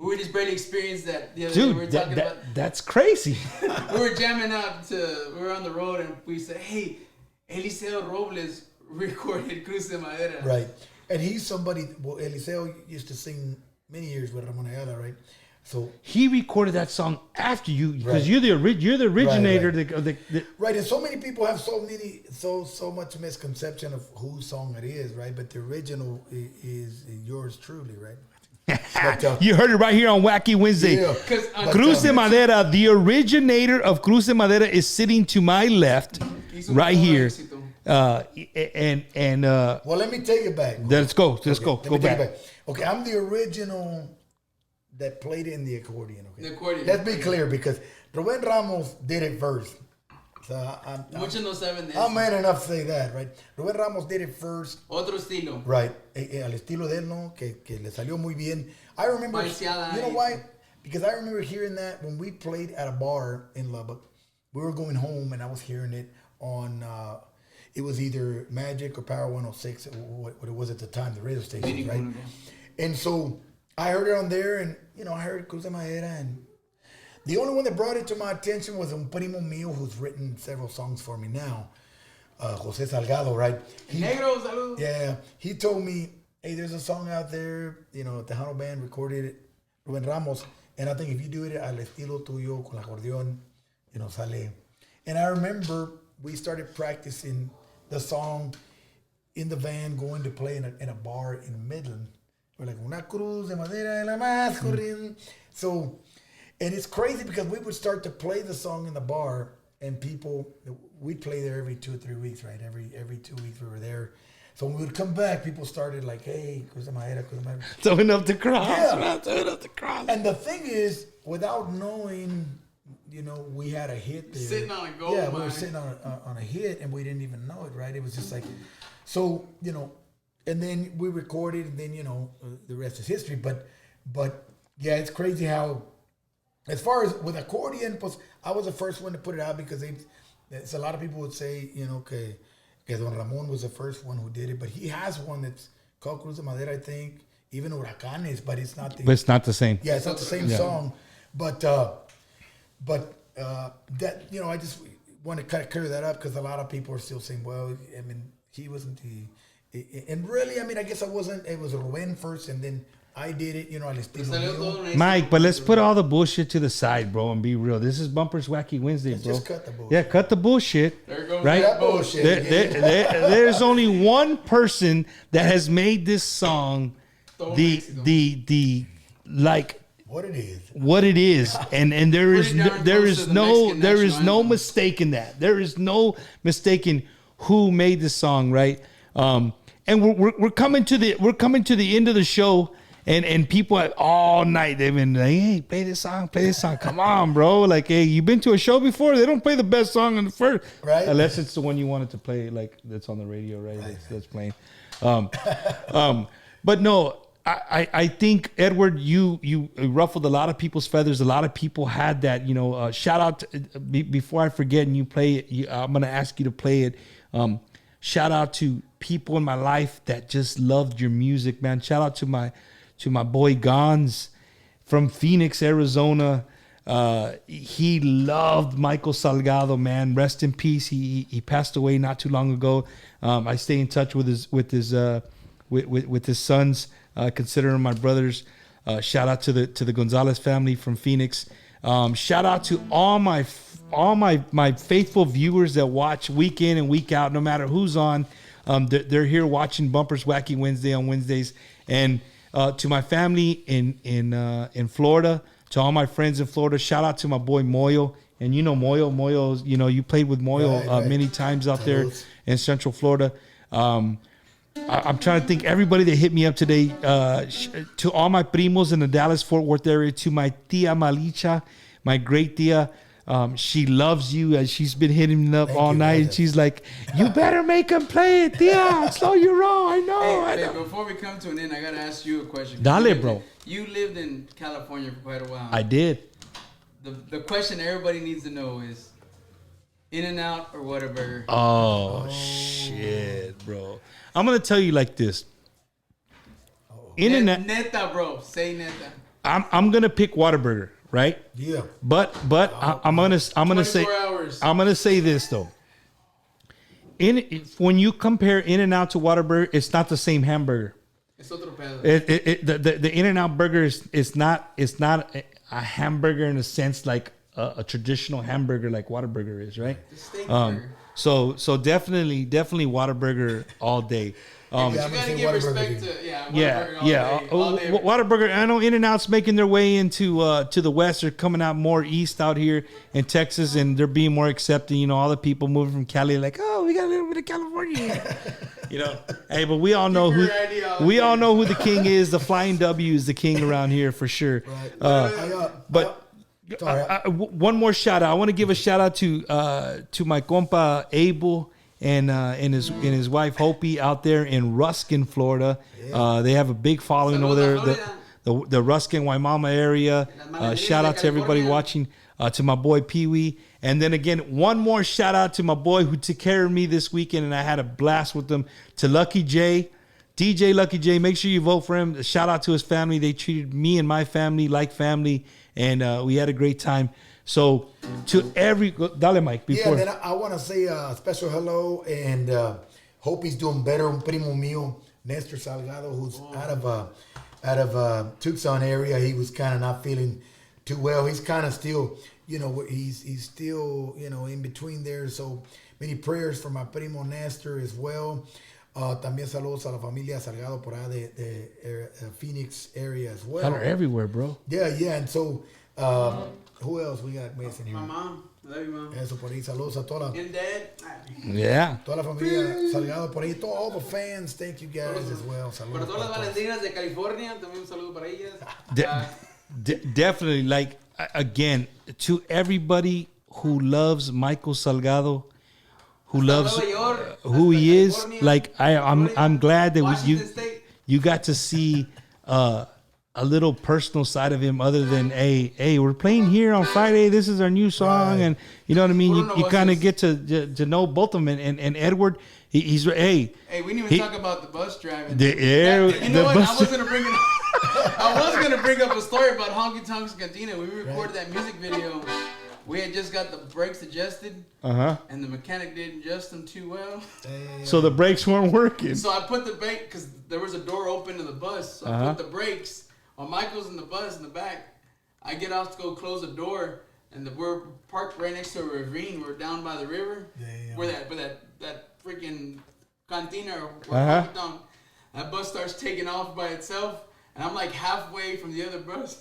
We just barely experienced that the other day. We were talking about, that's crazy. We were jamming out we were on the road, and we said, hey, Eliseo Robles recorded Cruz de Madera. Right. And he's somebody, Eliseo used to sing many years with Ramon Ayala, right? So he recorded that song after you, because right. you're the originator of the right. And so many people have so much misconception of whose song it is, right? But the original is yours truly, right? But, you heard it right here on Wacky Wednesday. Yeah. Cruz de Madera, the originator of Cruz de Madera, is sitting to my left, right here. Well, let me take it back. Let's go. Go back. Okay, I'm the original that played in the accordion. Okay, the accordion. Let's be clear, because Rubén Ramos did it first. So I'm man enough to say that, right? Rubén Ramos did it first. Otro estilo. Right. Al estilo de él, ¿no? Que le salió muy bien. I remember, you know why? Because I remember hearing that when we played at a bar in Lubbock. We were going home, and I was hearing it on, it was either Magic or Power 106, what it was at the time, the radio station, right? And so I heard it on there, and I heard Cruz de Madera, and the only one that brought it to my attention was un primo mío who's written several songs for me now, Jose Salgado, right? Negro, salud. Yeah, he told me, hey, there's a song out there, Tejano Band recorded it, Ruben Ramos, and I think if you do it al estilo tuyo, con el acordeón, sale. And I remember we started practicing the song in the van, going to play in a bar in Midland. We're like, una cruz de madera en la más corriente. So, and it's crazy because we would start to play the song in the bar, and we'd play there every 2 or 3 weeks, right? Every 2 weeks we were there. So when we would come back, people started like, hey, Cruz de Madera, Cruz de Madera. Throwing up the cross. Yeah. Man, throwing up the cross. And the thing is, without knowing, we had a hit there. Sitting on a gold Yeah, we mine. were sitting on a hit, and we didn't even know it, right? It was just like, so, and then we recorded, and then, the rest is history. But yeah, it's crazy how, as far as with accordion, I was the first one to put it out because a lot of people would say, que Don Ramon was the first one who did it, but he has one that's called Cruz de Madera, I think, even Huracanes, but it's not the... But it's not the same. Yeah, it's not the same song. But that, I just want to kind of clear that up because a lot of people are still saying, well, I mean, he wasn't and really, I mean, I guess it was Ruben first, and then I did it, al estilo mío. Mike, but let's put all the bullshit to the side, bro, and be real. This is Bumper's Wacky Wednesday, bro. Just cut the bullshit. Yeah, cut the bullshit. There goes right? that bullshit. There's only one person that has made this song the like what it is. What it is, and there is no mistake in that. There is no mistaking who made the song, right? And we're coming to the end of the show, and people all night they've been like, hey, play this song. Come on, bro. Like, hey, you been to a show before? They don't play the best song on the first, right? Unless it's the one you wanted to play, like that's on the radio, right? That's playing. But no. I think, Edward, you ruffled a lot of people's feathers. A lot of people had that, shout out to, before I forget and you play it, I'm going to ask you to play it. Shout out to people in my life that just loved your music, man. Shout out to my boy Gons from Phoenix, Arizona. He loved Michael Salgado, man. Rest in peace. He passed away not too long ago. I stay in touch with his sons. Consider them my brothers. Shout out to the Gonzalez family from Phoenix. Shout out to all my faithful viewers that watch week in and week out, no matter who's on. They're here watching Bumper's Wacky Wednesday on Wednesdays. And to my family in Florida, to all my friends in Florida, shout out to my boy Moyo. And Moyo's, you played with Moyo right. Many times out there in Central Florida. I'm trying to think everybody that hit me up today, to all my primos in the Dallas-Fort Worth area, to my tia Malicha, my great tia. She loves you, and she's been hitting me up all night, brother. And she's like, you better make him play it, tia. Slow you wrong. I know. Hey, before we come to an end, I got to ask you a question. Dale, bro. You lived in California for quite a while. I did. The question everybody needs to know is, In-N-Out or Whataburger? Oh, shit, bro. I'm going to tell you like this. In-N-Out. Neta, bro. Say neta. I'm going to pick Whataburger, right? Yeah. But I'm going to say 24 hours. I'm going to say this though. When you compare In-N-Out to Whataburger, it's not the same hamburger. Es otro pedo. The In-N-Out burger is not a hamburger in a sense like a traditional hamburger like Whataburger is, right? The steak burger. So definitely Whataburger all day. You gotta give respect to Whataburger all day. Whataburger. I know In-N-Out's making their way into to the West. They're coming out more east out here in Texas, and they're being more accepting. All the people moving from Cali, like, oh, we got a little bit of California. Hey, but we all know who the king is. The Flying W is the king around here for sure. Right. One more shout out. I want to give a shout out to my compa Abel and his wife Hopi out there in Ruskin, Florida. They have a big following over there. The Ruskin, Waimama area. Shout out to everybody watching. To my boy Pee Wee. And then again, one more shout out to my boy who took care of me this weekend, and I had a blast with them. To Lucky J, DJ Lucky J, make sure you vote for him. Shout out to his family. They treated me and my family like family, and we had a great time. So to dale, Mike, before. Yeah, man, I want to say a special hello and hope he's doing better. Un primo mío, Nestor Salgado, who's out of Tucson area. He was kind of not feeling too well. He's kind of still, he's still, in between there. So many prayers for my primo Nestor as well. También saludos a la familia Salgado por allá de Phoenix area as well. They're everywhere, bro. Yeah, and so who else we got missing here? My mom. I love you, mom. Eso por ahí, saludos a toda la, And dad. Yeah. toda la familia Salgado por ahí, all the fans, thank you guys as well. Saludos Para todas las para todos. Valentinas de California, también un saludo para ellas. Definitely, like, again, to everybody who loves Michael Salgado, who loves Nueva York, who hasta he is, California, like I'm glad that Washington State. you got to see a little personal side of him, other than hey, we're playing here on Friday. This is our new song, Right. and you know what I mean. Uno You kind of voices. get to know both of them, and Edward, he's Hey, we didn't even he- talk about the bus driving. The air- You know the what? bus- I was gonna bring it. I was gonna bring up a story about Honky Tonks Cantina. We recorded that music video. We had just got the brakes adjusted, and the mechanic didn't adjust them too well. so the brakes weren't working. So I put the brake because there was a door open to the bus. So I put the brakes while Michael's in the bus in the back. I get off to go close the door, and we're parked right next to a ravine. We're down by the river, where that freaking cantina or Honky Tonk. That bus starts taking off by itself, and I'm like halfway from the other bus.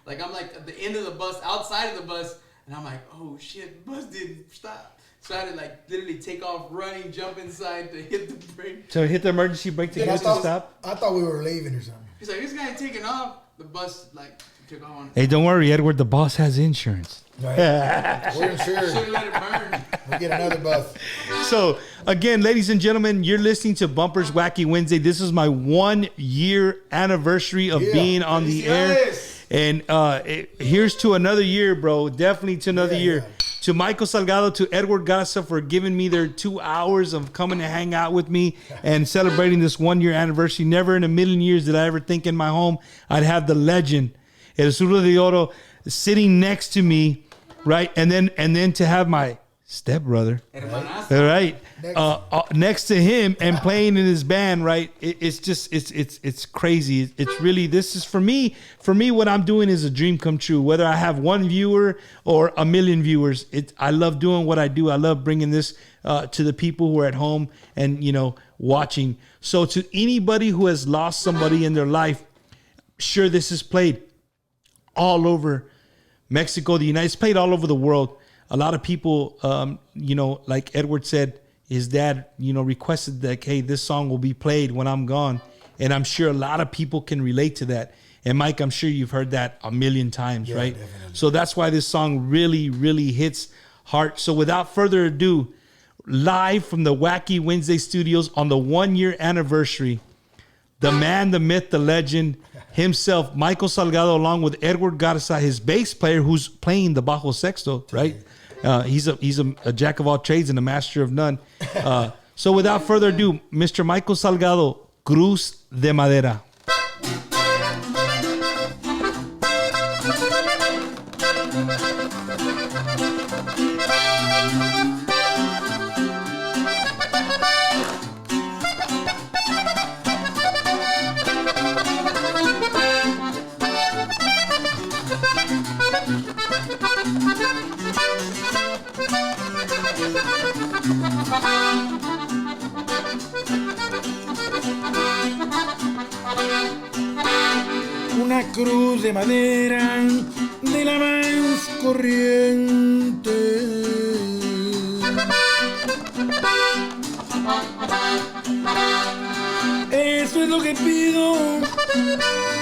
Like I'm like at the end of the bus, outside of the bus, and I'm like, oh shit, the bus didn't stop. So I had to like literally take off running, jump inside to hit the brake. So hit the emergency brake to I get it to thought, stop. I thought we were leaving or something. He's like, this guy ain't taking off. The bus like took off on. Hey, don't worry, Edward. The boss has insurance. Right? We're sure Should let it burn. we get another bus. So, again, ladies and gentlemen, you're listening to Bumpers Wacky Wednesday. This is my 1 year anniversary of being on the air. And here's to another year, bro. Definitely to another year. Yeah. To Michael Salgado, to Edward Garza for giving me their 2 hours of coming to hang out with me and celebrating this 1 year anniversary. Never in a million years did I ever think in my home I'd have the legend, El Zurdo de Oro, sitting next to me, right? And then to have my stepbrother, Hermanazo. all right, next to him and playing in his band, right? It's just it's crazy. It's really, this is for me. For me, what I'm doing is a dream come true. Whether I have 1 viewer or a million viewers, I love doing what I do. I love bringing this to the people who are at home and watching. So to anybody who has lost somebody in their life, sure, this is played all over Mexico, the United States, played all over the world. A lot of people, like Edward said, his dad, requested that, hey, this song will be played when I'm gone. And I'm sure a lot of people can relate to that. And Mike, I'm sure you've heard that a million times, right? Definitely. So that's why this song really, really hits heart. So without further ado, live from the Wacky Wednesday studios on the 1 year anniversary, the man, the myth, the legend himself, Michael Salgado, along with Edward Garza, his bass player, who's playing the bajo sexto, right? He's a jack of all trades and a master of none. So without further ado, Mr. Michael Salgado, Cruz de Madera. Una cruz de madera de la más corriente. Eso es lo que pido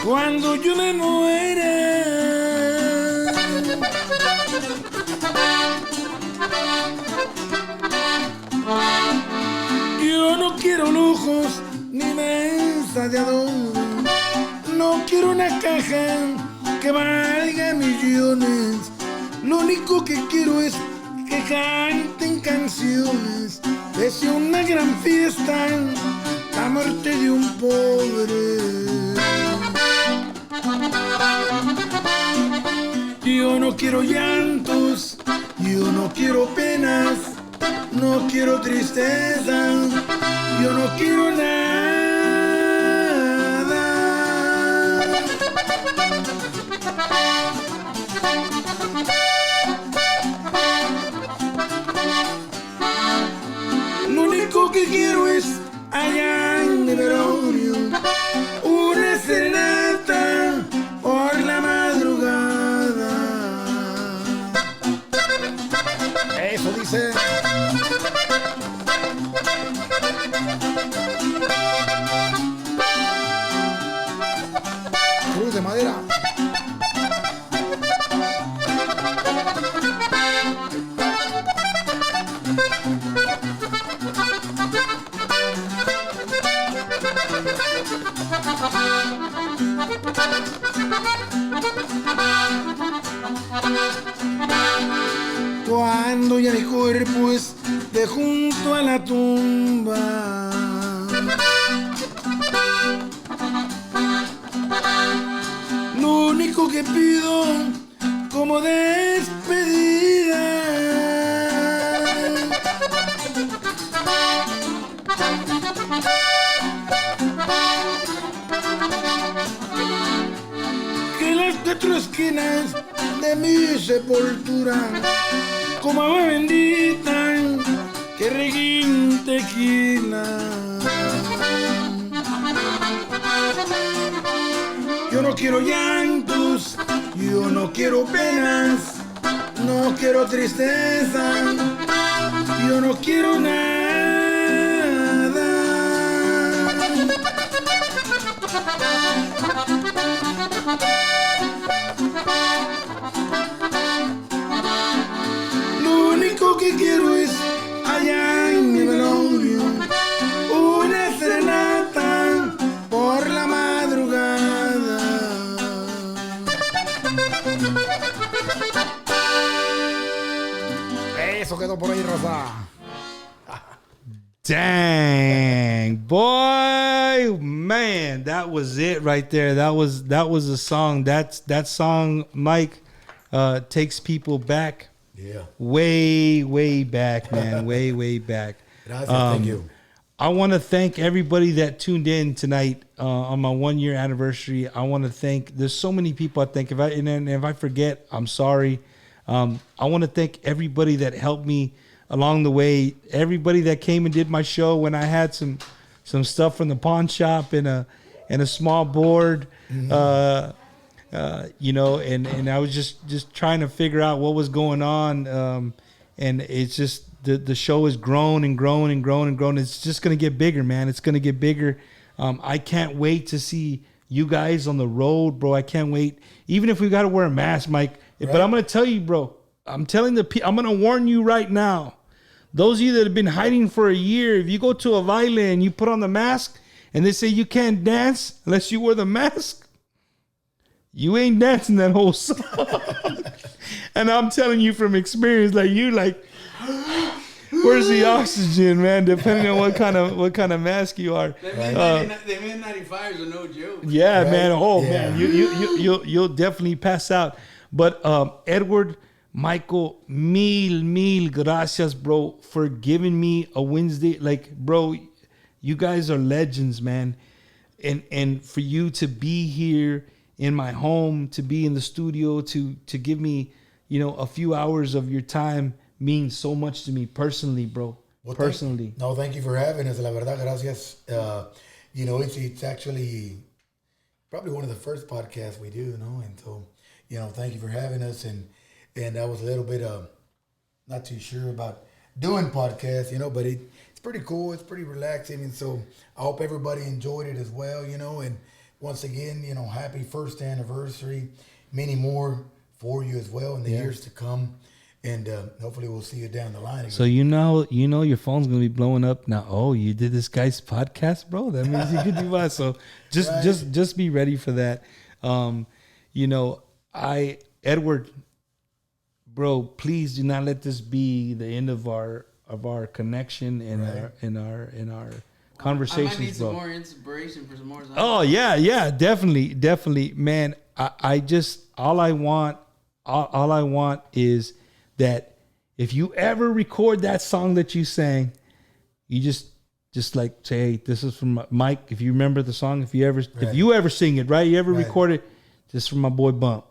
cuando yo me muera. Yo no quiero lujos ni mesa de adorno. No quiero una caja que valga millones. Lo único que quiero es que canten canciones. Deseo una gran fiesta la muerte de un pobre. Yo no quiero llantos, yo no quiero penas, no quiero tristeza, yo no quiero nada. Lo único que quiero es allá en mi velorio una serenata por la madrugada. Eso dice. Cruz de madera. Cuando ya mi cuerpo esté junto a la tumba, lo único que pido como despedida que las cuatro esquinas de mi sepultura como agua bendita que reguen tequila. Yo no quiero llantos, yo no quiero penas, no quiero tristeza, yo no quiero nada. Lo único que quiero es allá en mi velorio una serenata por la madrugada. Eso quedó por ahí, raza. Dang, boy, man, that was it right there. That was a song. That song, Mike, takes people back. Yeah. Way back, man. way back. Gracias, thank you. I want to thank everybody that tuned in tonight on my 1 year anniversary. I want to thank. There's so many people. I think if I forget, I'm sorry. I want to thank everybody that helped me along the way. Everybody that came and did my show when I had some stuff from the pawn shop and a small board. Mm-hmm. And I was just trying to figure out what was going on. And it's just the show has grown and grown and grown and grown. It's just going to get bigger, man. It's going to get bigger. I can't wait to see you guys on the road, bro. I can't wait. Even if we got to wear a mask, Mike. Right. But I'm going to tell you, bro. I'm going to warn you right now. Those of you that have been hiding for a year, if you go to a baile and you put on the mask and they say you can't dance unless you wear the mask, you ain't dancing that whole song. And I'm telling you from experience, where's the oxygen, man? Depending on what kind of mask you are. They made 95s are no joke. Yeah, right? Man. Oh, yeah. Man, you'll definitely pass out. But Edward, Michael, mil gracias, bro, for giving me a Wednesday. Like, bro, you guys are legends, man. And for you to be here in my home, to be in the studio, to give me, a few hours of your time means so much to me personally, bro. Well, personally. Thank you for having us. La verdad, gracias. It's actually probably one of the first podcasts we do, and so, thank you for having us. And I was a little bit not too sure about doing podcasts, but it's pretty cool. It's pretty relaxing. And so I hope everybody enjoyed it as well, and once again, happy first anniversary. Many more for you as well in the years to come. And hopefully we'll see you down the line again. So your phone's gonna be blowing up now. Oh, you did this guy's podcast, bro. That means you could do that. So just be ready for that. Edward, bro, please do not let this be the end of our connection and our conversations, I might need bro. some more inspiration for some more songs. Oh yeah, definitely, man. I just all I want is that if you ever record that song that you sang, you just like say, hey, this is from Mike. If you remember the song, if you ever sing it, right? You ever record it, just from my boy Bump,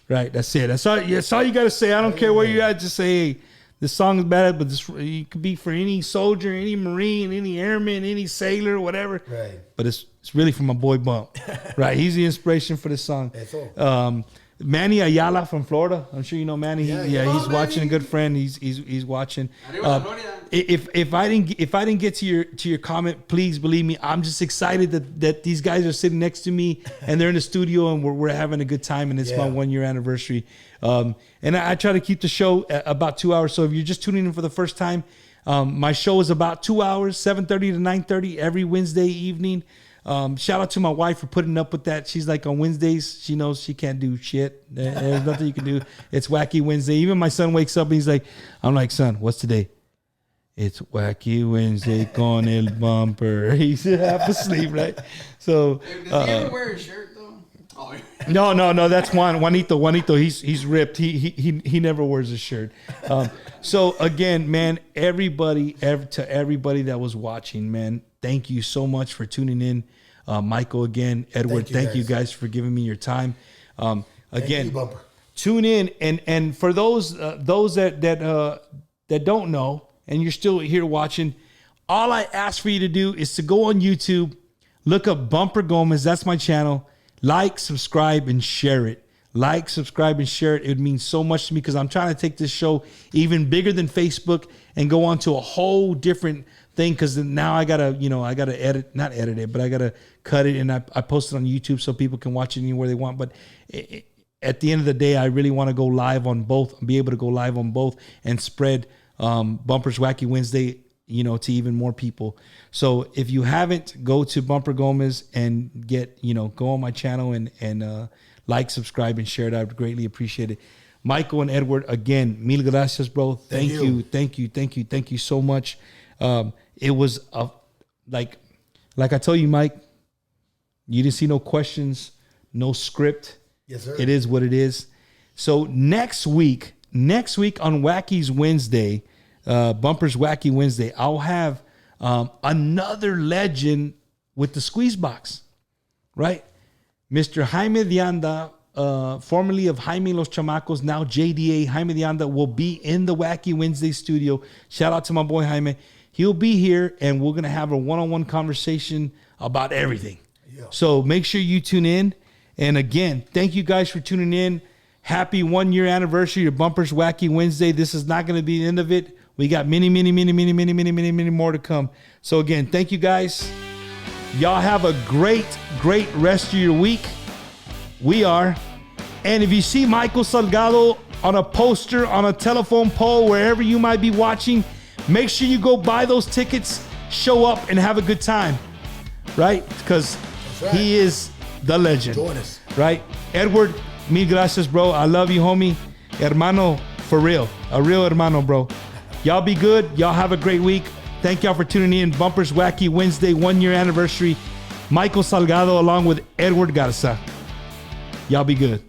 right? That's it. That's all you got to say. I don't care where you're at. Just say, hey, this song is bad, but this it could be for any soldier, any Marine, any airman, any sailor, whatever. Right. But it's really for my boy Bump, right? He's the inspiration for this song. Manny Ayala from Florida. I'm sure you know Manny. He's watching. A good friend. He's watching. If I didn't get to your comment, please believe me. I'm just excited that these guys are sitting next to me and they're in the studio and we're having a good time, and it's my 1 year anniversary. And I try to keep the show about 2 hours. So if you're just tuning in for the first time, my show is about 2 hours, 7:30 to 9:30 every Wednesday evening. Shout out to my wife for putting up with that. She's like, on Wednesdays, she knows she can't do shit. There's nothing you can do. It's Wacky Wednesday. Even my son wakes up and he's like, I'm like, son, what's today? It's Wacky Wednesday con el bumper. He's half asleep, right? So Does he ever wear a shirt though? Oh. No. That's Juanito. He's ripped. He never wears a shirt. So again, man, everybody that was watching, man, thank you so much for tuning in. Michael, again, Edward, thank you guys for giving me your time. Again, tune in, and for those that don't know, and you're still here watching, all I ask for you to do is to go on YouTube, look up Bumper Gomez. That's my channel. Like, subscribe, and share it. Like, subscribe, and share it. It would mean so much to me because I'm trying to take this show even bigger than Facebook and go on to a whole different thing, because now I gotta not edit it, but I gotta cut it, and I post it on YouTube so people can watch it anywhere they want. But at the end of the day, I really want to go live on both, be able to go live on both and spread Bumper's Wacky Wednesday, to even more people. So if you haven't, go to Bumper Gomez and go on my channel and like, subscribe, and share it. I would greatly appreciate it. Michael and Edward, again, mil gracias, bro. Thank you so much. It was like I told you, Mike, you didn't see no questions, no script. Yes, sir. It is what it is. So next week on Wacky's Wednesday, Bumper's Wacky Wednesday, I'll have another legend with the squeeze box, right? Mr. Jaime de Anda, formerly of Jaime Los Chamacos, now JDA. Jaime de Anda will be in the Wacky Wednesday studio. Shout out to my boy Jaime. He'll be here, and we're going to have a one-on-one conversation about everything. Yeah. So make sure you tune in. And again, thank you guys for tuning in. Happy 1 year anniversary of Bumper's Wacky Wednesday. This is not going to be the end of it. We got many more to come. So again, thank you guys. Y'all have a great rest of your week. We are. And if you see Michael Salgado on a poster, on a telephone pole, wherever you might be watching, make sure you go buy those tickets, show up, and have a good time, right? Because he is the legend. Join us. Right? Edward, mil gracias, bro. I love you, homie. Hermano, for real. A real hermano, bro. Y'all be good. Y'all have a great week. Thank y'all for tuning in. Bumper's Wacky Wednesday, 1 year anniversary. Michael Salgado along with Edward Garza. Y'all be good.